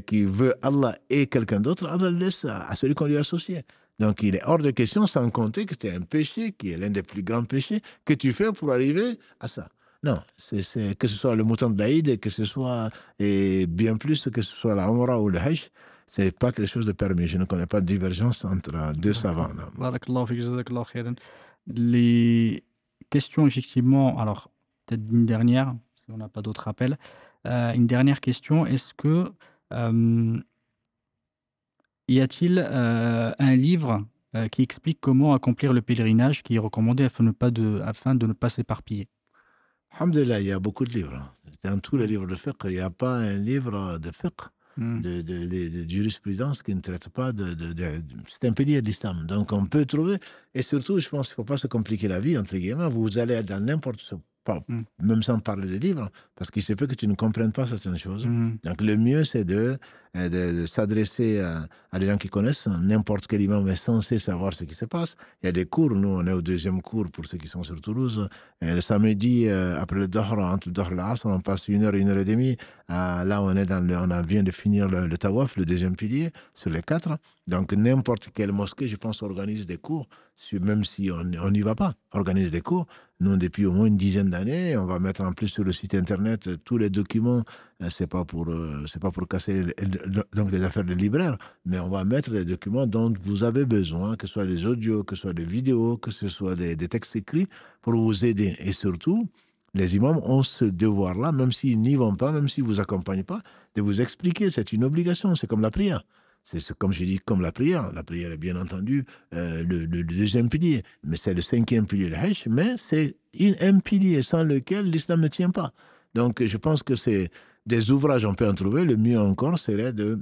qui veut Allah et quelqu'un d'autre, Allah le laisse à celui qu'on lui a associé. Donc il est hors de question, sans compter que c'est un péché qui est l'un des plus grands péchés que tu fais pour arriver à ça. Non, c'est que ce soit le mouton d'Aïd, que ce soit, et bien plus que ce soit la Umrah ou le Hajj, ce n'est pas quelque chose de permis. Je ne connais pas de divergence entre deux savants. Barakallahu fik, jazakallahu khairan. Les questions, effectivement, alors peut-être une dernière, si on n'a pas d'autres appels. Une dernière question, est-ce que y a-t-il un livre qui explique comment accomplir le pèlerinage qui est recommandé afin de ne pas s'éparpiller? Alhamdulillah, il y a beaucoup de livres. Dans tous les livres de fiqh, il n'y a pas un livre de fiqh, de jurisprudence qui ne traite pas c'est un pilier de l'islam. Donc on peut trouver, et surtout, je pense qu'il ne faut pas se compliquer la vie, entre guillemets, vous allez dans n'importe même sans parler de livres, parce qu'il se peut que tu ne comprennes pas certaines choses. Donc le mieux, c'est de s'adresser à des gens qui connaissent. N'importe quel imam est censé savoir ce qui se passe. Il y a des cours, nous on est au deuxième cours pour ceux qui sont sur Toulouse. Et le samedi, après le Dahr, entre le Dahr et l'Asr, on passe 1 heure et demie. Là, on vient de finir le Tawaf, le deuxième pilier, sur les 4. Donc n'importe quelle mosquée, je pense, organise des cours, même si on n'y va pas, organise des cours. Nous, depuis au moins une dizaine d'années, on va mettre en plus sur le site internet tous les documents. C'est pas pour casser donc les affaires de libraire, mais on va mettre les documents dont vous avez besoin, que ce soit des audios, que ce soit des vidéos, que ce soit des textes écrits, pour vous aider. Et surtout, les imams ont ce devoir-là, même s'ils n'y vont pas, même s'ils ne vous accompagnent pas, de vous expliquer. C'est une obligation, c'est comme la prière. C'est comme je dis, comme la prière. La prière est bien entendu le deuxième pilier, mais c'est le 5e pilier, le Hajj, mais c'est un pilier sans lequel l'islam ne tient pas. Donc je pense que c'est des ouvrages, on peut en trouver. Le mieux encore serait de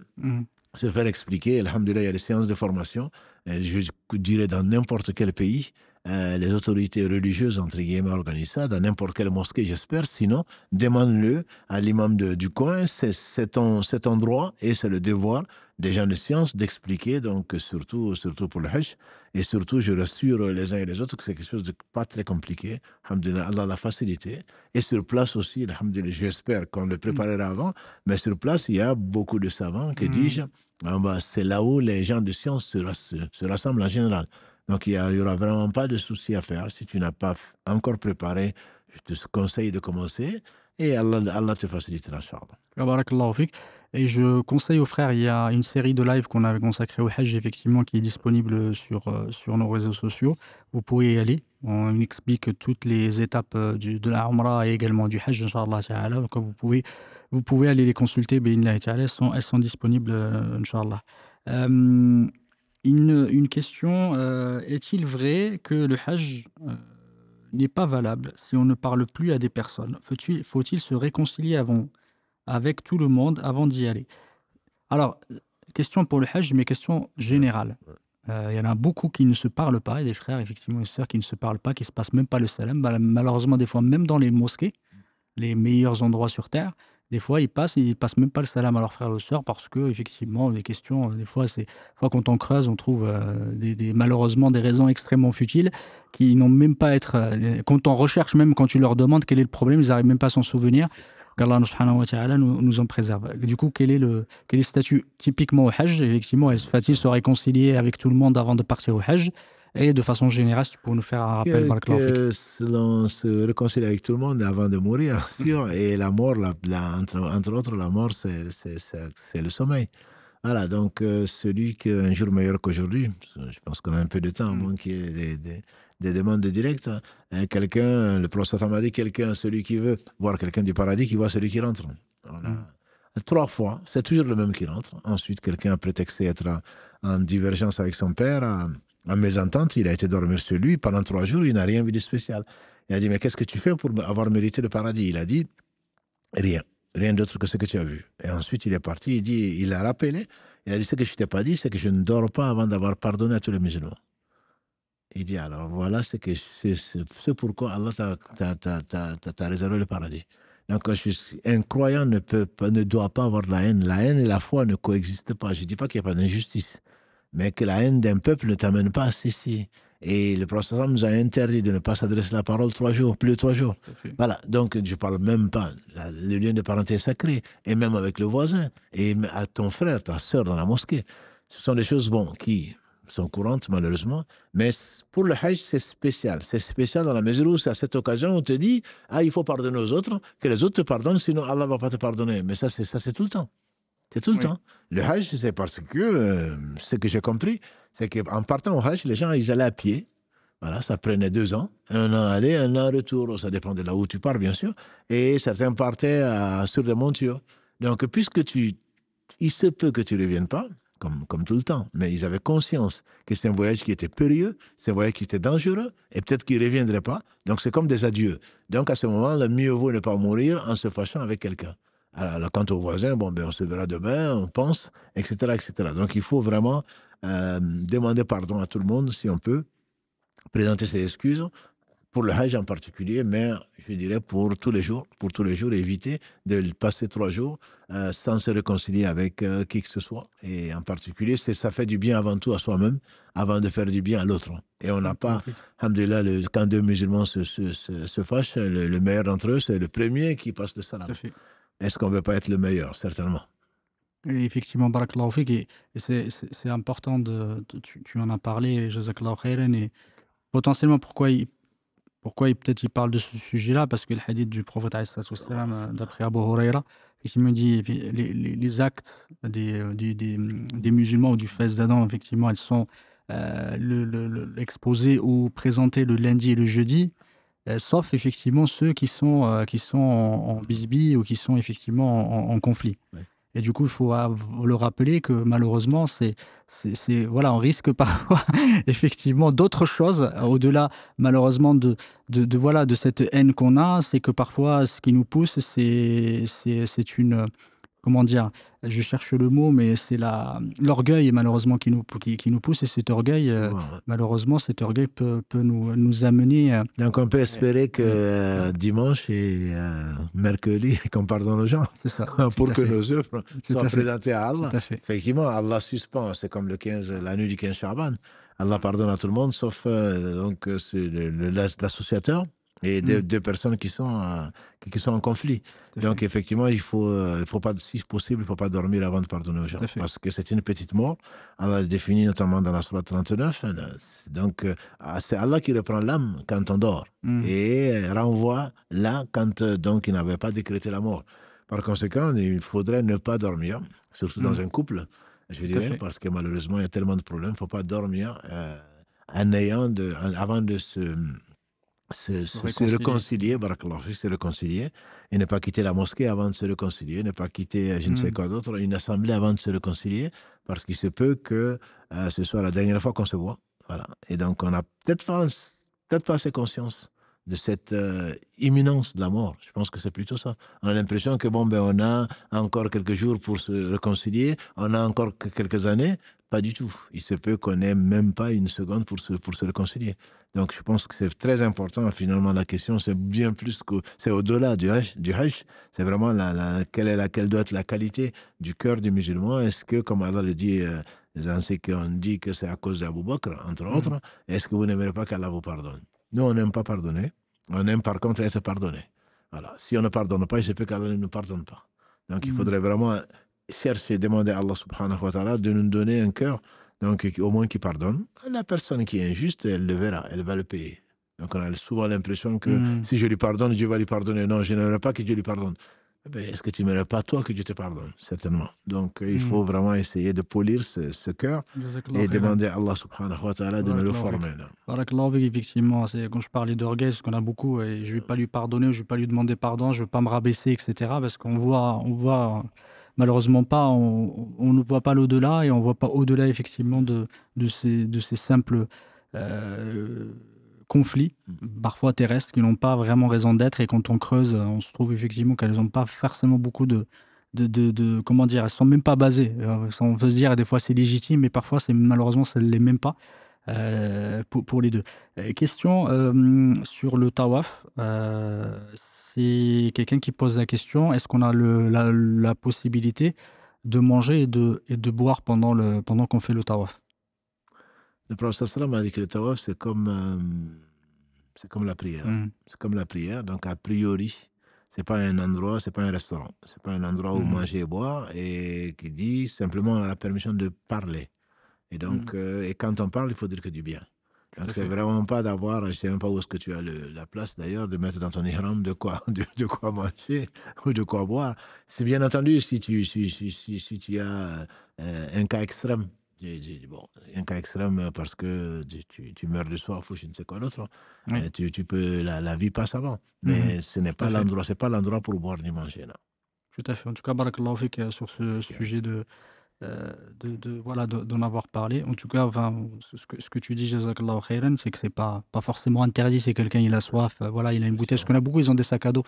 se faire expliquer. Alhamdulillah, il y a des séances de formation. Je dirais dans n'importe quel pays, les autorités religieuses, entre guillemets, organisent ça, dans n'importe quelle mosquée, j'espère. Sinon, demande-le à l'imam du coin. C'est ton droit et c'est le devoir des gens de science d'expliquer, donc surtout pour le Hajj. Et surtout, je rassure les uns et les autres que c'est quelque chose de pas très compliqué. Alhamdulillah, Allah l'a facilité. Et sur place aussi, alhamdulillah, j'espère qu'on le préparera avant, mais sur place, il y a beaucoup de savants qui disent, c'est là où les gens de science se rassemblent en général. Donc, il y aura vraiment pas de souci à faire. Si tu n'as pas encore préparé, je te conseille de commencer et Allah te facilitera, Inch'Allah. Barakallahu fik. Et je conseille aux frères, il y a une série de lives qu'on avait consacrée au Hajj, effectivement, qui est disponible sur nos réseaux sociaux. Vous pouvez y aller. On explique toutes les étapes de la Umrah et également du Hajj, Inch'Allah Ta'ala. Donc, vous pouvez aller les consulter, bi'idhnillahi ta'ala. Elles sont disponibles, Inch'Allah. Une question, est-il vrai que le Hajj n'est pas valable si on ne parle plus à des personnes? Faut-il se réconcilier avec tout le monde avant d'y aller? Alors, question pour le Hajj, mais question générale. Il y en a beaucoup qui ne se parlent pas, et des frères, effectivement, et des sœurs qui ne se parlent pas, qui ne se passent même pas le salam. Malheureusement, des fois, même dans les mosquées, les meilleurs endroits sur Terre, des fois, ils passent même pas le salam à leurs frères et sœurs parce que, effectivement, les questions, des fois, quand on creuse, on trouve malheureusement des raisons extrêmement futiles qui n'ont même pas à être. Quand on recherche, même quand tu leur demandes quel est le problème, ils n'arrivent même pas à s'en souvenir. Qu'Allah subhanahu wa ta'ala nous en préserve. Du coup, quel est le statut typiquement au Hajj? Effectivement, va-t-il se réconcilier avec tout le monde avant de partir au Hajj? Et de façon générale, si tu peux nous faire un rappel, on se réconcilie avec tout le monde avant de mourir, sûr. Et la mort, entre autres, la mort, c'est le sommeil. Voilà, donc celui qui a un jour meilleur qu'aujourd'hui, je pense qu'on a un peu de temps, à moins qu'il y ait des demandes directes. Quelqu'un, le prophète m'a dit, celui qui veut voir quelqu'un du paradis, qui voit celui qui rentre. Voilà. 3 fois, c'est toujours le même qui rentre. Ensuite, quelqu'un a prétexté être en divergence avec son père, en mésentente, il a été dormir sur lui. Pendant 3 jours, il n'a rien vu de spécial. Il a dit, mais qu'est-ce que tu fais pour avoir mérité le paradis? Il a dit, rien d'autre que ce que tu as vu. Et ensuite, il est parti, il a rappelé, il a dit, ce que je ne t'ai pas dit, c'est que je ne dors pas avant d'avoir pardonné à tous les musulmans. Il dit, alors voilà, c'est pourquoi Allah t'a réservé le paradis. Donc, un croyant ne doit pas avoir de la haine. La haine et la foi ne coexistent pas. Je ne dis pas qu'il n'y a pas d'injustice, mais que la haine d'un peuple ne t'amène pas à ceci. Et le prophète nous a interdit de ne pas s'adresser la parole 3 jours, plus de 3 jours. Voilà, donc je ne parle même pas. Le lien de parenté est sacré, et même avec le voisin, et à ton frère, ta soeur dans la mosquée. Ce sont des choses, qui sont courantes malheureusement, mais pour le Hajj, c'est spécial. C'est spécial dans la mesure où c'est à cette occasion on te dit, il faut pardonner aux autres, que les autres te pardonnent, sinon Allah ne va pas te pardonner. Mais ça, c'est tout le temps. C'est tout le temps. Le Hajj, c'est parce que, ce que j'ai compris, c'est qu'en partant au Hajj, les gens, ils allaient à pied. Voilà, ça prenait 2 ans. 1 an aller, 1 an retour. Ça dépend de là où tu pars, bien sûr. Et certains partaient sur des montures. Donc, puisque il se peut que tu ne reviennes pas, comme tout le temps, mais ils avaient conscience que c'est un voyage qui était périlleux, c'est un voyage qui était dangereux, et peut-être qu'ils ne reviendraient pas. Donc, c'est comme des adieux. Donc, à ce moment, le mieux vaut ne pas mourir en se fâchant avec quelqu'un. Alors, quant aux voisins, on se verra demain, on pense, etc., etc. Donc, il faut vraiment demander pardon à tout le monde, si on peut, présenter ses excuses, pour le Hajj en particulier, mais je dirais pour tous les jours, éviter de passer 3 jours sans se réconcilier avec qui que ce soit. Et en particulier, ça fait du bien avant tout à soi-même, avant de faire du bien à l'autre. Et on n'a pas, alhamdoulilah, quand 2 musulmans se fâchent, le meilleur d'entre eux, c'est le premier qui passe le salam. Est-ce qu'on ne veut pas être le meilleur? Certainement. Et effectivement, barakallahu fik, et c'est important, tu en as parlé, jazakallahu khairan, et potentiellement pourquoi peut-être il parle de ce sujet-là, parce que le hadith du prophète d'après Abu Huraira, il me dit les actes des musulmans ou du fès d'Adam, effectivement, elles sont exposées ou présentées le lundi et le jeudi, sauf effectivement ceux qui sont en bisbille ou qui sont effectivement en conflit. Ouais. Et du coup, il faut le rappeler que malheureusement, voilà, on risque parfois effectivement d'autres choses au-delà, malheureusement, de cette haine qu'on a. C'est que parfois, ce qui nous pousse, c'est une, comment dire, je cherche le mot, mais c'est l'orgueil malheureusement qui nous pousse, et cet orgueil, malheureusement, cet orgueil peut nous amener. Donc on peut espérer que dimanche et mercredi, qu'on pardonne aux gens, c'est ça, pour que nos œuvres soient présentées à Allah. Effectivement, Allah suspend, c'est comme la nuit du 15 Shaban. Allah pardonne à tout le monde, sauf donc l'associateur et deux personnes qui sont en conflit. Donc, effectivement, il faut pas, si possible, il ne faut pas dormir avant de pardonner aux gens. Parce que c'est une petite mort. Allah le définit notamment dans la Sourate 39. Donc, c'est Allah qui reprend l'âme quand on dort et renvoie là quand donc, il n'avait pas décrété la mort. Par conséquent, il faudrait ne pas dormir, surtout dans un couple, je dirais, parce que malheureusement, il y a tellement de problèmes. Il ne faut pas dormir avant de se réconcilier, se réconcilier, et ne pas quitter la mosquée avant de se réconcilier, ne pas quitter je ne sais quoi d'autre, une assemblée avant de se réconcilier, parce qu'il se peut que ce soit la dernière fois qu'on se voit. Voilà. Et donc, on n'a peut-être pas assez conscience de cette imminence de la mort. Je pense que c'est plutôt ça. On a l'impression que on a encore quelques jours pour se réconcilier, on a encore quelques années. Pas du tout. Il se peut qu'on n'ait même pas une seconde pour se réconcilier. Donc, je pense que c'est très important. Finalement, la question, c'est bien plus que... C'est au-delà du hajj. C'est vraiment quelle doit être la qualité du cœur du musulman. Est-ce que, comme Allah le dit, dans ce qu'on dit que c'est à cause d'Abou Bakr, entre autres, est-ce que vous n'aimerez pas qu'Allah vous pardonne? Nous, on n'aime pas pardonner. On aime par contre être pardonné. Voilà. Si on ne pardonne pas, il se peut qu'Allah ne nous pardonne pas. Donc, il faudrait vraiment chercher, demander à Allah subhanahu wa ta'ala de nous donner un cœur, donc au moins qui pardonne. La personne qui est injuste, elle le verra, elle va le payer. Donc on a souvent l'impression que si je lui pardonne, Dieu va lui pardonner. Non, je n'aimerais pas que Dieu lui pardonne. Est-ce que tu n'aimerais pas toi que Dieu te pardonne? Certainement. Donc il faut vraiment essayer de polir ce cœur et demander à Allah subhanahu wa ta'ala de nous le former. Barakallahu, effectivement, quand je parlais d'orgueil, parce qu'on a beaucoup, et je ne vais pas lui pardonner, je ne vais pas lui demander pardon, je ne vais pas me rabaisser, etc. Parce qu'on voit malheureusement pas, on ne voit pas l'au-delà, et on ne voit pas au-delà effectivement de ces simples conflits, parfois terrestres, qui n'ont pas vraiment raison d'être, et quand on creuse, on se trouve effectivement qu'elles n'ont pas forcément beaucoup de comment dire, elles ne sont même pas basées. On veut se dire, des fois c'est légitime, mais parfois malheureusement ça ne l'est même pas. Pour les deux. Question sur le tawaf. C'est quelqu'un qui pose la question, est-ce qu'on a la possibilité de manger et de boire pendant qu'on fait le tawaf? Le prophète sallam a dit que le tawaf, c'est comme la prière. C'est comme la prière, donc a priori, c'est pas un endroit, c'est pas un restaurant. C'est pas un endroit où manger et boire, et qui dit simplement on a la permission de parler. Et donc, et quand on parle, il faut dire que du bien. Donc, c'est vraiment pas d'avoir, je ne sais même pas où est-ce que tu as la place d'ailleurs, de mettre dans ton ihram de quoi manger ou de quoi boire. C'est bien entendu si tu as un cas extrême. Un cas extrême parce que tu meurs de soif ou je ne sais quoi d'autre. Tu peux, la vie passe avant. Mais ce n'est pas l'endroit, c'est pas l'endroit pour boire ni manger. Non. Tout à fait. En tout cas, barakallahu fik sur ce sujet d'en avoir parlé. En tout cas, ce que tu dis, jazakallahu khairan, c'est que c'est pas forcément interdit. Si quelqu'un il a soif, il a une bouteille. Parce qu'on a beaucoup, ils ont des sacs à dos.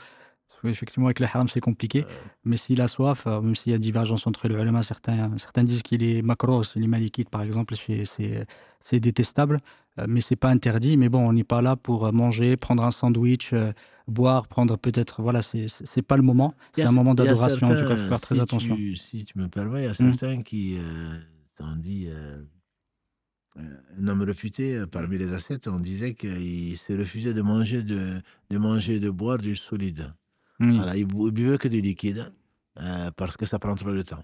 Effectivement, avec les haram, c'est compliqué. Mais s'il a soif, même s'il y a divergence entre les ulama, certains disent qu'il est makros, il est malikite, par exemple, c'est détestable. Mais c'est pas interdit. Mais bon, on n'est pas là pour manger, prendre un sandwich, boire, prendre peut-être... Voilà, c'est pas le moment. C'est un moment d'adoration. En tout cas, il faut faire très attention. Si tu me permets, il y a certains qui t'ont dit... un homme réputé parmi les ascètes, on disait qu'il se refusait de manger, de boire du solide. Voilà, il buvait que du liquide parce que ça prend trop de temps.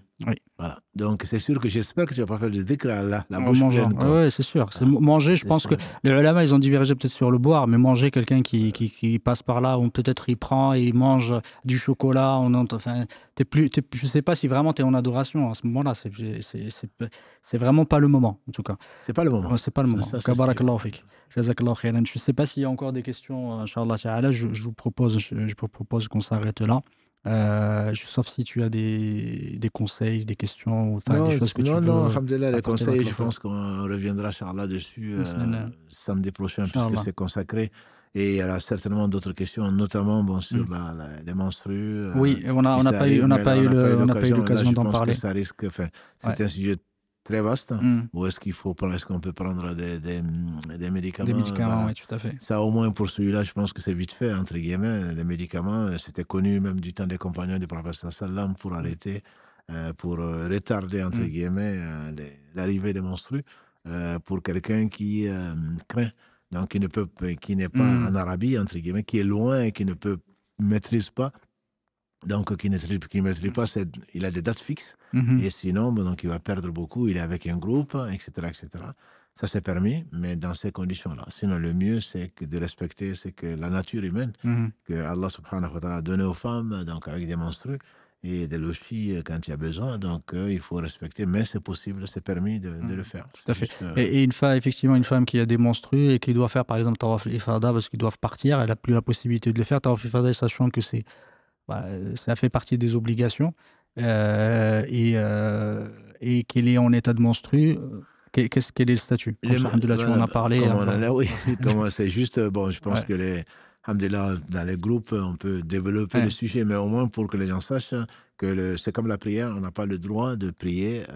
Voilà. Donc c'est sûr que j'espère que tu vas pas faire le dhikr à la bouche pleine. Oui, c'est sûr. Manger, je pense que les ulama, ils ont divergé peut-être sur le boire, mais manger, quelqu'un qui passe par là, ou peut-être il prend et il mange du chocolat, je sais pas si vraiment tu es en adoration à ce moment-là. C'est vraiment pas le moment, en tout cas. C'est pas le moment. C'est pas le moment. Barakallahu fik. Jazakallahu khairan. Je sais pas s'il y a encore des questions, Inch'Allah ta'ala. Je vous propose qu'on s'arrête là. Sauf si tu as des conseils, des questions, des choses que tu veux. Non, alhamdulillah, les conseils, je pense qu'on reviendra, Inch'Allah, dessus samedi prochain, puisque c'est consacré. Et il y aura certainement d'autres questions, notamment sur les menstrues. Oui, on n'a pas eu l'occasion d'en parler. Ça risque, c'est un sujet très vaste. Ou est-ce qu'on peut prendre des médicaments? Des médicaments, oui, tout à fait. Ça, au moins pour celui-là, je pense que c'est vite fait, entre guillemets. Les médicaments, c'était connu même du temps des compagnons du prophète sallam pour arrêter, pour retarder, entre guillemets, l'arrivée des menstrues, pour quelqu'un qui craint donc qui n'est pas en Arabie, entre guillemets, qui est loin et qui ne maîtrise pas. Donc, qui ne maîtrise pas, il a des dates fixes. Et sinon, donc, il va perdre beaucoup. Il est avec un groupe, etc., etc. Ça, c'est permis, mais dans ces conditions-là. Sinon, le mieux, c'est de respecter que la nature humaine que Allah subhanahu wa ta'ala a donnée aux femmes, donc avec des menstrues et des lochis quand il y a besoin. Donc, il faut respecter, mais c'est possible, c'est permis de le faire. Tout à fait. Et effectivement, une femme qui a des menstrues et qui doit faire, par exemple, Tawaf al-Ifada parce qu'ils doivent partir, elle n'a plus la possibilité de le faire. Tawaf al-Ifada, sachant que ça fait partie des obligations et qu'elle est en état de menstrue. Quel est le statut? Alhamdoulilah, tu en as parlé. Oui, c'est juste, bon, je pense que alhamdoulilah, dans les groupes, on peut développer le sujet, mais au moins pour que les gens sachent que c'est comme la prière, on n'a pas le droit de prier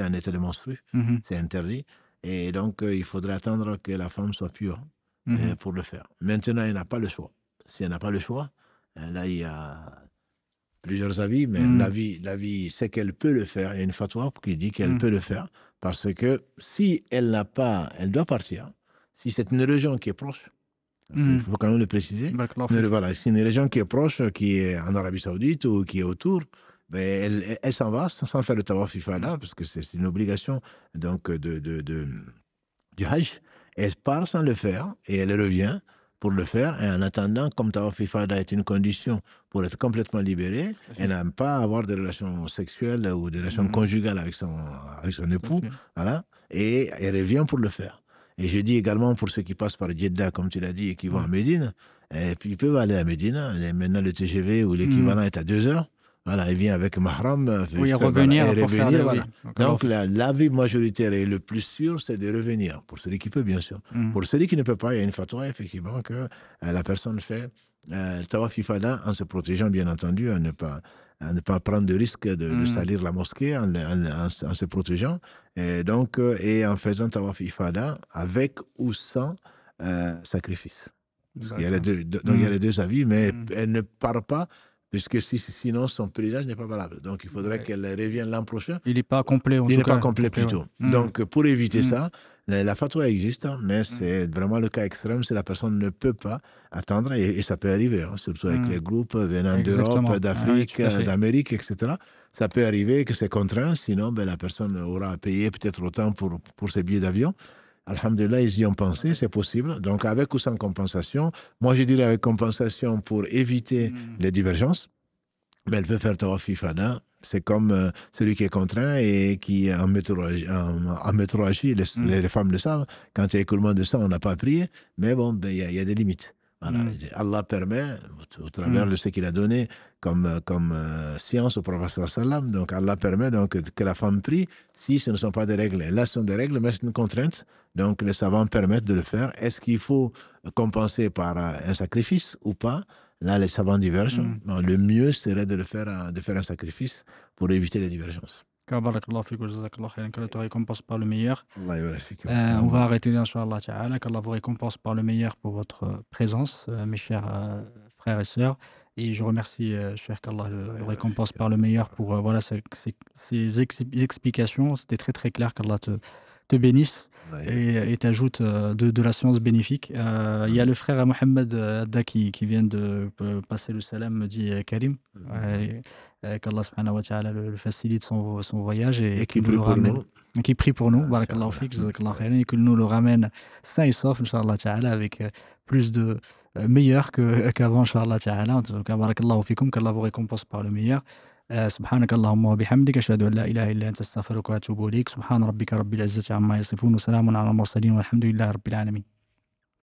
en état de menstrue. C'est interdit. Et donc, il faudrait attendre que la femme soit pure pour le faire. Maintenant, elle n'a pas le choix. Si elle n'a pas le choix, là, il y a plusieurs avis, mais l'avis, c'est qu'elle peut le faire. Il y a une fatwa qui dit qu'elle peut le faire, parce que si elle n'a pas, elle doit partir. Si c'est une région qui est proche, il faut quand même le préciser. Voilà, c'est une région qui est proche, qui est en Arabie Saoudite ou qui est autour, ben elle s'en va sans faire le tawaf ifada, parce que c'est une obligation donc du Hajj. Elle part sans le faire et elle revient pour le faire, et en attendant, comme Tawaf Ifada est une condition pour être complètement libérée, elle n'a pas à avoir des relations sexuelles ou des relations conjugales avec son époux, voilà, et elle revient pour le faire. Et je dis également pour ceux qui passent par Jeddah, comme tu l'as dit, et qui vont à Médine, et puis ils peuvent aller à Médine, maintenant le TGV ou l'équivalent est à 2 heures. Voilà, il vient avec Mahram. Revenir. Voilà. Donc, l'avis majoritaire et le plus sûr, c'est de revenir. Pour celui qui peut, bien sûr. Pour celui qui ne peut pas, il y a une fatwa, effectivement, que la personne fait le tawaf ifada en se protégeant, bien entendu, à ne pas prendre de risque de salir la mosquée en se protégeant. Et donc, et en faisant tawaf ifada avec ou sans sacrifice. Il y a les deux avis, mais elle ne part pas, puisque sinon son pèlerinage n'est pas valable. Donc il faudrait qu'elle revienne l'an prochain. Il n'est pas complet, Il n'est pas complet plutôt. Donc pour éviter ça, la fatwa existe, mais c'est vraiment le cas extrême, c'est la personne ne peut pas attendre, et ça peut arriver, surtout avec les groupes venant d'Europe, d'Afrique, d'Amérique, etc. Ça peut arriver que c'est contraint, sinon la personne aura à payer peut-être autant pour ses billets d'avion. Alhamdulillah, ils y ont pensé, c'est possible. Donc, avec ou sans compensation, moi je dirais avec compensation pour éviter les divergences, mais elle peut faire tawaf ifada. C'est comme celui qui est contraint et qui en métrorragie, les femmes le savent, quand il y a écoulement de sang, on n'a pas prié, mais bon, il y a des limites. Voilà. Allah permet, au travers de ce qu'il a donné comme science au prophète sallam, donc Allah permet donc que la femme prie si ce ne sont pas des règles. Là, ce sont des règles, mais c'est une contrainte. Donc les savants permettent de le faire. Est-ce qu'il faut compenser par un sacrifice ou pas? Là, les savants divergent. Le mieux serait de faire un sacrifice pour éviter les divergences. Barakallahu fik wa jazakallahu khairan, qu'Allah te récompense par le meilleur. On va arrêter là, Inch'Allah Ta'ala, qu'Allah vous récompense par le meilleur pour votre présence, mes chers frères et sœurs. Et je remercie, cher qu'Allah le récompense par le meilleur pour ces explications. C'était très très clair, qu'Allah te bénisse et t'ajoute de la science bénéfique. Il y a le frère Mohamed Adda qui vient de passer le salam, me dit Karim. Qu'Allah subhanahu wa ta'ala le facilite son voyage et qui prie pour nous. Qui prie pour nous, barakallahu fik, jazakallahu khairan, et qu'il nous le ramène sain et sauf, Inch'Allah ta'ala, avec plus de meilleur qu'avant, Inch'Allah ta'ala. En tout cas, barakallahu fikum, qu'Allah vous récompense par le meilleur. سبحانك اللهم وبحمدك أشهد أن لا إله إلا أنت أستغفرك وأتوب إليك سبحان ربك رب العزة عما يصفون وسلام على المرسلين والحمد لله رب العالمين.